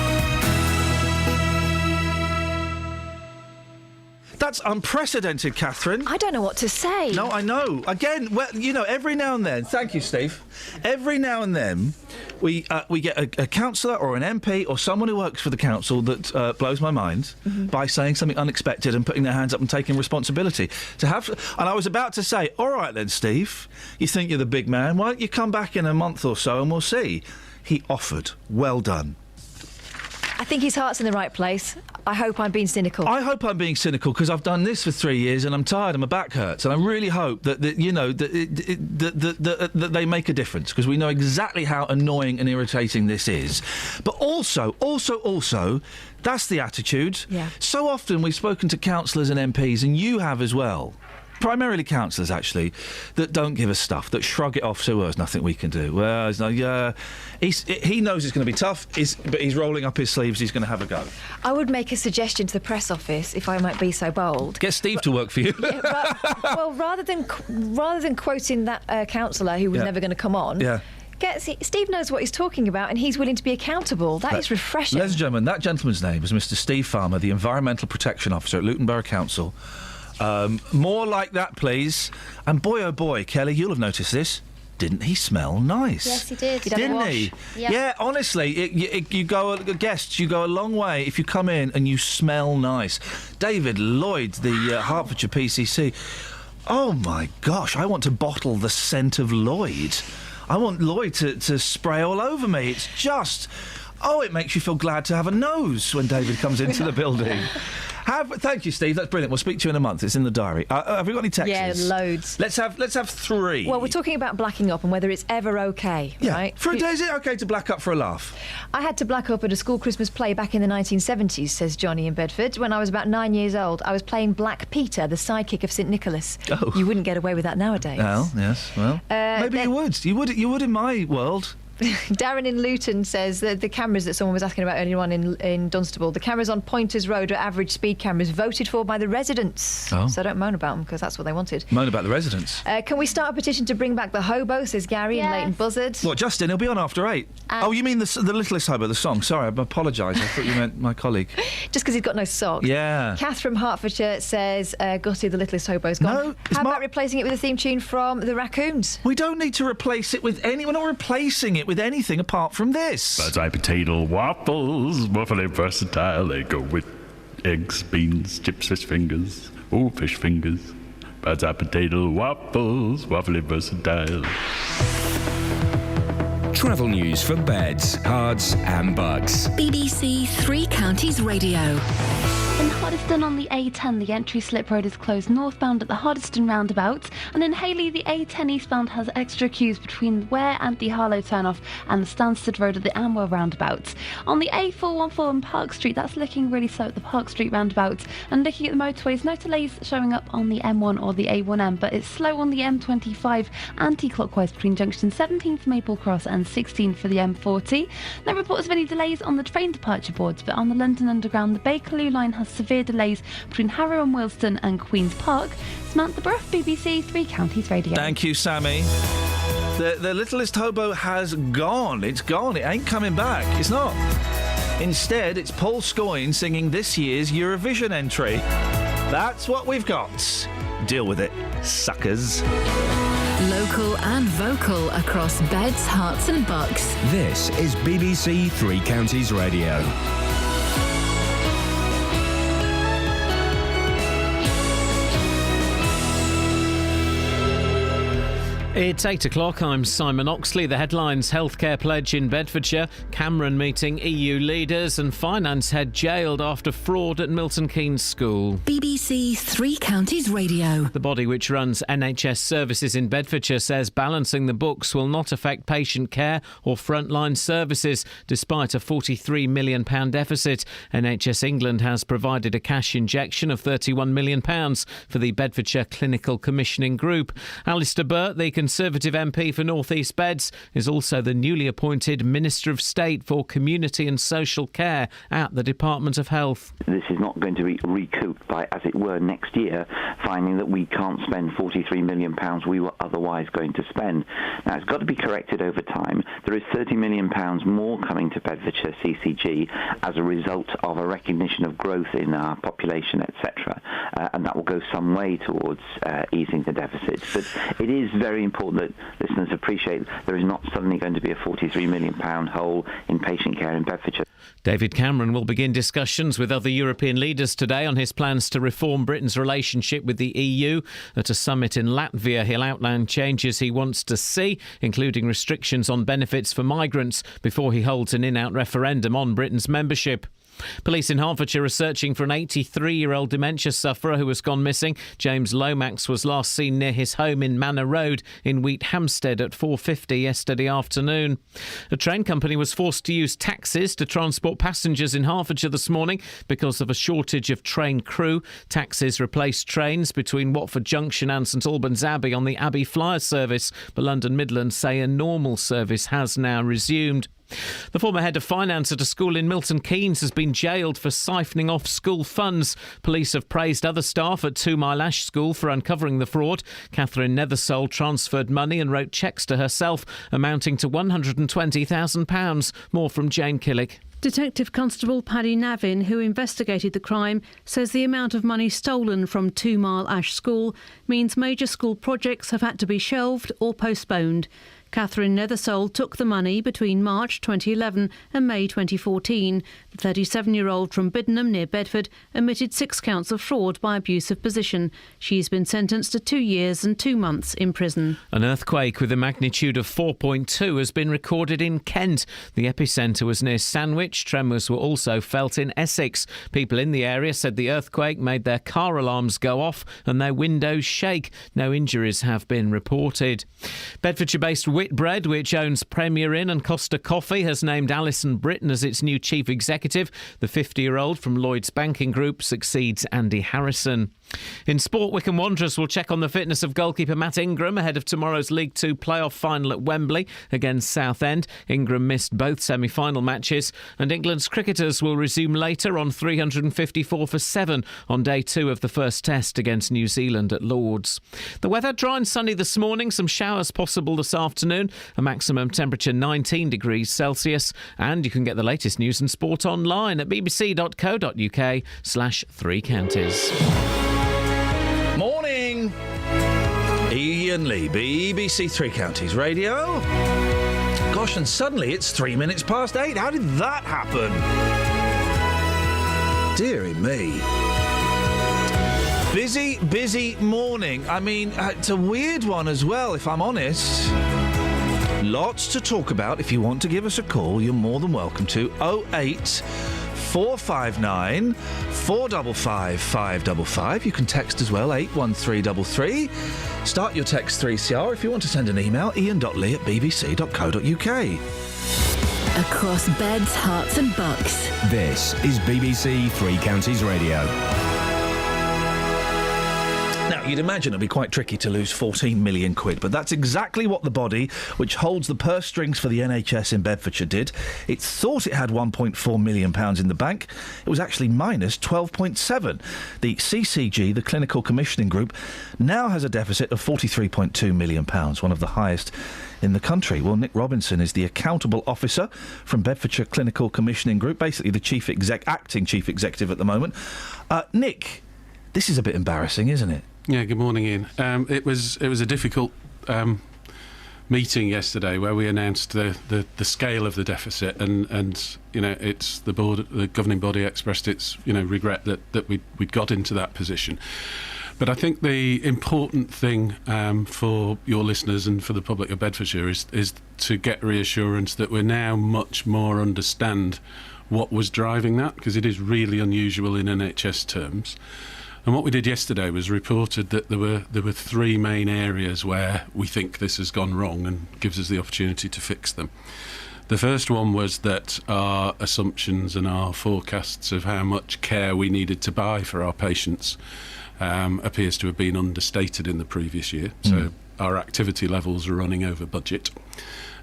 That's unprecedented, Catherine. I don't know what to say. No, I know. Again, well, every now and then... Thank you, Steve. Every now and then, we get a councillor or an MP or someone who works for the council that blows my mind by saying something unexpected and putting their hands up and taking responsibility. And I was about to say, all right then, Steve, you think you're the big man. Why don't you come back in a month or so and we'll see? He offered. Well done. I think his heart's in the right place. I hope I'm being cynical. I hope I'm being cynical because I've done this for 3 years and I'm tired and my back hurts. And I really hope that they make a difference because we know exactly how annoying and irritating this is. But also, that's the attitude. Yeah. So often we've spoken to councillors and MPs, and you have as well. Primarily councillors, actually, that don't give us stuff, that shrug it off, so there's nothing we can do. Well, he knows it's going to be tough, but he's rolling up his sleeves, he's going to have a go. I would make a suggestion to the press office, if I might be so bold. Get Steve to work for you. Well, rather than quoting that councillor who was never going to come on... Yeah. Steve knows what he's talking about and he's willing to be accountable. That is refreshing. Ladies and gentlemen, that gentleman's name was Mr. Steve Farmer, the Environmental Protection Officer at Luton Borough Council. More like that, please. And boy, oh boy, Kelly, you'll have noticed this. Didn't he smell nice? Yes, he did. Didn't he? Yep. Yeah, honestly, you go a long way if you come in and you smell nice. David Lloyd, the Hertfordshire PCC. Oh my gosh, I want to bottle the scent of Lloyd. I want Lloyd to spray all over me. It's just... Oh, it makes you feel glad to have a nose when David comes into the building. Thank you, Steve. That's brilliant. We'll speak to you in a month. It's in the diary. Have we got any texts? Yeah, loads. Let's have 3. Well, we're talking about blacking up and whether it's ever okay, right? For a day, is it okay to black up for a laugh? I had to black up at a school Christmas play back in the 1970s, says Johnny in Bedford. When I was about 9 years old, I was playing Black Peter, the sidekick of St Nicholas. Oh. You wouldn't get away with that nowadays. Well, yes. Well, maybe you would. You would in my world. Darren in Luton says that the cameras that someone was asking about earlier on in Dunstable, the cameras on Pointers Road are average speed cameras voted for by the residents. Oh. So don't moan about them, because that's what they wanted. Moan about the residents. Can we start a petition to bring back the hobo, says Gary in Leighton Buzzard. What, Justin? He'll be on after 8. Oh, you mean the Littlest Hobo, the song? Sorry, I apologise. I thought you meant my colleague. Just because he's got no socks. Yeah. Kath from Hertfordshire says, Gutty, the Littlest Hobo's gone. No, How about replacing it with a theme tune from the Raccoons? We don't need to replace it with any... We're not replacing it with anything apart from this. Bird's eye potato waffles, waffly versatile. They go with eggs, beans, chips, fish fingers. Oh, fish fingers. Bird's eye potato waffles, waffly versatile. Travel news for beds, cards and bugs. BBC Three Counties Radio. In Hardyston on the A10, the entry slip road is closed northbound at the Hardyston roundabout, and in Hayley, the A10 eastbound has extra queues between Ware and the Harlow turnoff and the Stansted Road at the Amwell roundabout. On the A414 on Park Street, that's looking really slow at the Park Street roundabout, and looking at the motorways, no delays showing up on the M1 or the A1M, but it's slow on the M25 anti-clockwise between junction 17 for Maple Cross and 16 for the M40. No reports of any delays on the train departure boards, but on the London Underground, the Bakerloo line has severe delays between Harrow and Willesden and Queen's Park. Samantha Brough, BBC Three Counties Radio. Thank you, Sammy. The Littlest Hobo has gone. It's gone. It ain't coming back. It's not. Instead, it's Paul Scoyne singing this year's Eurovision entry. That's what we've got. Deal with it, suckers. Local and vocal across beds, hearts and bucks. This is BBC Three Counties Radio. It's 8 o'clock. I'm Simon Oxley. The headlines: healthcare pledge in Bedfordshire, Cameron meeting EU leaders, and finance head jailed after fraud at Milton Keynes School. BBC Three Counties Radio. The body which runs NHS services in Bedfordshire says balancing the books will not affect patient care or frontline services, despite a £43 million deficit. NHS England has provided a cash injection of £31 million for the Bedfordshire Clinical Commissioning Group. Alistair Burt, the Conservative MP for North East Beds, is also the newly appointed Minister of State for Community and Social Care at the Department of Health. This is not going to be recouped by, as it were, next year, finding that we can't spend £43 million we were otherwise going to spend. Now, it's got to be corrected over time. There is £30 million more coming to Bedfordshire CCG as a result of a recognition of growth in our population, etc., and that will go some way towards easing the deficit. But it is very important that listeners appreciate there is not suddenly going to be a £43 million hole in patient care in Bedfordshire. David Cameron will begin discussions with other European leaders today on his plans to reform Britain's relationship with the EU. At a summit in Latvia, he'll outline changes he wants to see, including restrictions on benefits for migrants, before he holds an in-out referendum on Britain's membership. Police in Hertfordshire are searching for an 83-year-old dementia sufferer who has gone missing. James Lomax was last seen near his home in Manor Road in Wheat Hampstead at 4:50 yesterday afternoon. A train company was forced to use taxis to transport passengers in Hertfordshire this morning because of a shortage of train crew. Taxis replaced trains between Watford Junction and St Albans Abbey on the Abbey Flyer service, but London Midland say a normal service has now resumed. The former head of finance at a school in Milton Keynes has been jailed for siphoning off school funds. Police have praised other staff at 2 Mile Ash School for uncovering the fraud. Catherine Nethersole transferred money and wrote cheques to herself amounting to £120,000. More from Jane Killick. Detective Constable Paddy Navin, who investigated the crime, says the amount of money stolen from 2 Mile Ash School means major school projects have had to be shelved or postponed. Catherine Nethersole took the money between March 2011 and May 2014. The 37-year-old from Biddenham near Bedford admitted 6 counts of fraud by abuse of position. She's been sentenced to 2 years and 2 months in prison. An earthquake with a magnitude of 4.2 has been recorded in Kent. The epicentre was near Sandwich. Tremors were also felt in Essex. People in the area said the earthquake made their car alarms go off and their windows shake. No injuries have been reported. Bedfordshire-based Whitbread, which owns Premier Inn and Costa Coffee, has named Alison Britton as its new chief executive. The 50-year-old from Lloyds Banking Group succeeds Andy Harrison. In sport, Wycombe Wanderers will check on the fitness of goalkeeper Matt Ingram ahead of tomorrow's League Two playoff final at Wembley against Southend. Ingram missed both semi-final matches, and England's cricketers will resume later on 354 for 7 on day 2 of the first test against New Zealand at Lord's. The weather dry and sunny this morning, some showers possible this afternoon, a maximum temperature 19 degrees Celsius, and you can get the latest news and sport online at bbc.co.uk/3 counties. Morning! Iain Lee, BBC Three Counties Radio. Gosh, and suddenly it's 3 minutes past 8. How did that happen? Dearie me. Busy morning. I mean, it's a weird one as well, if I'm honest. Lots to talk about. If you want to give us a call, you're more than welcome to. 08 459 455 555. You can text as well, 81333. Start your text 3CR. If you want to send an email, ian.lee@bbc.co.uk. Across beds, hearts and bucks. This is BBC Three Counties Radio. Now, you'd imagine it'd be quite tricky to lose 14 million quid, but that's exactly what the body, which holds the purse strings for the NHS in Bedfordshire, did. It thought it had £1.4 million in the bank. It was actually minus 12.7. The CCG, the Clinical Commissioning Group, now has a deficit of £43.2 million, one of the highest in the country. Well, Nick Robinson is the accountable officer from Bedfordshire Clinical Commissioning Group, basically the acting chief executive at the moment. Nick, this is a bit embarrassing, isn't it? Yeah, good morning, Ian. It was a difficult meeting yesterday where we announced the scale of the deficit, and you know, it's the governing body expressed its regret that we'd got into that position. But I think the important thing for your listeners and for the public of Bedfordshire is to get reassurance that we now much more understand what was driving that, because it is really unusual in NHS terms. And what we did yesterday was reported that there were 3 main areas where we think this has gone wrong and gives us the opportunity to fix them. The first one was that our assumptions and our forecasts of how much care we needed to buy for our patients appears to have been understated in the previous year. So our activity levels are running over budget.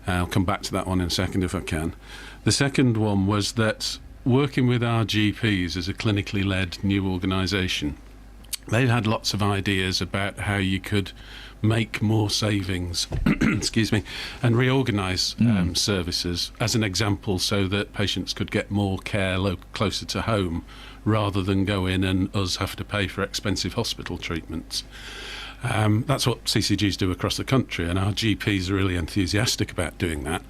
I'll come back to that one in a second if I can. The second one was that working with our GPs as a clinically led new organisation, they've had lots of ideas about how you could make more savings, excuse me, and reorganise services, as an example, so that patients could get more care closer to home, rather than go in and us have to pay for expensive hospital treatments. That's what CCGs do across the country, and our GPs are really enthusiastic about doing that.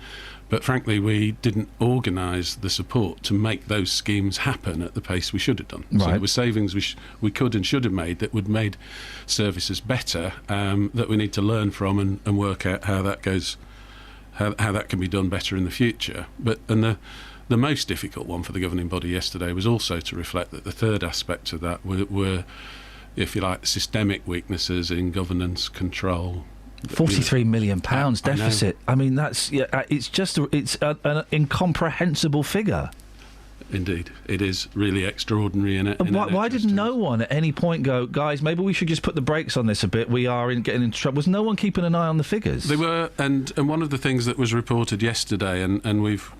But frankly, we didn't organise the support to make those schemes happen at the pace we should have done. Right. So there were savings we could and should have made that would have made services better, that we need to learn from and work out how that goes, how that can be done better in the future. The most difficult one for the governing body yesterday was also to reflect that the third aspect of that were, if you like, systemic weaknesses in governance, control. £43 million deficit. I mean, it's an incomprehensible figure. Indeed, it is really extraordinary. Why did no one at any point go, guys, maybe we should just put the brakes on this a bit? We are getting into trouble. Was no one keeping an eye on the figures? They were, and one of the things that was reported yesterday, and we've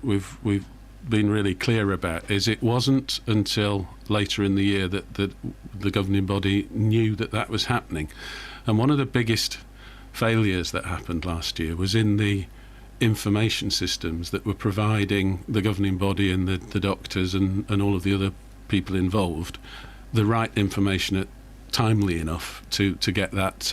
been really clear about, is it wasn't until later in the year that the governing body knew that was happening. And one of the biggest failures that happened last year was in the information systems that were providing the governing body and the doctors and all of the other people involved the right information timely enough to get that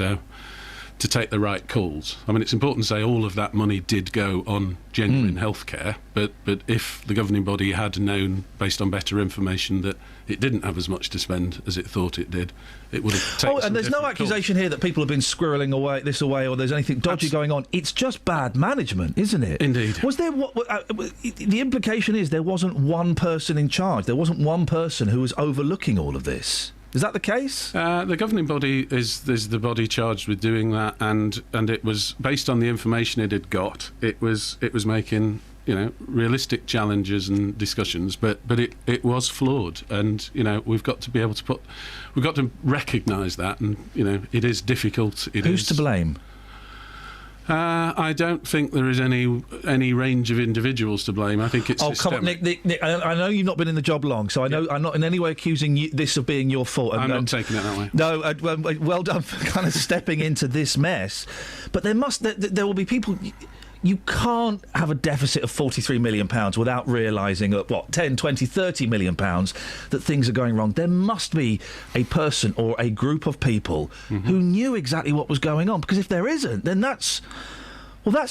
to take the right calls. I mean, it's important to say all of that money did go on genuine healthcare, but if the governing body had known, based on better information, that it didn't have as much to spend as it thought it did, it would have taken and there's no accusation here that people have been squirreling this away or there's anything dodgy going on. It's just bad management, isn't it? Indeed. Was there the implication is there wasn't one person in charge. There wasn't one person who was overlooking all of this. Is that the case? The governing body is the body charged with doing that, and it was based on the information it had got. It was making realistic challenges and discussions, but it was flawed, and we've got to recognise that, and it is difficult. Who's to blame? I don't think there is any range of individuals to blame. I think it's systemic. Come on, Nick, I know you've not been in the job long, so I know I'm not in any way accusing this of being your fault. I'm not taking it that way. No, well done for kind of stepping into this mess. But there will be people. You can't have a deficit of £43 million without realising at 10, 20, £30 million that things are going wrong. There must be a person or a group of people who knew exactly what was going on, because if there isn't, then that's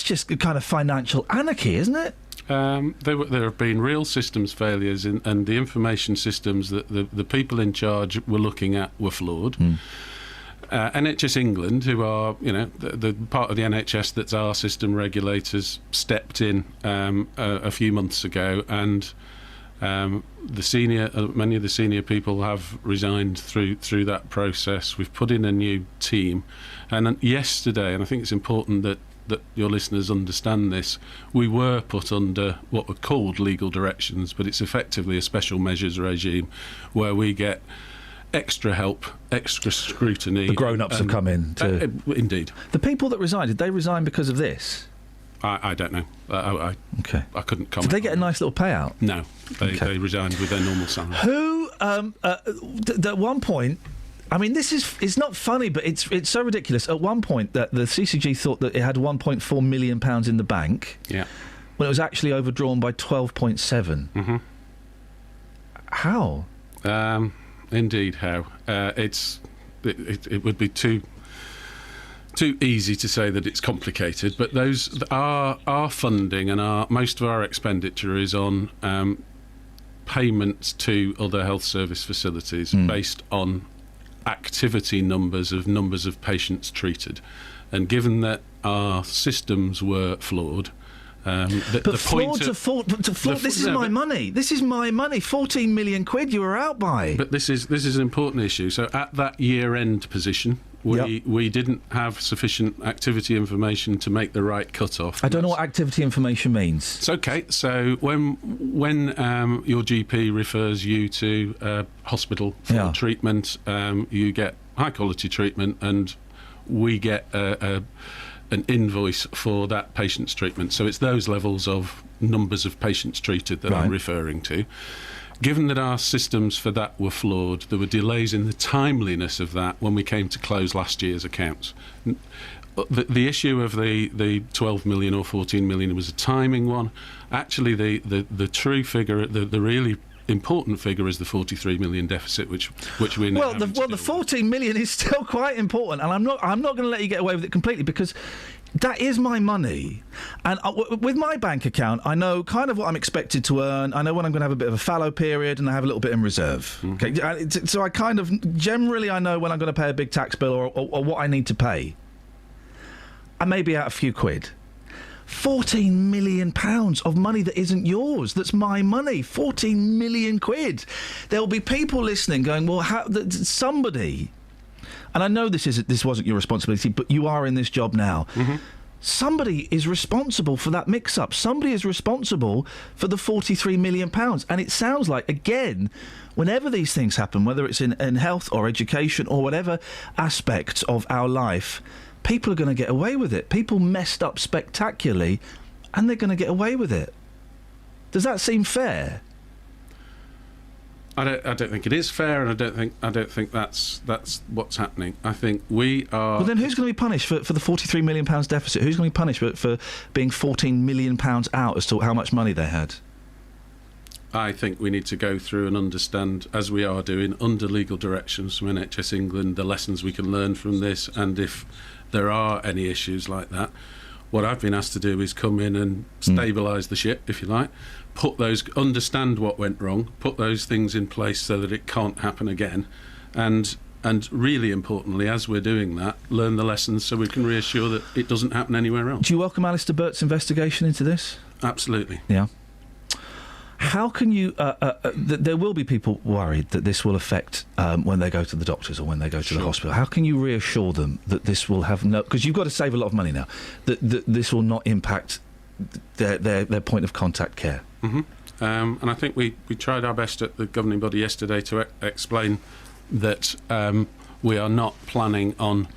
just a kind of financial anarchy, isn't it? There have been real systems failures, and the information systems that the people in charge were looking at were flawed. NHS England, who are the part of the NHS that's our system regulators, stepped in a few months ago, and many of the senior people have resigned through that process. We've put in a new team, and yesterday, and I think it's important that your listeners understand this, we were put under what were called legal directions, but it's effectively a special measures regime where we get extra help, extra scrutiny. The grown-ups have come in to... indeed. The people that resigned, did they resign because of this? I don't know. Okay. I couldn't comment. Did they get a nice little payout? No. They resigned with their normal salary. Who, at one point... I mean, it's not funny, but it's so ridiculous. At one point, that the CCG thought that it had £1.4 million in the bank. Yeah. When it was actually overdrawn by 12.7. Mm-hmm. How? Indeed, how? It would be too easy to say that it's complicated, but our funding and most of our expenditure is on payments to other health service facilities based on activity numbers of patients treated, and given that our systems were flawed. Flawed. This is my money. This is my money. 14 million quid you were out by. But this is an important issue. So at that year-end position, we didn't have sufficient activity information to make the right cut-off. I don't know what activity information means. It's okay. So when your GP refers you to hospital for treatment, you get high-quality treatment, and we get an invoice for that patient's treatment. So it's those levels of numbers of patients treated that I'm referring to. Given that our systems for that were flawed, there were delays in the timeliness of that when we came to close last year's accounts. The issue of the 12 million or 14 million was a timing one. Actually, the true figure, the really important figure, is the 43 million deficit, which we're now the 14 million is still quite important, and I'm not going to let you get away with it completely, because that is my money, and with my bank account, I know kind of what I'm expected to earn. I know when I'm going to have a bit of a fallow period, and I have a little bit in reserve. Okay, so I kind of generally I know when I'm going to pay a big tax bill or what I need to pay. I may be out a few quid. 14 million pounds of money that isn't yours, that's my money. 14 million quid. There will be people listening going, well, somebody, and I know this wasn't your responsibility, but you are in this job now. Somebody is responsible for that mix-up. Somebody is responsible for the 43 million pounds. And it sounds like, again, whenever these things happen, whether it's in health or education or whatever aspect of our life, people are going to get away with it. People messed up spectacularly, and they're going to get away with it. Does that seem fair? I don't think it is fair, and I don't think that's what's happening. I think we are. Well, then who's going to be punished for the 43 million pounds deficit? Who's going to be punished for being 14 million pounds out as to how much money they had? I think we need to go through and understand, as we are doing, under legal directions from NHS England, the lessons we can learn from this, and if there are any issues like that, what I've been asked to do is come in and stabilise the ship, if you like, understand what went wrong, put those things in place so that it can't happen again, and really importantly, as we're doing that, learn the lessons so we can reassure that it doesn't happen anywhere else. Do you welcome Alistair Burt's investigation into this? Absolutely. Yeah. How can you... there will be people worried that this will affect when they go to the doctors or when they go to the hospital. How can you reassure them that this will have no... Because you've got to save a lot of money now. That this will not impact their point of contact care. Mm-hmm. And I think we tried our best at the governing body yesterday to explain that we are not planning on,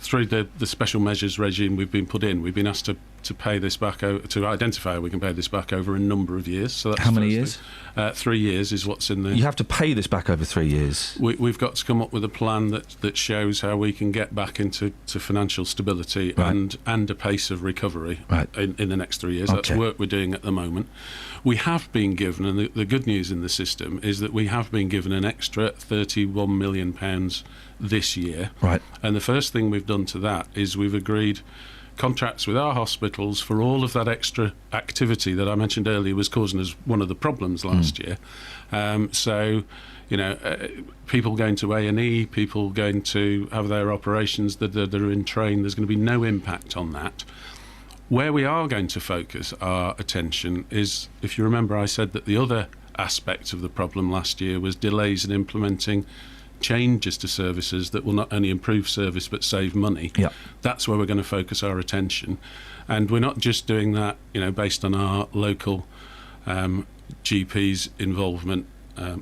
through the special measures regime we've been put in, we've been asked to pay this back, to identify how we can pay this back over a number of years. So that's how many years? 3 years is what's in the... You have to pay this back over 3 years? We've got to come up with a plan that shows how we can get back into financial stability and a pace of recovery in the next 3 years. Okay. That's work we're doing at the moment. We have been given, and the good news in the system is that we have been given an extra £31 million this year. Right. And the first thing we've done to that is we've agreed contracts with our hospitals for all of that extra activity that I mentioned earlier was causing us one of the problems last year. So, people going to A&E, people going to have their operations that are in train, there's going to be no impact on that. Where we are going to focus our attention is, if you remember, I said that the other aspect of the problem last year was delays in implementing changes to services that will not only improve service but save money. Yeah. That's where we're going to focus our attention. And we're not just doing that, based on our local GP's involvement,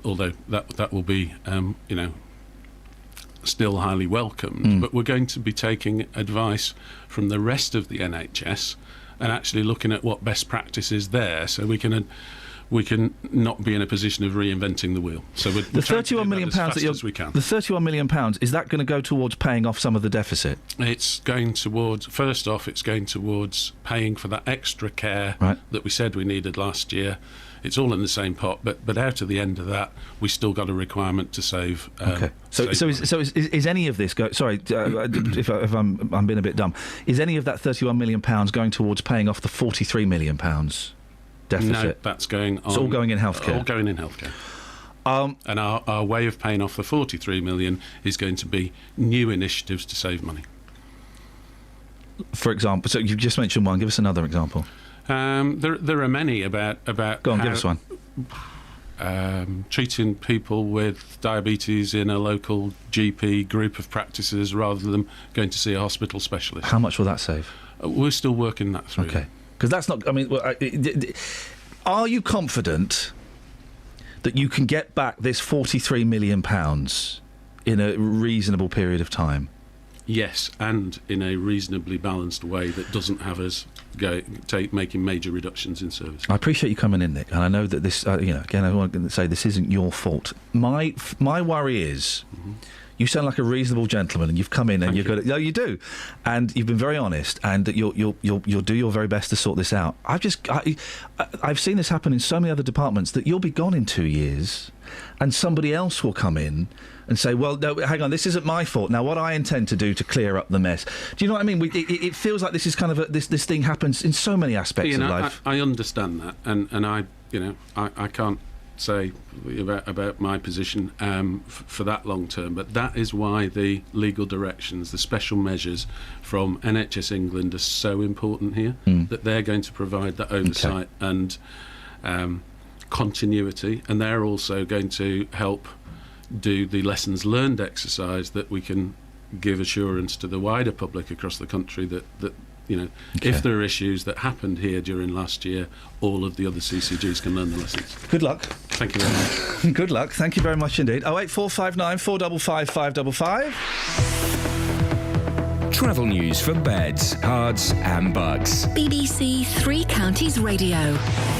although that will be, still highly welcomed. But we're going to be taking advice from the rest of the NHS and actually looking at what best practice is there, so we can not be in a position of reinventing the wheel. So we're the £31 million as we can. The £31 million, is that going to go towards paying off some of the deficit? It's going towards, first off, it's going towards paying for that extra care that we said we needed last year. It's all in the same pot, but out of the end of that, we still got a requirement to save. Okay. So is any of this sorry, if I'm being a bit dumb, is any of that £31 million going towards paying off the £43 million deficit? No, that's going on. It's all going in healthcare. All going in healthcare. And our way of paying off the £43 million is going to be new initiatives to save money. For example, so you've just mentioned one. Give us another example. There are many about. Go on, give us one. Treating people with diabetes in a local GP group of practices rather than going to see a hospital specialist. How much will that save? We're still working that through. Okay. Because that's not... I mean, are you confident that you can get back this £43 million in a reasonable period of time? Yes, and in a reasonably balanced way that doesn't have us making major reductions in service. I appreciate you coming in, Nick, and I know that this, again, I want to say this isn't your fault. My worry is... You sound like a reasonable gentleman, and you've come in and you've got it. No, you do, and you've been very honest, and that you'll do your very best to sort this out. I've seen this happen in so many other departments that you'll be gone in 2 years, and somebody else will come in and say, "Well, no, hang on, this isn't my fault. Now, what I intend to do to clear up the mess." Do you know what I mean? It feels like this is kind of this thing happens in so many aspects of life. I understand that, and I can't say about my position for that long term, but that is why the legal directions, the special measures from NHS England are so important here, that they're going to provide that oversight and continuity, and they're also going to help do the lessons learned exercise that we can give assurance to the wider public across the country that if there are issues that happened here during last year, all of the other CCGs can learn the lessons. Good luck. Thank you very much. Good luck. Thank you very much indeed. 08459 455 555. Travel news for beds, cards and bugs. BBC Three Counties Radio.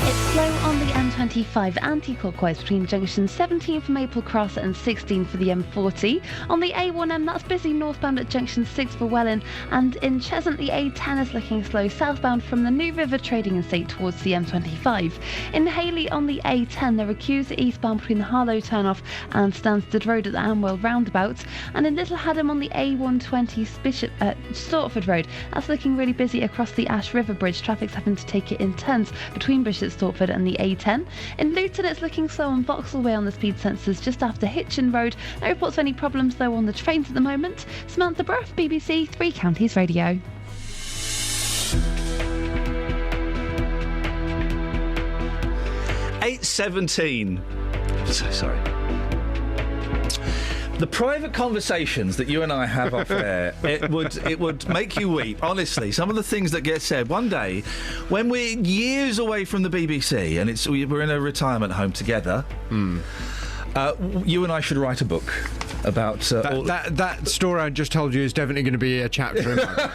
It's slow on the M25 anti-clockwise between junction 17 for Maple Cross and 16 for the M40. On the A1M, that's busy northbound at junction 6 for Welwyn, and in Cheshunt the A10 is looking slow southbound from the New River Trading Estate towards the M25. In Hayley on the A10, there are queues eastbound between the Harlow turnoff and Stansted Road at the Amwell roundabout, and in Little Haddam on the A120 Stortford Road, that's looking really busy across the Ash River Bridge. Traffic's having to take it in turns between Bishop Stortford and the A10. In Luton, it's looking slow on Vauxhall Way on the speed sensors just after Hitchin Road. No reports of any problems though on the trains at the moment. Samantha Bruff, BBC Three Counties Radio. ...8:17. So sorry. The private conversations that you and I have off air, it would make you weep. Honestly, some of the things that get said. One day, when we're years away from the BBC and we're in a retirement home together, you and I should write a book about that story I just told you is definitely going to be a chapter in my book.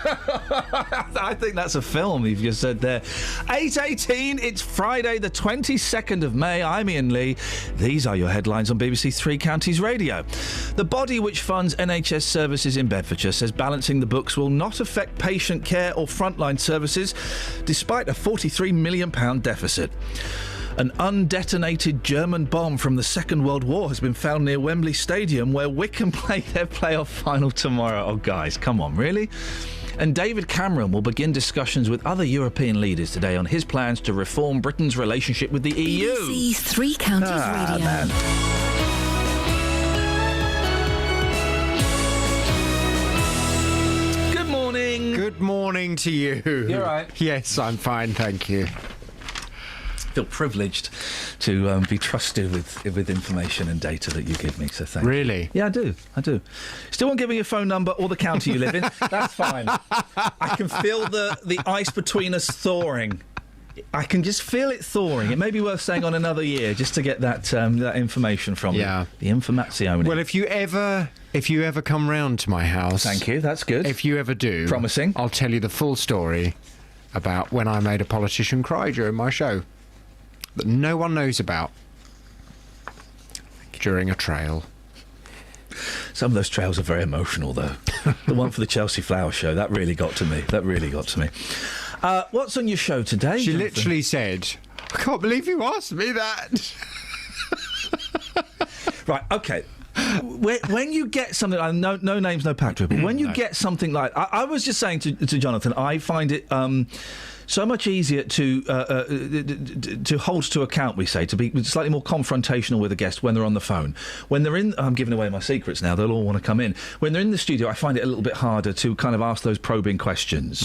I think that's a film you've just said there. 8:18, it's Friday the 22nd of May. I'm Iain Lee. These are your headlines on BBC Three Counties Radio. The body which funds NHS services in Bedfordshire says balancing the books will not affect patient care or frontline services despite a £43 million deficit. An undetonated German bomb from the Second World War has been found near Wembley Stadium, where Wycombe play their playoff final tomorrow. Oh, guys, come on, really? And David Cameron will begin discussions with other European leaders today on his plans to reform Britain's relationship with the EU. BBC Three Counties Radio. Man. Good morning. Good morning to you. You all right? Yes, I'm fine, thank you. Feel privileged to be trusted with information and data that you give me, so thank you. Really? Yeah, I do. Still won't give me your phone number or the county you live in. That's fine. I can feel the ice between us thawing. I can just feel it thawing. It may be worth staying on another year just to get that information from you. The informazione. Well, if you ever come round to my house... Thank you, that's good. If you ever do... Promising. I'll tell you the full story about when I made a politician cry during my show. That no one knows about during a trail. Some of those trails are very emotional, though. The one for the Chelsea Flower Show, that really got to me. What's on your show today, She Jonathan? literally said, I can't believe you asked me that. Right, OK. When you get something, no names, no pacto, but when you get something like... I was just saying to Jonathan, I find it... so much easier to hold to account, we say, to be slightly more confrontational with a guest when they're on the phone. When they're in... I'm giving away my secrets now, they'll all want to come in. When they're in the studio, I find it a little bit harder to kind of ask those probing questions.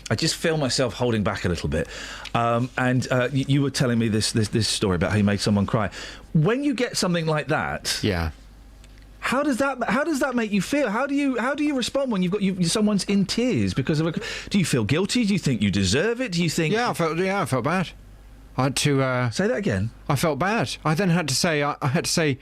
I just feel myself holding back a little bit. You were telling me this story about how you made someone cry. When you get something like that... Yeah. How does that make you feel? How do you respond when someone's in tears because of a? Do you feel guilty? Do you think you deserve it? Do you think? Yeah, I felt bad. I had to say that again. I felt bad. I then had to say I had to say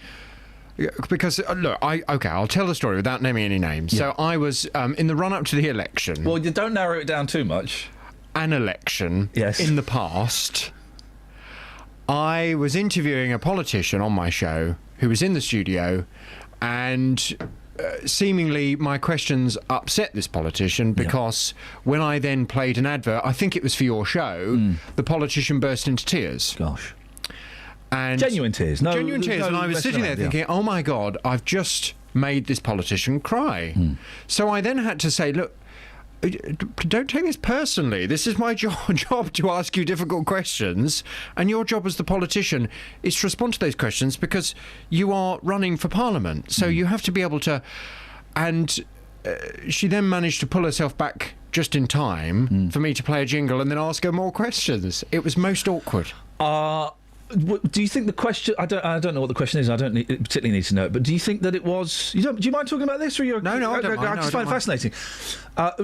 because look, I'll tell the story without naming any names. Yeah. So I was in the run up to the election. Well, you don't narrow it down too much. An election. Yes. In the past, I was interviewing a politician on my show who was in the studio. And seemingly my questions upset this politician because when I then played an advert, I think it was for your show, the politician burst into tears. Gosh. And genuine tears. Genuine tears. And I was sitting there thinking, oh my God, I've just made this politician cry. So I then had to say, look, don't take this personally. This is my job to ask you difficult questions, and your job as the politician is to respond to those questions because you are running for Parliament. So you have to be able to... And she then managed to pull herself back just in time for me to play a jingle and then ask her more questions. It was most awkward. Do you think the question? I don't know what the question is. I don't particularly need to know it. But do you think that it was? Do you mind talking about this? Or you're, no, I don't mind. I just find it fascinating.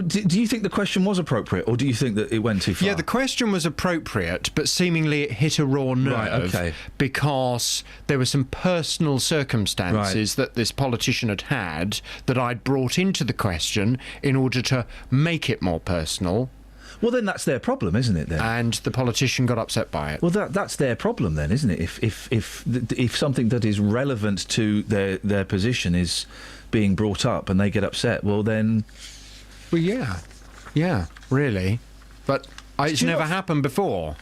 Do you think the question was appropriate, or do you think that it went too far? Yeah, the question was appropriate, but seemingly it hit a raw nerve because there were some personal circumstances that this politician had that I'd brought into the question in order to make it more personal. Well, then that's their problem, isn't it? Then, and the politician got upset by it. Well, that's their problem, then, isn't it? If something that is relevant to their position is being brought up and they get upset, well, then. Well, yeah, really, but it's never happened before.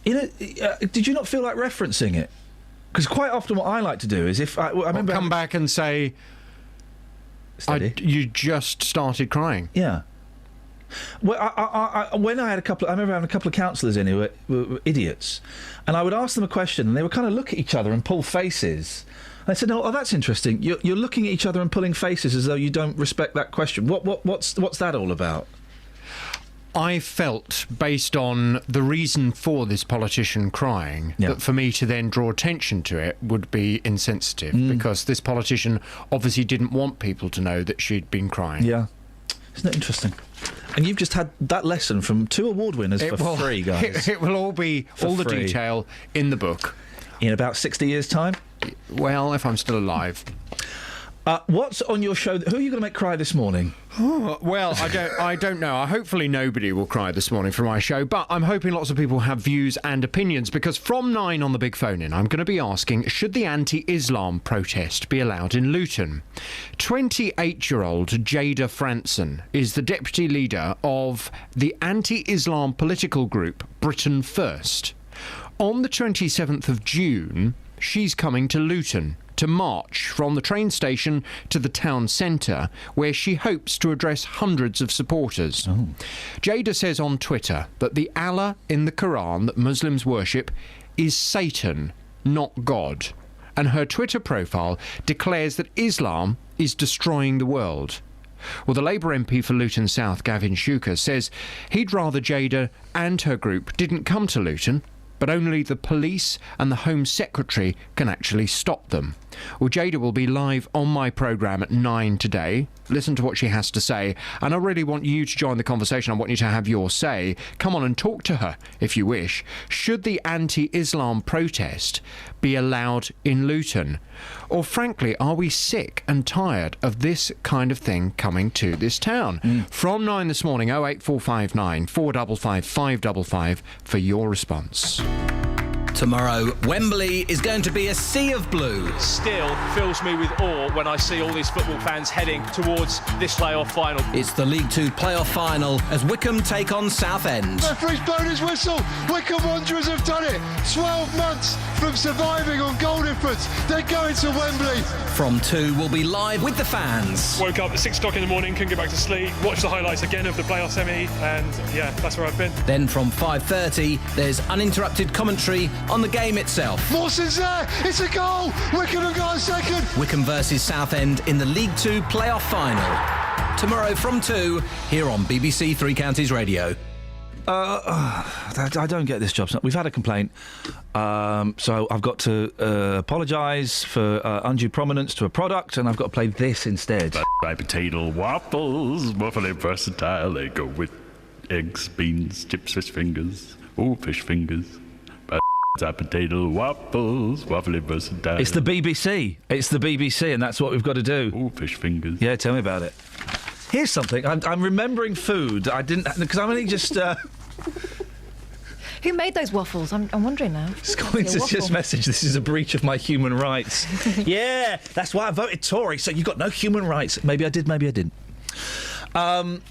Did you not feel like referencing it? Because quite often, what I like to do is if I remember come back and say, you just started crying. Yeah. Well, when I remember having a couple of councillors in who were idiots, and I would ask them a question, and they would kind of look at each other and pull faces. And I said, "Oh, that's interesting. You're looking at each other and pulling faces as though you don't respect that question. What's that all about?" I felt, based on the reason for this politician crying, that for me to then draw attention to it would be insensitive, because this politician obviously didn't want people to know that she'd been crying. Yeah. Isn't that interesting? And you've just had that lesson from 2 award winners for free, guys. It will all be all the detail in the book. In about 60 years' time? Well, if I'm still alive. What's on your show? Who are you going to make cry this morning? Well, I don't know. Hopefully nobody will cry this morning for my show, but I'm hoping lots of people have views and opinions, because from 9 on the Big Phone In, I'm going to be asking, should the anti-Islam protest be allowed in Luton? 28-year-old Jada Franson is the deputy leader of the anti-Islam political group Britain First. On the 27th of June, she's coming to Luton to march from the train station to the town centre, where she hopes to address hundreds of supporters. Jada says on Twitter that the Allah in the Quran that Muslims worship is Satan, not God. And her Twitter profile declares that Islam is destroying the world. Well, the Labour MP for Luton South, Gavin Shuker, says he'd rather Jada and her group didn't come to Luton, but only the police and the Home Secretary can actually stop them. Well, Jada will be live on my programme at 9 today. Listen to what she has to say, and I really want you to join the conversation. I want you to have your say. Come on and talk to her, if you wish. Should the anti-Islam protest be allowed in Luton? Or, frankly, are we sick and tired of this kind of thing coming to this town? From 9 this morning, 08459 455 555 for your response. Tomorrow, Wembley is going to be a sea of blue. Still fills me with awe when I see all these football fans heading towards this playoff final. It's the League Two playoff final as Wycombe take on Southend. Referee's blown his whistle. Wycombe Wanderers have done it. 12 months from surviving on goal difference. They're going to Wembley. From 2, we'll be live with the fans. Woke up at 6 o'clock in the morning, couldn't get back to sleep, watched the highlights again of the playoff semi, and yeah, that's where I've been. Then from 5:30, there's uninterrupted commentary on the game itself. Mawson's there. It's a goal. Wycombe have got a second. Wycombe versus Southend in the League Two playoff final. Tomorrow from 2, here on BBC Three Counties Radio. I don't get this job. We've had a complaint, so I've got to apologise for undue prominence to a product, and I've got to play this instead. Fried potato waffles, waffly versatile. They go with eggs, beans, chips, fish fingers. Oh, fish fingers. Potato waffles, waffly versatile. It's the BBC. It's the BBC, and that's what we've got to do. Oh, fish fingers. Yeah, tell me about it. Here's something. I'm remembering food. I didn't, because I'm only just. Who made those waffles? I'm wondering now. Scoins has just messaged, this is a breach of my human rights. Yeah, that's why I voted Tory, so you've got no human rights. Maybe I did, maybe I didn't. I'm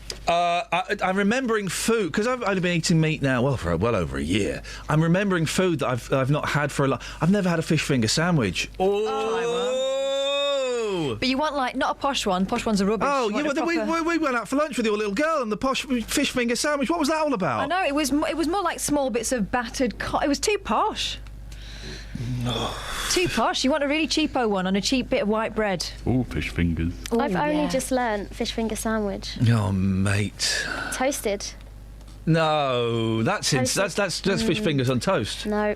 remembering food, because I've only been eating meat now, for well over a year. I'm remembering food that I've not had for a long... I've never had a fish finger sandwich. But you want, like, not a posh one. Posh ones are rubbish. Oh, yeah, well, we went out for lunch with your little girl and the posh fish finger sandwich. What was that all about? I know, it was more like small bits of battered... It was too posh. Too posh. You want a really cheapo one on a cheap bit of white bread. Oh, fish fingers. Ooh, I've only just learnt fish finger sandwich. Oh, mate. Toasted. No, that's fish fingers on toast. No.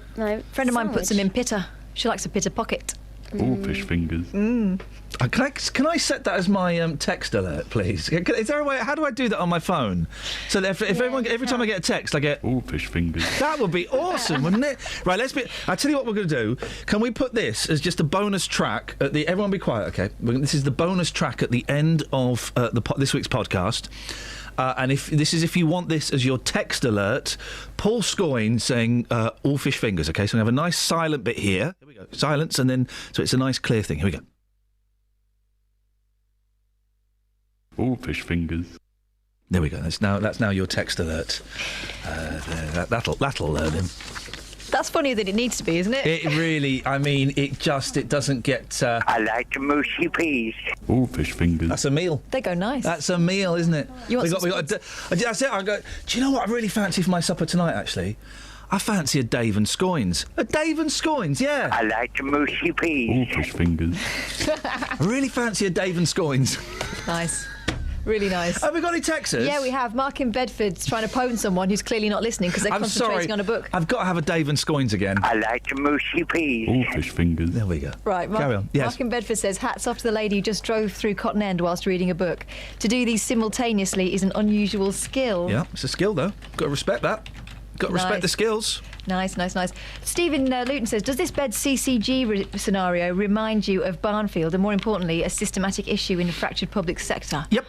Friend of mine puts them in pitta. She likes a pitta pocket. Oh, fish fingers. Can I set that as my text alert, please? Is there a way? How do I do that on my phone? So that if every time I get a text, I get oh, fish fingers. That would be awesome, wouldn't it? Right, I tell you what we're going to do. Can we put this as just a bonus track at the? Everyone, be quiet, okay? This is the bonus track at the end of this week's podcast. And if you want this as your text alert, Paul Scoyne saying all fish fingers, okay? So we have a nice silent bit here. Here we go. Silence, and then so it's a nice clear thing. Here we go. Oh, fish fingers. There we go. That's now your text alert. That'll learn him. That's funnier than it needs to be, isn't it? It really, I mean, it doesn't get... I like mushy peas. Oh, fish fingers. That's a meal. They go nice. That's a meal, isn't it? That's it. I go, do you know what I really fancy for my supper tonight, actually? I fancy a Dave and Scoynes. A Dave and Scoynes, yeah. I like mushy peas. Oh, fish fingers. I really fancy a Dave and Scoynes. Nice. Really nice. Have we got any texts? Yeah, we have. Mark in Bedford's trying to phone someone who's clearly not listening because they're concentrating on a book. I've got to have a Dave and Scoins again. I like mushy peas. All fish fingers. There we go. Right, Mark, Carry on. Yes. Mark in Bedford says, hats off to the lady who just drove through Cotton End whilst reading a book. To do these simultaneously is an unusual skill. Yeah, it's a skill, though. Got to respect that. Got to respect the skills. Nice. Stephen Luton says, does this bed CCG scenario remind you of Barnfield and, more importantly, a systematic issue in the fractured public sector? Yep.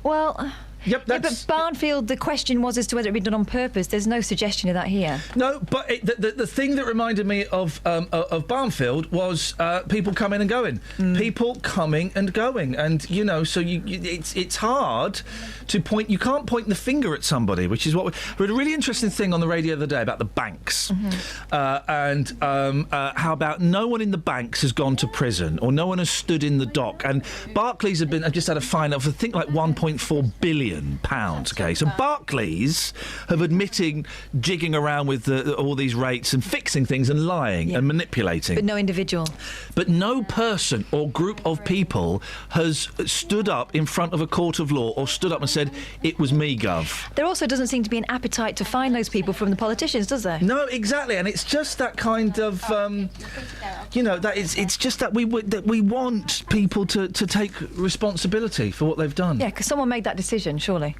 Well... Yep, but Barnfield, the question was as to whether it had been done on purpose. There's no suggestion of that here. No, but the thing that reminded me of Barnfield was people coming and going. People coming and going. And, you know, so it's hard to point... You can't point the finger at somebody, which is what... We had a really interesting thing on the radio the other day about the banks. And how about no one in the banks has gone to prison or no one has stood in the dock. And Barclays have just had a fine of, I think, like £1.4 billion. Okay, so Barclays have admitting jigging around with all these rates and fixing things and lying and manipulating. But no individual. But no person or group of people has stood up in front of a court of law or stood up and said, it was me, Gov. There also doesn't seem to be an appetite to find those people from the politicians, does there? No, exactly, and it's just that kind of, you know, that it's just that we want people to take responsibility for what they've done. Yeah, because someone made that decision, surely.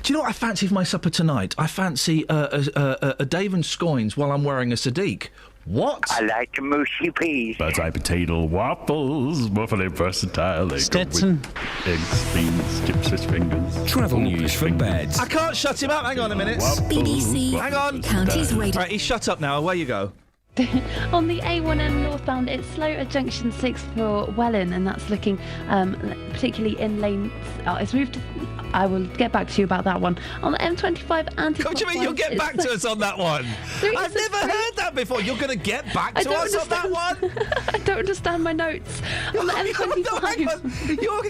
Do you know what I fancy for my supper tonight? I fancy a Dave and Scoins while I'm wearing a Sadiq. What? I like mushy peas. Butternut potato waffles, waffling versatile. Stetson. Eggs, beans, chips, fish fingers. Travel news for beds. I can't shut him up. Hang on a minute. BBC Hang on. Counties Radio. Right, he's shut up now. Away you go. On the A1M northbound, it's slow at junction 6 for Welwyn, and that's looking particularly in lanes. It's moved to... I will get back to you about that one. On the M25 anti-clockwise... What do you mean you'll get back to us on that one? I've never heard that before. You're going to get back to us on that one? I don't understand my notes. On the M25... You're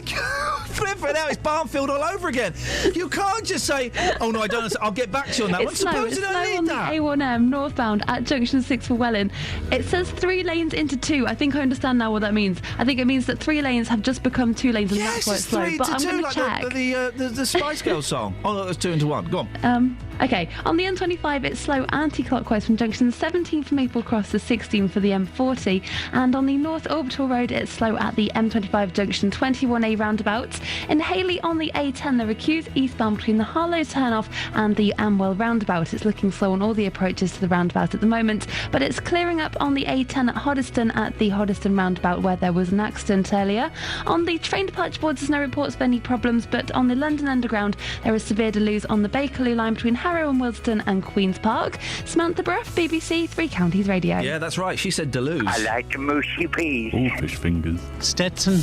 flipping out. It's Barnfield all over again. You can't just say, oh, no, I don't understand. I'll get back to you on that one. Suppose you don't need that. On the A1M northbound at junction 6 for Welwyn. It says 3 lanes into 2. I think I understand now what that means. I think it means that 3 lanes have just become 2 lanes, and that's why it's slow. But I'm going to check. The Spice Girls song. Oh, no, it's 2 into 1. Go on. Okay. On the M25, it's slow anti-clockwise from junction 17 for Maple Cross to 16 for the M40. And on the North Orbital Road, it's slow at the M25 junction 21A roundabout. In Hayley on the A10, there are queues eastbound between the Harlow turnoff and the Amwell roundabout. It's looking slow on all the approaches to the roundabout at the moment, but it's clearing up on the A10 at Hoddesdon at the Hoddesdon roundabout where there was an accident earlier. On the train departure boards, there's no reports of any problems, but on the London Underground, there is severe delays on the Bakerloo line between Harrow and Willesden and Queen's Park. Samantha Bruff, BBC Three Counties Radio. Yeah, that's right. She said Deleuze. I like mushy peas. All fish fingers. Stetson.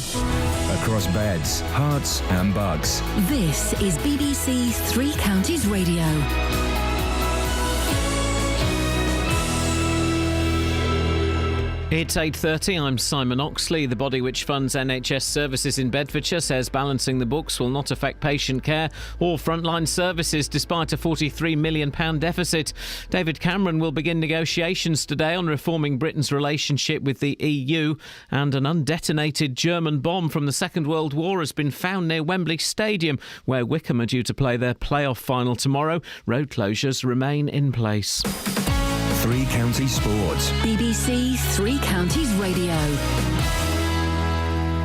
Across beds, hearts and bugs. This is BBC Three Counties Radio. It's 8:30. I'm Simon Oxley. The body which funds NHS services in Bedfordshire says balancing the books will not affect patient care or frontline services despite a £43 million deficit. David Cameron will begin negotiations today on reforming Britain's relationship with the EU, and an undetonated German bomb from the Second World War has been found near Wembley Stadium, where Wycombe are due to play their playoff final tomorrow. Road closures remain in place. Three Counties Sports. BBC Three Counties Radio.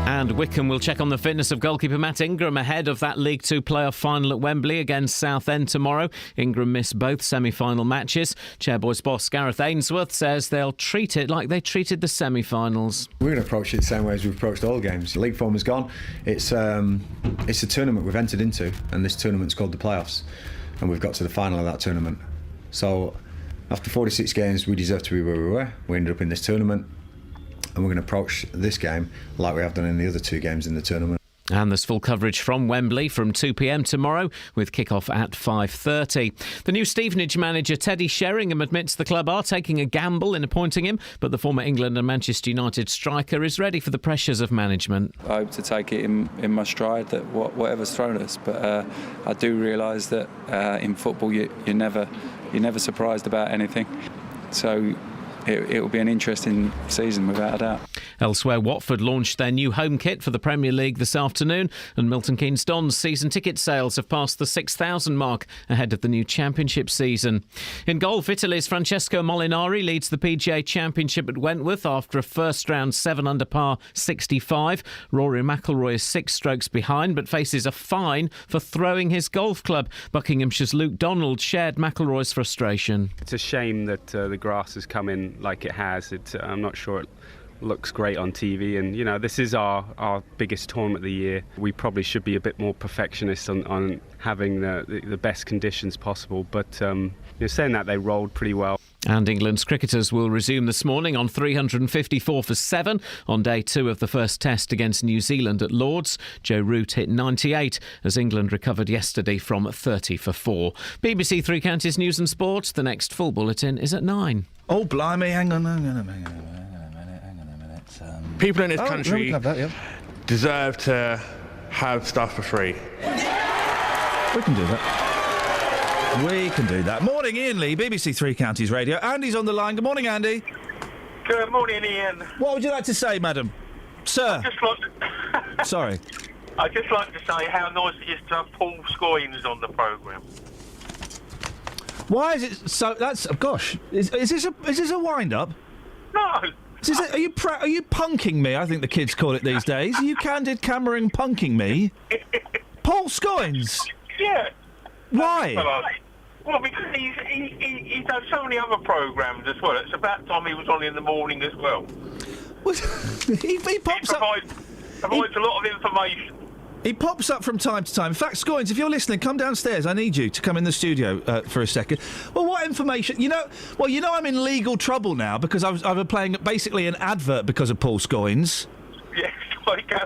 And Wycombe will check on the fitness of goalkeeper Matt Ingram ahead of that League Two playoff final at Wembley against Southend tomorrow. Ingram missed both semi-final matches. Chairboys boss Gareth Ainsworth says they'll treat it like they treated the semi-finals. We're going to approach it the same way as we've approached all games. League form is gone. It's a tournament we've entered into, and this tournament's called the playoffs, and we've got to the final of that tournament. So after 46 games, we deserve to be where we were. We ended up in this tournament, and we're going to approach this game like we have done in the other 2 games in the tournament. And there's full coverage from Wembley from 2 p.m. tomorrow, with kick-off at 5:30. The new Stevenage manager Teddy Sheringham admits the club are taking a gamble in appointing him, but the former England and Manchester United striker is ready for the pressures of management. I hope to take it in my stride, that whatever's thrown us, but I do realise that in football you're never surprised about anything. So it will be an interesting season without a doubt. Elsewhere, Watford launched their new home kit for the Premier League this afternoon, and Milton Keynes Dons season ticket sales have passed the 6,000 mark ahead of the new Championship season. In golf, Italy's Francesco Molinari leads the PGA Championship at Wentworth after a first-round 7-under par 65. Rory McIlroy is 6 strokes behind, but faces a fine for throwing his golf club. Buckinghamshire's Luke Donald shared McIlroy's frustration. It's a shame that the grass has come in like it has. I'm not sure it looks great on TV, and you know, this is our biggest tournament of the year. We probably should be a bit more perfectionist on having the best conditions possible, but saying that, they rolled pretty well. And England's cricketers will resume this morning on 354 for 7 on day 2 of the first test against New Zealand at Lord's. Joe Root hit 98 as England recovered yesterday from 30 for 4. BBC Three Counties News and Sport. The next full bulletin is at 9. Oh, blimey, hang on a minute. People in this country we can have that, yeah. deserve to have stuff for free. We can do that. We can do that. Morning, Iain Lee, BBC Three Counties Radio. Andy's on the line. Good morning, Andy. Good morning, Ian. What would you like to say, madam? Sir. Sorry. I'd just like to say how nice it is to have Paul Scoynes on the programme. Why is it so? That's gosh. Is this a wind up? No. Are you punking me? I think the kids call it these days. Are you candid cameraing punking me? Paul Scoynes. Yeah. Why? Well, because he does so many other programmes as well. It's about time he was on in the morning as well. he pops up. Provides a lot of information. He pops up from time to time. In fact, Scoynes, if you're listening, come downstairs. I need you to come in the studio for a second. Well, what information? You know I'm in legal trouble now because I was playing basically an advert because of Paul Scoynes. Yes, I go.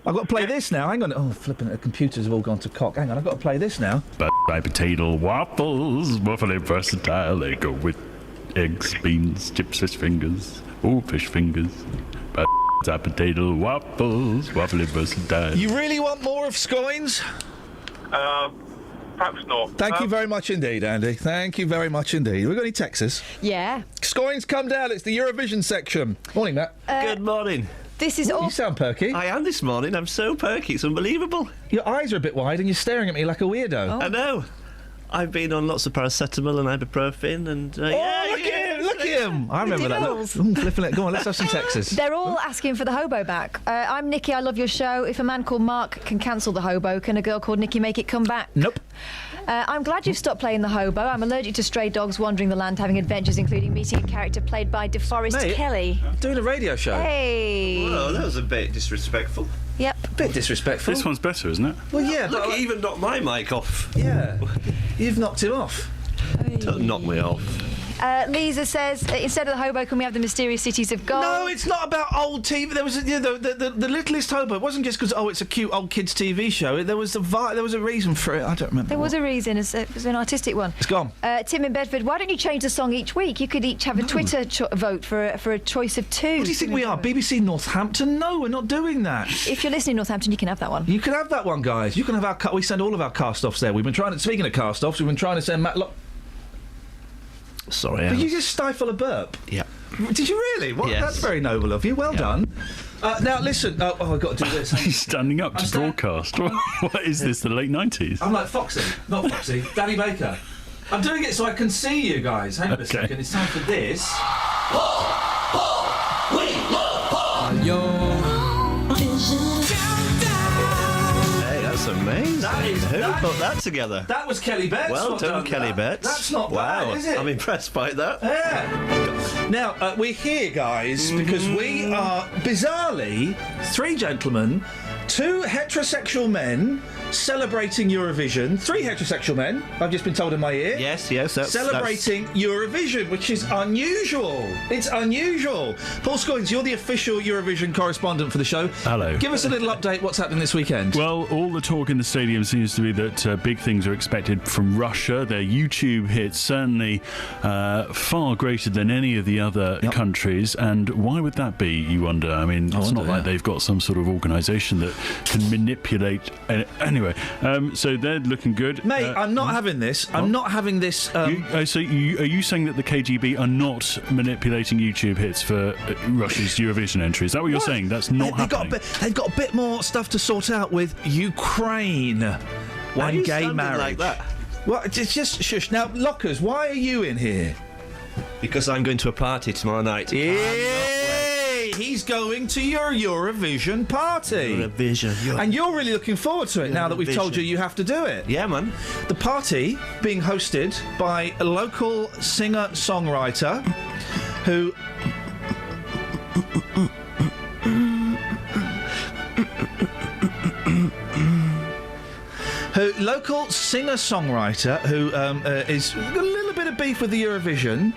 I've got to play this now. Hang on. Oh, flipping it. The computers have all gone to cock. Hang on, I've got to play this now. By potato waffles, waffly versatile. They go with eggs, beans, chips, fish fingers. Oh, fish fingers. By potato waffles, waffly versatile. You really want more of Scoynes? Perhaps not. Thank you very much indeed, Andy. Thank you very much indeed. We got any Texas? Yeah. Scoynes, come down. It's the Eurovision section. Morning, Matt. Good morning. This is all. You sound perky. I am this morning. I'm so perky. It's unbelievable. Your eyes are a bit wide and you're staring at me like a weirdo. I know. I've been on lots of paracetamol and ibuprofen and... look at him! I remember that. Look, flipping it. Go on, let's have some Texas. They're all asking for the hobo back. I'm Nikki, I love your show. If a man called Mark can cancel the hobo, can a girl called Nikki make it come back? Nope. I'm glad you've stopped playing the hobo. I'm allergic to stray dogs wandering the land, having adventures, including meeting a character played by DeForest Kelly. Doing a radio show. Hey! Well, that was a bit disrespectful. Yep. A bit disrespectful. This one's better, isn't it? Well, yeah, Look, he even knocked my mic off. Yeah. You've knocked him off. Don't knock me off. Lisa says, instead of the hobo, can we have the mysterious cities of gold? No, it's not about old TV. There was the littlest hobo. It wasn't just because it's a cute old kids TV show. There was a reason for it. I don't remember. There was a reason. It was an artistic one. It's gone. Tim in Bedford, why don't you change the song each week? You could each have a Twitter vote for a choice of 2. What do you think we are? BBC Northampton? No, we're not doing that. If you're listening, Northampton, you can have that one. You can have that one, guys. You can have we send all of our cast-offs there. We've been trying to. Speaking of cast-offs, we've been trying to send Matt. Sorry, Did you just stifle a burp? Yeah. Did you really? What? Yes. That's very noble of you. Well done. Now, listen. I've got to do this. He's standing up to broadcast. What is this, the late 90s? I'm like Foxy. Not Foxy. Danny Baker. I'm doing it so I can see you guys. Hang on a second. It's time for this. Hey, that's amazing. Who put that together? That was Kelly Betts. Well done, Kelly Betts. That's not wow. bad, is it? I'm impressed by that. Yeah. Now, we're here, guys, because we are, bizarrely, 3 gentlemen, 2 heterosexual men celebrating Eurovision. 3 heterosexual men, I've just been told in my ear. Yes, that's... Celebrating Eurovision, which is unusual. It's unusual. Paul Scoynes, you're the official Eurovision correspondent for the show. Hello. Give us a little update. What's happening this weekend? Well, all the talk in the stadium seems to be that big things are expected from Russia. Their YouTube hits certainly far greater than any of the other countries. And why would that be, you wonder? I mean, it's not like they've got some sort of organisation that can manipulate... Anyway, Anyway, so they're looking good. Mate, I'm not having this. I'm not having this. So are you saying that the KGB are not manipulating YouTube hits for Russia's Eurovision entry? Is that what you're saying? That's not happening. They've got a bit more stuff to sort out with Ukraine and gay marriage. Like that? Well, it's just shush. Now, Lockers, why are you in here? Because I'm going to a party tomorrow night. Yay! He's going to your Eurovision party. Eurovision. And you're really looking forward to it now that we've told you have to do it. Yeah, man. The party being hosted by a local singer-songwriter who... local singer-songwriter who is got a little bit of beef with the Eurovision.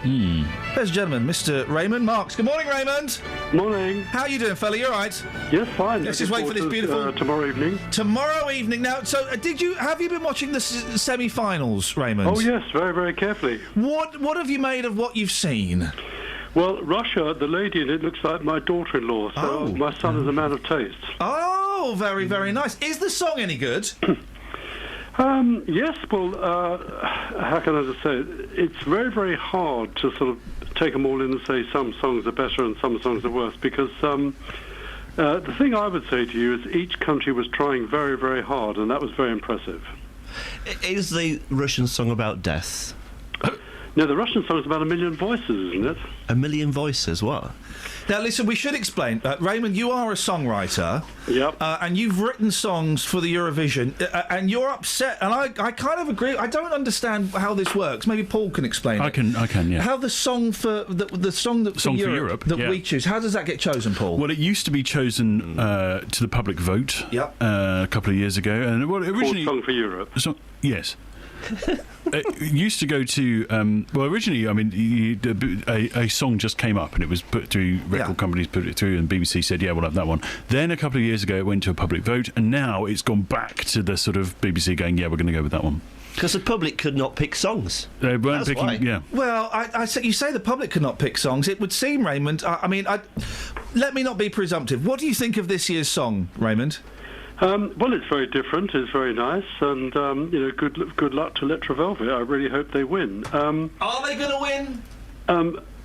There's a gentleman, Mr. Raymond Marks. Good morning, Raymond. Morning. How are you doing, fella? You all right? Yes, fine. Let's just wait for this beautiful... tomorrow evening. Tomorrow evening. Now, so have you been watching the semi-finals, Raymond? Oh, yes, very, very carefully. What have you made of what you've seen? Well, Russia, the lady in it looks like my daughter-in-law, so my son is a man of taste. Oh, very, very nice. Is the song any good? Yes, well, how can I just say it? It's very, very hard to sort of take them all in and say some songs are better and some songs are worse, because the thing I would say to you is each country was trying very, very hard, and that was very impressive. Is the Russian song about death? No, the Russian song is about 1 million voices, isn't it? 1 million voices, what? Now, listen, we should explain. Raymond, you are a songwriter. Yep. And you've written songs for the Eurovision, and you're upset, and I kind of agree. I don't understand how this works. Maybe Paul can explain I can, yeah. How the song for the song that for Europe that we choose, how does that get chosen, Paul? Well, it used to be chosen to the public vote a couple of years ago. And originally... Song for Europe? Yes. It used to go to originally, I mean, a song just came up and it was put through, record companies put it through, and BBC said, yeah, we'll have that one. Then a couple of years ago it went to a public vote, and now it's gone back to the sort of BBC going, yeah, we're going to go with that one. Because the public could not pick songs. They weren't picking, yeah. Well, you say the public could not pick songs. It would seem, Raymond, let me not be presumptive. What do you think of this year's song, Raymond? Well, it's very different. It's very nice, and good luck to Electra Velvet. I really hope they win. Are they going to win?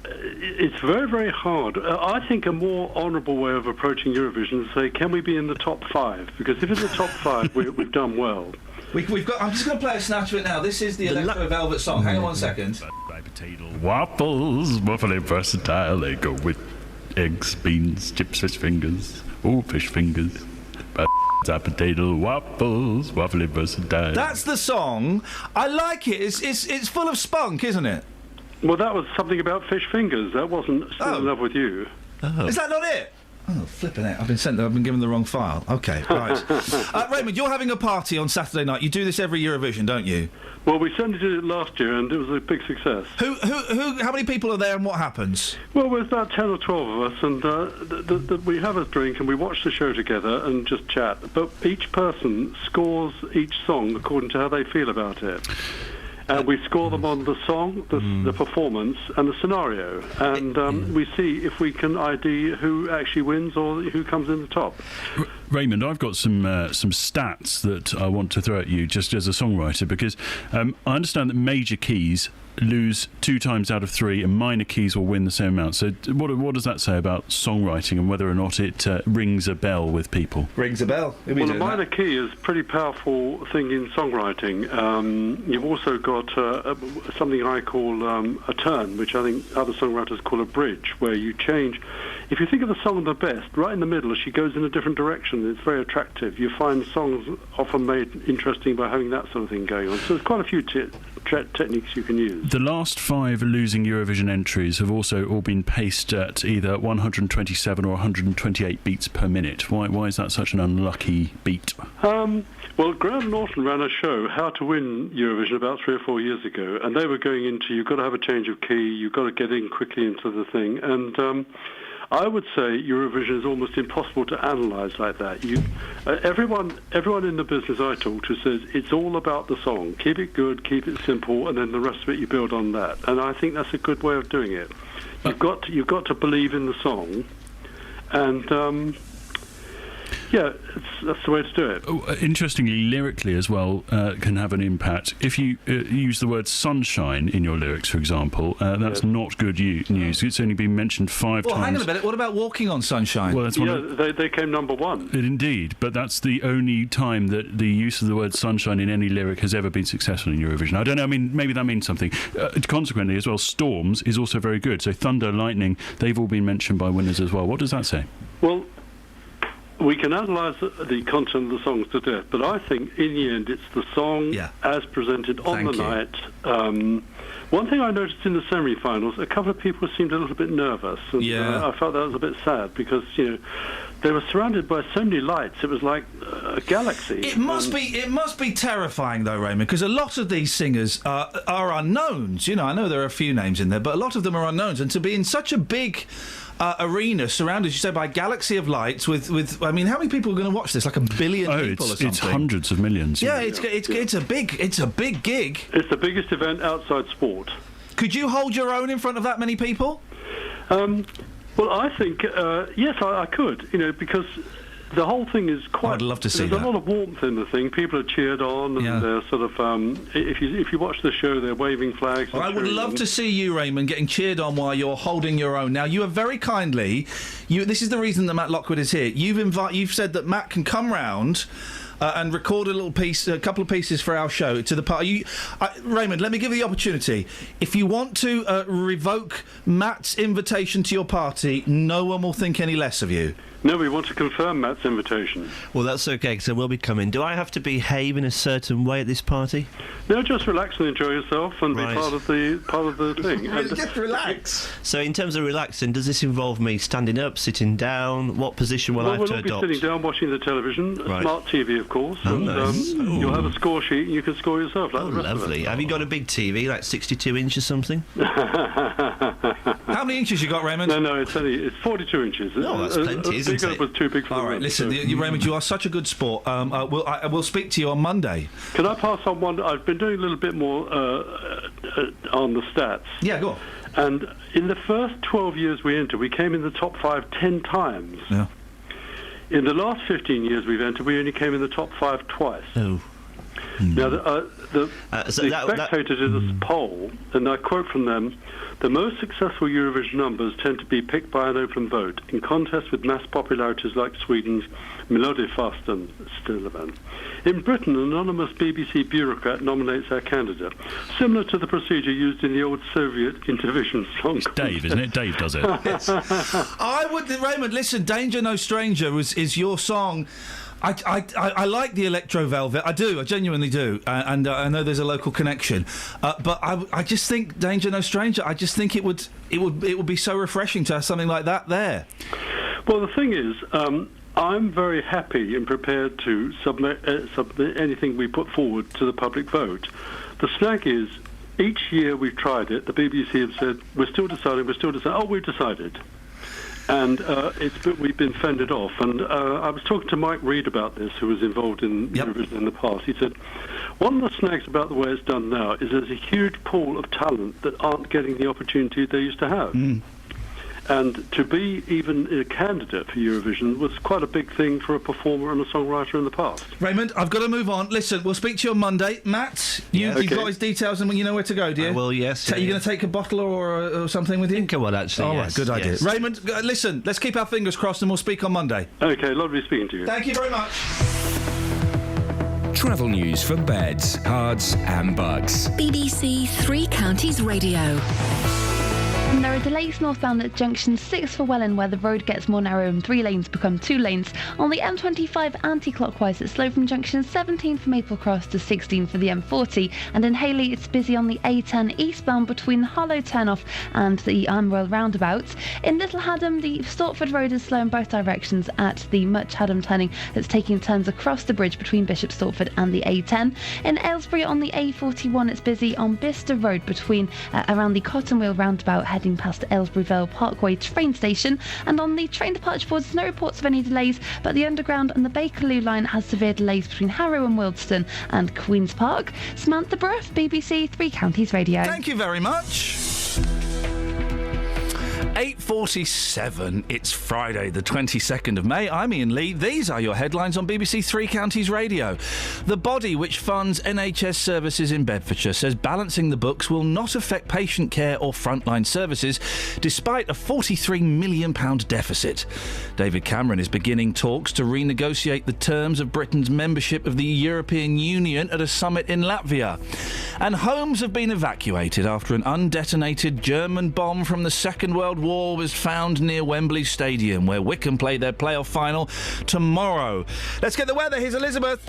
It's very, very hard. I think a more honourable way of approaching Eurovision is to say, can we be in the top 5? Because if it's the top 5, we've done well. We've got. I'm just going to play a snatch of it now. This is the Electra Velvet song. Hang on 1 second. Potato waffles, waffly versatile. They go with eggs, beans, chips, fish fingers. Oh, fish fingers. Potato waffles, waffly versatile. That's the song. I like it. It's full of spunk, isn't it? Well, that was something about fish fingers. That wasn't Still in Love with You. Oh. Is that not it? Oh, flipping it. I've been given the wrong file. Okay, right. Raymond, you're having a party on Saturday night. You do this every Eurovision, don't you? Well, we certainly did it last year, and it was a big success. How many people are there, and what happens? Well, there's about 10 or 12 of us, and we have a drink, and we watch the show together and just chat. But each person scores each song according to how they feel about it. We score them on the song, the performance, and the scenario, and we see if we can ID who actually wins or who comes in the top. Raymond, I've got some stats that I want to throw at you just as a songwriter, because I understand that major keys lose 2 times out of 3 and minor keys will win the same amount. So what does that say about songwriting and whether or not it rings a bell with people? Rings a bell. Well, the minor key is a pretty powerful thing in songwriting. You've also got something I call a turn, which I think other songwriters call a bridge, where you change. If you think of the song the best, right in the middle, she goes in a different direction. It's very attractive. You find songs often made interesting by having that sort of thing going on. So there's quite a few techniques you can use. The last 5 losing Eurovision entries have also all been paced at either 127 or 128 beats per minute. Why is that such an unlucky beat? Well, Graham Norton ran a show, How to Win Eurovision, about 3 or 4 years ago, and they were going into, you've got to have a change of key, you've got to get in quickly into the thing, and I would say Eurovision is almost impossible to analyse like that. Everyone in the business I talk to says it's all about the song. Keep it good, keep it simple, and then the rest of it you build on that. And I think that's a good way of doing it. You've got to believe in the song, and Yeah, that's the way to do it. Interestingly, lyrically as well, can have an impact. If you use the word sunshine in your lyrics, for example, that's not good news. It's only been mentioned 5 times. Well, hang on a minute. What about Walking on Sunshine? Well, that's they came number 1. Indeed, but that's the only time that the use of the word sunshine in any lyric has ever been successful in Eurovision. I don't know, I mean, maybe that means something. Consequently, as well, Storms is also very good. So Thunder, Lightning, they've all been mentioned by winners as well. What does that say? Well, we can analyse the content of the songs to death, but I think in the end it's the song as presented on the night. One thing I noticed in the semi-finals, a couple of people seemed a little bit nervous, and I felt that was a bit sad because they were surrounded by so many lights. It was like a galaxy. It must be terrifying though, Raymond, because a lot of these singers are unknowns. I know there are a few names in there, but a lot of them are unknowns, and to be in such a big arena surrounded, as you say, by a galaxy of lights with I mean, how many people are going to watch this? Like 1 billion people or something? It's hundreds of millions. Yeah, it's a big gig. It's the biggest event outside sport. Could you hold your own in front of that many people? Well, I think yes, I could. Because the whole thing is quite. I'd love to see there's that. a lot of warmth in the thing. People are cheered on, and they're sort of. If you watch the show, they're waving flags. Well, I would love to see you, Raymond, getting cheered on while you're holding your own. Now, you have very kindly. This is the reason that Matt Lockwood is here. You've said that Matt can come round. And record a couple of pieces for our show to the party. Raymond, let me give you the opportunity. If you want to revoke Matt's invitation to your party, no one will think any less of you. No, we want to confirm Matt's invitation. Well, that's okay, because I will be coming. Do I have to behave in a certain way at this party? No, just relax and enjoy yourself and be part of the thing. Just relax. So, in terms of relaxing, does this involve me standing up, sitting down? What position will I have to adopt? We'll all be sitting down, watching the television, smart TV, of course. Oh, and nice. You'll have a score sheet, and you can score yourself. Like the rest lovely. Of us. Have you got a big TV, like 62 inch or something? How many inches you got, Raymond? No, it's 42 inches. Oh, that's plenty, isn't it? Was too big for all right, listen, Raymond, you are such a good sport. I will speak to you on Monday. Can I pass on one? I've been doing a little bit more on the stats. Yeah, go on. And in the first 12 years we entered, we came in the top 5 10 times. Yeah. In the last 15 years we've entered, we only came in the top 5 twice. Oh. Now, the Spectator did a poll, and I quote from them, "The most successful Eurovision numbers tend to be picked by an open vote, in contrast with mass popularities like Sweden's Melodifesten Stilleman. In Britain, an anonymous BBC bureaucrat nominates our candidate, similar to the procedure used in the old Soviet Intervision song It's Dave, isn't it? Dave does it. Raymond, listen, Danger No Stranger is your song. I like the Electro Velvet. I do. I genuinely do. And I know there's a local connection. But I just think Danger No Stranger. I just think it would be so refreshing to have something like that there. Well, the thing is, I'm very happy and prepared to submit anything we put forward to the public vote. The snag is, each year we've tried it, the BBC have said, we're still deciding. Oh, we've decided. And we've been fended off. And I was talking to Mike Reed about this, who was involved in Eurovision in the past. He said, one of the snags about the way it's done now is there's a huge pool of talent that aren't getting the opportunity they used to have. And to be even a candidate for Eurovision was quite a big thing for a performer and a songwriter in the past. Raymond, I've got to move on. Listen, we'll speak to you on Monday. Matt, you've got his details and you know where to go, do you? Well, yes. Are you going to take a bottle or something with you? I think I would, actually, All yes. right, good idea. Yes. Raymond, listen, let's keep our fingers crossed and we'll speak on Monday. OK, lovely speaking to you. Thank you very much. Travel news for beds, cards and bugs. BBC Three Counties Radio. And there are delays northbound at junction 6 for Welland, where the road gets more narrow and 3 lanes become 2 lanes. On the M25 anti-clockwise, it's slow from junction 17 for Maple Cross to 16 for the M40. And in Hayley, it's busy on the A10 eastbound between Harlow Turnoff and the Armwell roundabout. In Little Haddam, the Stortford Road is slow in both directions at the Much Haddam turning that's taking turns across the bridge between Bishop Stortford and the A10. In Aylesbury on the A41, it's busy on Bicester Road between around the Cottonwheel roundabout heading past Aylesbury Vale Parkway train station. And on the train departure boards, no reports of any delays, but the Underground and the Bakerloo line has severe delays between Harrow and Wildston and Queen's Park. Samantha Bruff, BBC Three Counties Radio. Thank you very much. 8:47. It's Friday, the 22nd of May. I'm Iain Lee. These are your headlines on BBC Three Counties Radio. The body which funds NHS services in Bedfordshire says balancing the books will not affect patient care or frontline services, despite a £43 million deficit. David Cameron is beginning talks to renegotiate the terms of Britain's membership of the European Union at a summit in Latvia. And homes have been evacuated after an undetonated German bomb from the Second World War was found near Wembley Stadium, where Wycombe play their playoff final tomorrow. Let's get the weather. Here's Elizabeth.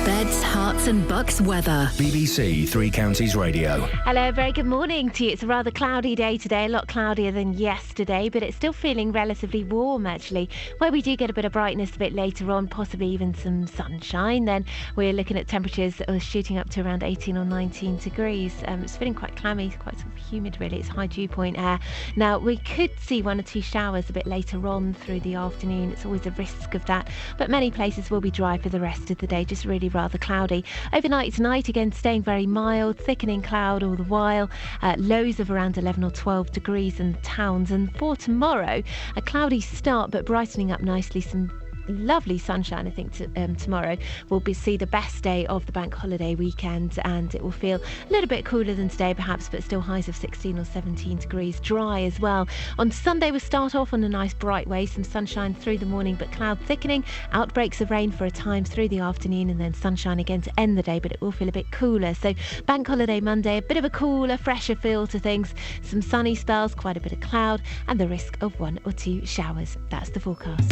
Beds, Herts and Bucks weather. BBC Three Counties Radio. Hello, very good morning to you. It's a rather cloudy day today, a lot cloudier than yesterday, but it's still feeling relatively warm, actually. Where we do get a bit of brightness a bit later on, possibly even some sunshine, then we're looking at temperatures that are shooting up to around 18 or 19 degrees. It's feeling quite clammy, quite sort of humid, really. It's high dew point air. Now, we could see 1 or 2 showers a bit later on through the afternoon. It's always a risk of that, but many places will be dry for the rest of the day, just really rather cloudy. Overnight tonight, again, staying very mild, thickening cloud all the while. Lows of around 11 or 12 degrees in the towns. And for tomorrow, a cloudy start, but brightening up nicely. Some lovely sunshine, I think, tomorrow will see the best day of the bank holiday weekend, and it will feel a little bit cooler than today perhaps, but still highs of 16 or 17 degrees. Dry as well. On Sunday we'll start off on a nice bright way, some sunshine through the morning, but cloud thickening, outbreaks of rain for a time through the afternoon, and then sunshine again to end the day, but it will feel a bit cooler. So bank holiday Monday, a bit of a cooler, fresher feel to things, some sunny spells, quite a bit of cloud, and the risk of 1 or 2 showers. That's the forecast.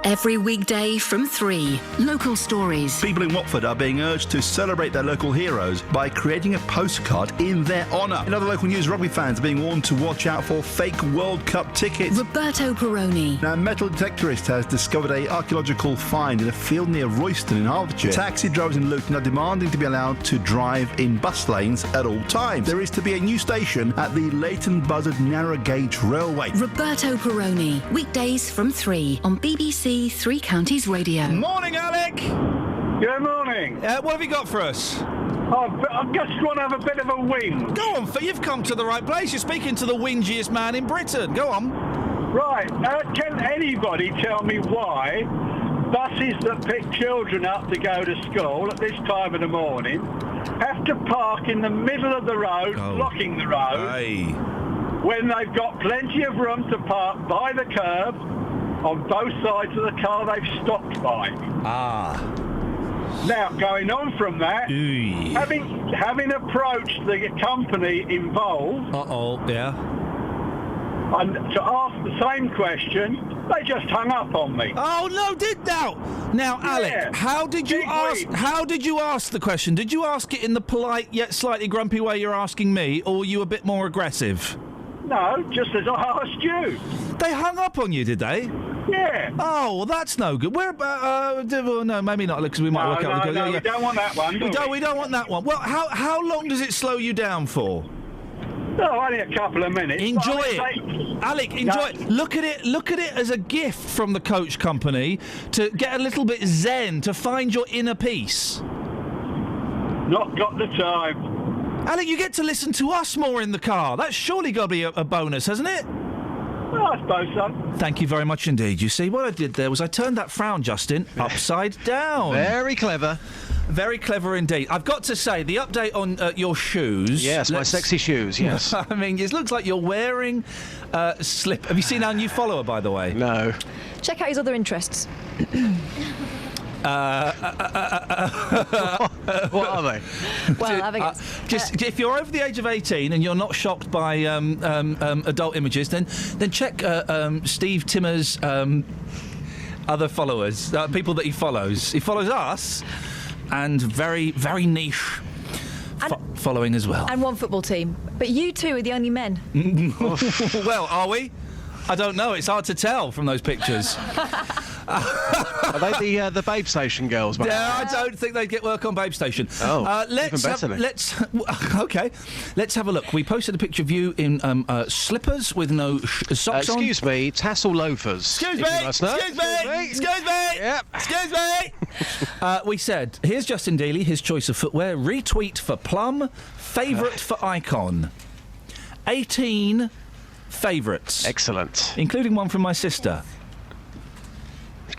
Every weekday from 3. Local stories. People in Watford are being urged to celebrate their local heroes by creating a postcard in their honour. In other local news, rugby fans are being warned to watch out for fake World Cup tickets. Roberto Peroni. Now, a metal detectorist has discovered an archaeological find in a field near Royston in Hertfordshire. Taxi drivers in Luton are demanding to be allowed to drive in bus lanes at all times. There is to be a new station at the Leighton Buzzard Narrow Gauge Railway. Roberto Peroni. Weekdays from 3 on BBC Three Counties Radio. Morning, Alec. Good morning. What have you got for us? I just want to have a bit of a whinge. Go on, you've come to the right place. You're speaking to the whingiest man in Britain. Go on. Right. Can anybody tell me why buses that pick children up to go to school at this time of the morning have to park in the middle of the road, blocking the road, when they've got plenty of room to park by the curb on both sides of the car they've stopped by? Now, going on from that, having approached the company involved, and to ask the same question, they just hung up on me. Oh no! Now, Alec, how did you ask the question? Did you ask it in the polite yet slightly grumpy way you're asking me, or were you a bit more aggressive? No, just as I asked you. They hung up on you, did they? Yeah. Oh, well, that's no good. Where about? No, maybe not, because we might work out. No, we don't want that one. We don't want that one. Well, how long does it slow you down for? Oh, only a couple of minutes. Enjoy it, Alec. Enjoy it. Look at it as a gift from the coach company to get a little bit zen, to find your inner peace. Not got the time. Alec, you get to listen to us more in the car. That's surely got to be a bonus, hasn't it? Well, I suppose so. Thank you very much indeed. You see, what I did there was I turned that frown, Justin, upside down. Very clever. Very clever indeed. I've got to say, the update on your shoes... Yes, my sexy shoes, yes. I mean, it looks like you're wearing a slip. Have you seen our new follower, by the way? No. Check out his other interests. What are they? Well, have a guess. Just if you're over the age of 18 and you're not shocked by adult images, then check Steve Timmer's other followers, people that he follows. He follows us, and very, very niche following as well. And one football team. But you two are the only men. Well, are we? I don't know. It's hard to tell from those pictures. Are they the Babe Station girls? Mate? Yeah, I don't think they'd get work on Babe Station. Oh, even better then. Let's have a look. We posted a picture of you in slippers with no socks on. Excuse me, tassel loafers. Excuse me. Yep. Excuse me. We said, here's Justin Dealey, his choice of footwear. Retweet for Plum. Favourite for Icon. 18 favourites. Excellent. Including one from my sister.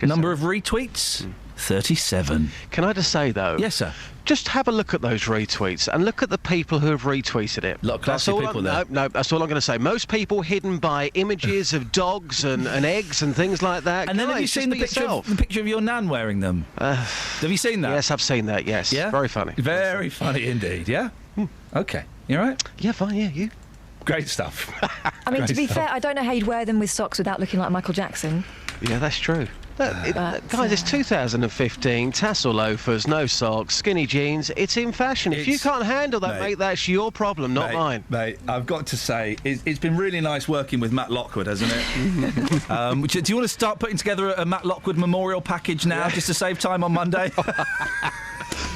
Number of retweets? 37. Can I just say, though? Yes, sir. Just have a look at those retweets and look at the people who have retweeted it. A lot of classy people there. No, that's all I'm going to say. Most people hidden by images of dogs and eggs and things like that. And then Guys, have you seen the picture of your nan wearing them? Have you seen that? Yes, I've seen that, yes. Yeah? Very funny. Very funny indeed, yeah? OK. You all right? Yeah, fine, yeah, you. Great stuff. I mean, to be fair, I don't know how you'd wear them with socks without looking like Michael Jackson. Yeah, that's true. Guys, it's 2015, tassel loafers, no socks, skinny jeans. It's in fashion. If you can't handle that, mate, that's your problem, not mine. Mate, I've got to say, it's been really nice working with Matt Lockwood, hasn't it? Do you want to start putting together a Matt Lockwood memorial package now, just to save time on Monday?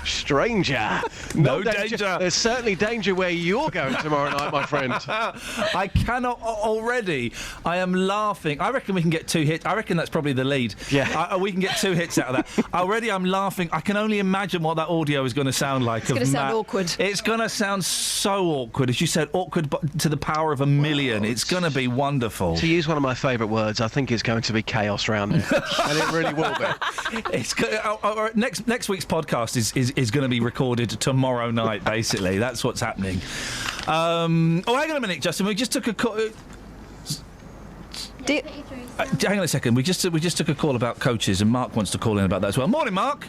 Stranger. No danger. There's certainly danger where you're going tomorrow night, my friend. I cannot already. I am laughing. I reckon we can get 2 hits. I reckon that's probably the lead. Yeah. We can get 2 hits out of that. Already I'm laughing. I can only imagine what that audio is going to sound like. It's going to sound awkward. It's going to sound so awkward. As you said, awkward to the power of a million. It's going to be wonderful. To use one of my favourite words, I think it's going to be chaos round there. And it really will be. It's next week's podcast is going to be recorded tomorrow night, basically. That's what's happening. Hang on a minute, Justin. We just took a call. Hang on a second. We just took a call about coaches, and Mark wants to call in about that as well. Morning, Mark.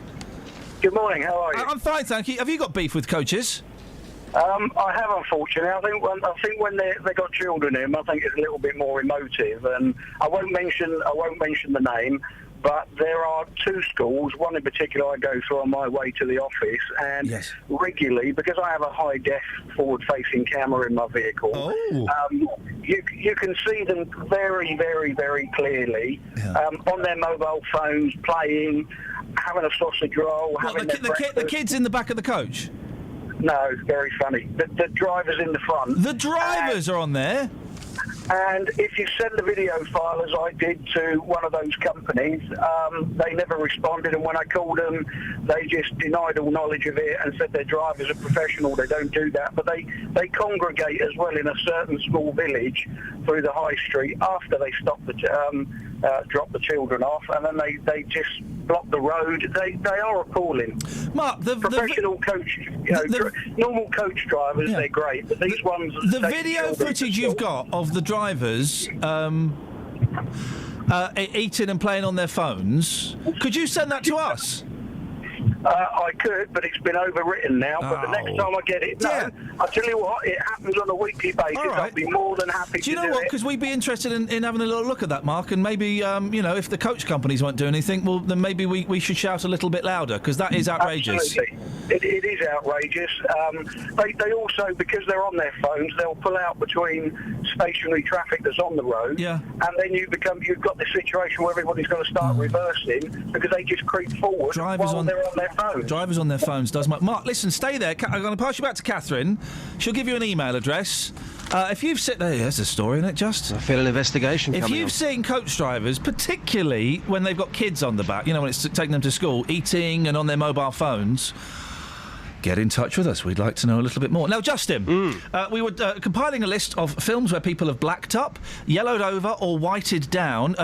Good morning. How are you? I'm fine, thank you. Have you got beef with coaches? I have, unfortunately. I think when they got children in, I think it's a little bit more emotive, and I won't mention the name. But there are 2 schools, one in particular I go through on my way to the office, and regularly, because I have a high-def forward-facing camera in my vehicle, you can see them very, very, very clearly on their mobile phones, playing, having a sausage roll, having their breakfast. The kids in the back of the coach? No, very funny. The drivers in the front. The drivers are on there? And if you send the video file, as I did, to one of those companies, they never responded. And when I called them, they just denied all knowledge of it and said their drivers are professional. They don't do that. But they congregate as well in a certain small village through the high street after they stop drop the children off, and then they just block the road. They are appalling. Mark, professional coach, normal coach drivers, they're great, but these ones. The video footage you've got of the drivers eating and playing on their phones, could you send that to us? I could, but it's been overwritten now. But the next time I get it, I'll tell you what, it happens on a weekly basis. Right. I'll be more than happy to do it. Do you know what? Because we'd be interested in having a little look at that, Mark, and maybe, if the coach companies won't do anything, well, then maybe we should shout a little bit louder, because that is outrageous. Absolutely. It is outrageous. They also, because they're on their phones, they'll pull out between stationary traffic that's on the road, and then you've got this situation where everybody's going to start reversing because they just creep forward while they're on their phones. Drivers on their phones does Mark, listen, stay there. I'm going to pass you back to Catherine. She'll give you an email address. If you've seen... There's a story in it, just. I feel an investigation coming If you've seen coach drivers, particularly when they've got kids on the back, when it's taking them to school, eating and on their mobile phones... Get in touch with us. We'd like to know a little bit more. Now, Justin, we were compiling a list of films where people have blacked up, yellowed over or whited down.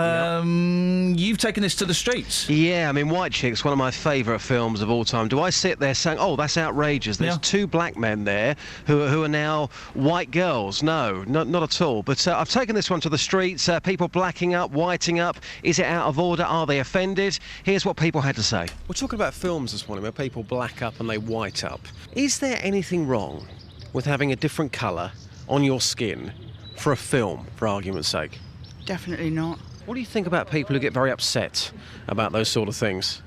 You've taken this to the streets. Yeah, I mean, White Chicks, one of my favourite films of all time. Do I sit there saying, oh, that's outrageous? There's 2 black men there who are now white girls. No, not at all. But I've taken this one to the streets. People blacking up, whiting up. Is it out of order? Are they offended? Here's what people had to say. We're talking about films this morning where people black up and they white up. Is there anything wrong with having a different colour on your skin for a film, for argument's sake? Definitely not. What do you think about people who get very upset about those sort of things?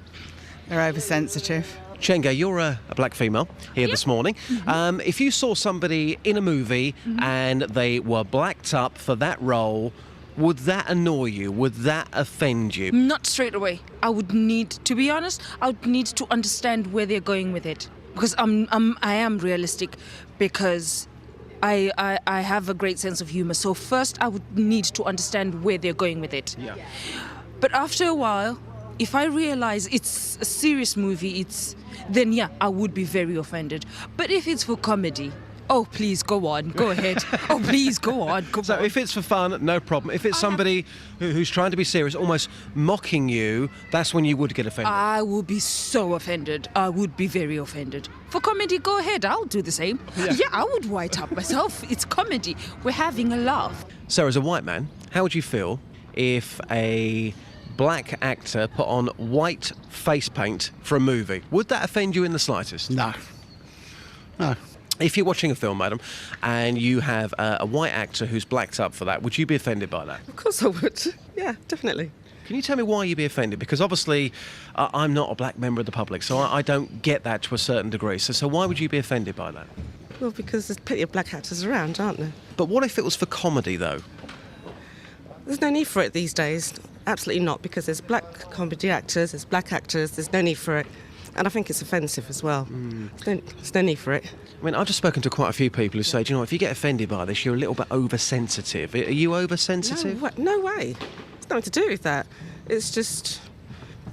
They're oversensitive. Chenga, you're a black female here this morning. If you saw somebody in a movie and they were blacked up for that role, would that annoy you? Would that offend you? Not straight away. I would need, to be honest, I would need to understand where they're going with it. Because I am realistic, because I have a great sense of humour. So first I would need to understand where they're going with it. Yeah. But after a while, if I realise it's a serious movie, then yeah, I would be very offended. But if it's for comedy, oh, please, go on, go ahead. Oh, please, go on, go on. So if it's for fun, no problem. If it's somebody who's trying to be serious, almost mocking you, that's when you would get offended. I would be so offended. I would be very offended. For comedy, go ahead, I'll do the same. Yeah, I would white up myself. It's comedy. We're having a laugh. So as a white man, how would you feel if a black actor put on white face paint for a movie? Would that offend you in the slightest? No. No. If you're watching a film, madam, and you have a white actor who's blacked up for that, would you be offended by that? Of course I would. Yeah, definitely. Can you tell me why you'd be offended? Because obviously I'm not a black member of the public, so I don't get that to a certain degree. So why would you be offended by that? Well, because there's plenty of black actors around, aren't there? But what if it was for comedy, though? There's no need for it these days. Absolutely not, because there's black comedy actors, there's black actors, there's no need for it. And I think it's offensive as well. There's no need for it. I mean, I've just spoken to quite a few people who say, do you know, if you get offended by this, you're a little bit oversensitive. Are you oversensitive? No way. It's nothing to do with that. It's just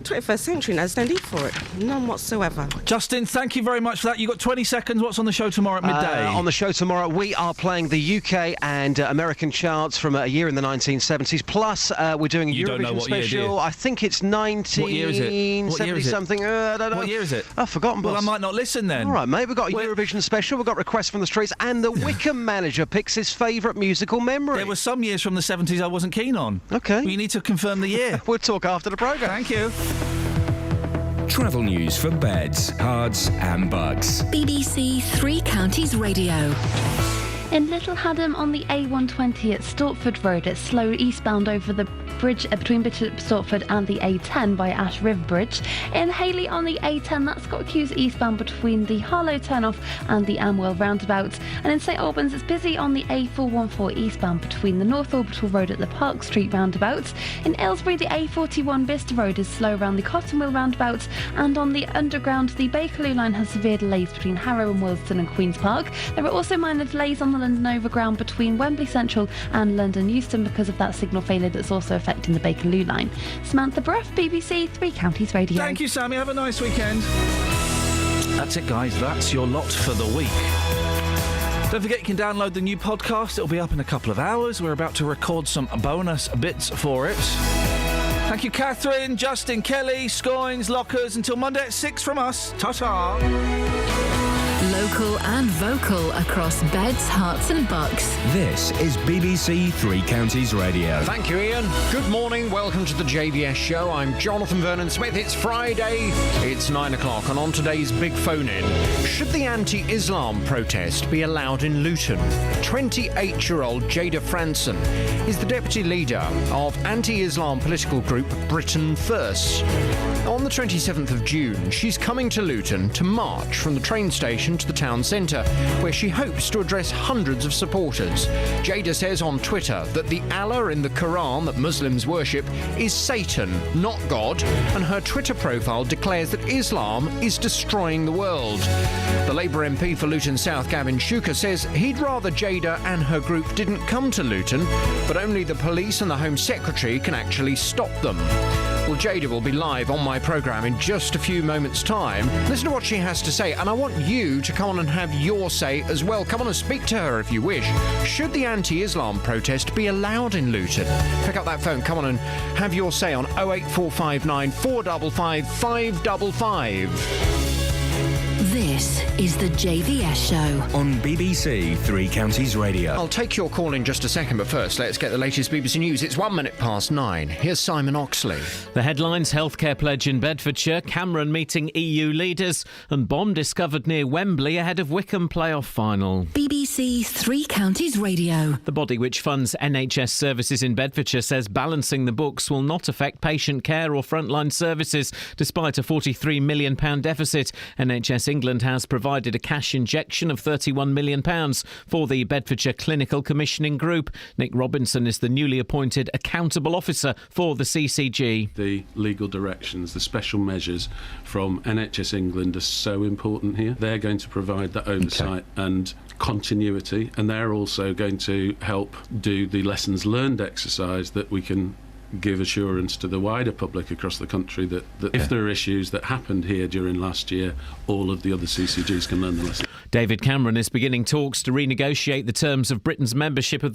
21st century now. There's no need for it. None whatsoever. Justin, thank you very much for that. You've got 20 seconds. What's on the show tomorrow at midday? On the show tomorrow, we are playing the UK and American charts from a year in the 1970s. Plus, we're doing a Eurovision special. I think it's 1970 something. I don't know. What year is it? I've forgotten. Well, I might not listen then. All right, mate. We've got a Eurovision special. We've got requests from the streets, and the Wickham manager picks his favourite musical memory. There were some years from the 70s I wasn't keen on. Okay. You need to confirm the year. We'll talk after the programme. Thank you. Travel news for beds, cards and bugs. BBC Three Counties Radio. In Little Haddam on the A120 at Stortford Road, it's slow eastbound over the bridge between Bishop Stortford and the A10 by Ash River Bridge. In Hayley on the A10, that's got queues eastbound between the Harlow turnoff and the Amwell roundabout. And in St Albans, it's busy on the A414 eastbound between the North Orbital Road at the Park Street roundabout. In Aylesbury, the A41 Bicester Road is slow around the Cottonwheel roundabout. And on the Underground, the Bakerloo line has severe delays between Harrow and Willesden and Queen's Park. There are also minor delays on the London Overground between Wembley Central and London Euston because of that signal failure that's also affecting the Bakerloo line. Samantha Bruff, BBC Three Counties Radio. Thank you, Sammy. Have a nice weekend. That's it, guys. That's your lot for the week. Don't forget you can download the new podcast. It'll be up in a couple of hours. We're about to record some bonus bits for it. Thank you, Catherine, Justin, Kelly, Scoins, Lockers. Until Monday at 6 from us. Ta-ta. Local and vocal across beds, hearts and bucks. This is BBC Three Counties Radio. Thank you, Iain. Good morning. Welcome to the JVS show. I'm Jonathan Vernon Smith. It's Friday. It's 9 o'clock. And on today's Big Phone-In, should the anti-Islam protest be allowed in Luton? 28-year-old Jada Franson is the deputy leader of anti-Islam political group Britain First. On the 27th of June, she's coming to Luton to march from the train station to the town centre, where she hopes to address hundreds of supporters. Jada says on Twitter that the Allah in the Quran that Muslims worship is Satan, not God, and her Twitter profile declares that Islam is destroying the world. The Labour MP for Luton South, Gavin Shuker, says he'd rather Jada and her group didn't come to Luton, but only the police and the Home Secretary can actually stop them. Well, Jada will be live on my programme in just a few moments' time. Listen to what she has to say, and I want you to come on and have your say as well. Come on and speak to her if you wish. Should the anti-Islam protest be allowed in Luton? Pick up that phone, come on and have your say on 08459 455 555. This is the JVS show on BBC Three Counties Radio. I'll take your call in just a second, but first, let's get the latest BBC News. It's 1 minute past 9. Here's Simon Oxley. The headlines: healthcare pledge in Bedfordshire, Cameron meeting EU leaders, and bomb discovered near Wembley ahead of Wickham playoff final. BBC Three Counties Radio. The body which funds NHS services in Bedfordshire says balancing the books will not affect patient care or frontline services, despite a £43 million deficit. NHS England England has provided a cash injection of £31 million for the Bedfordshire Clinical Commissioning Group. Nick Robinson is the newly appointed Accountable Officer for the CCG. The legal directions, the special measures from NHS England are so important here. They're going to provide that oversight and continuity, and they're also going to help do the lessons learned exercise that we can give assurance to the wider public across the country that if there are issues that happened here during last year, all of the other CCGs can learn the lesson. David Cameron is beginning talks to renegotiate the terms of Britain's membership of the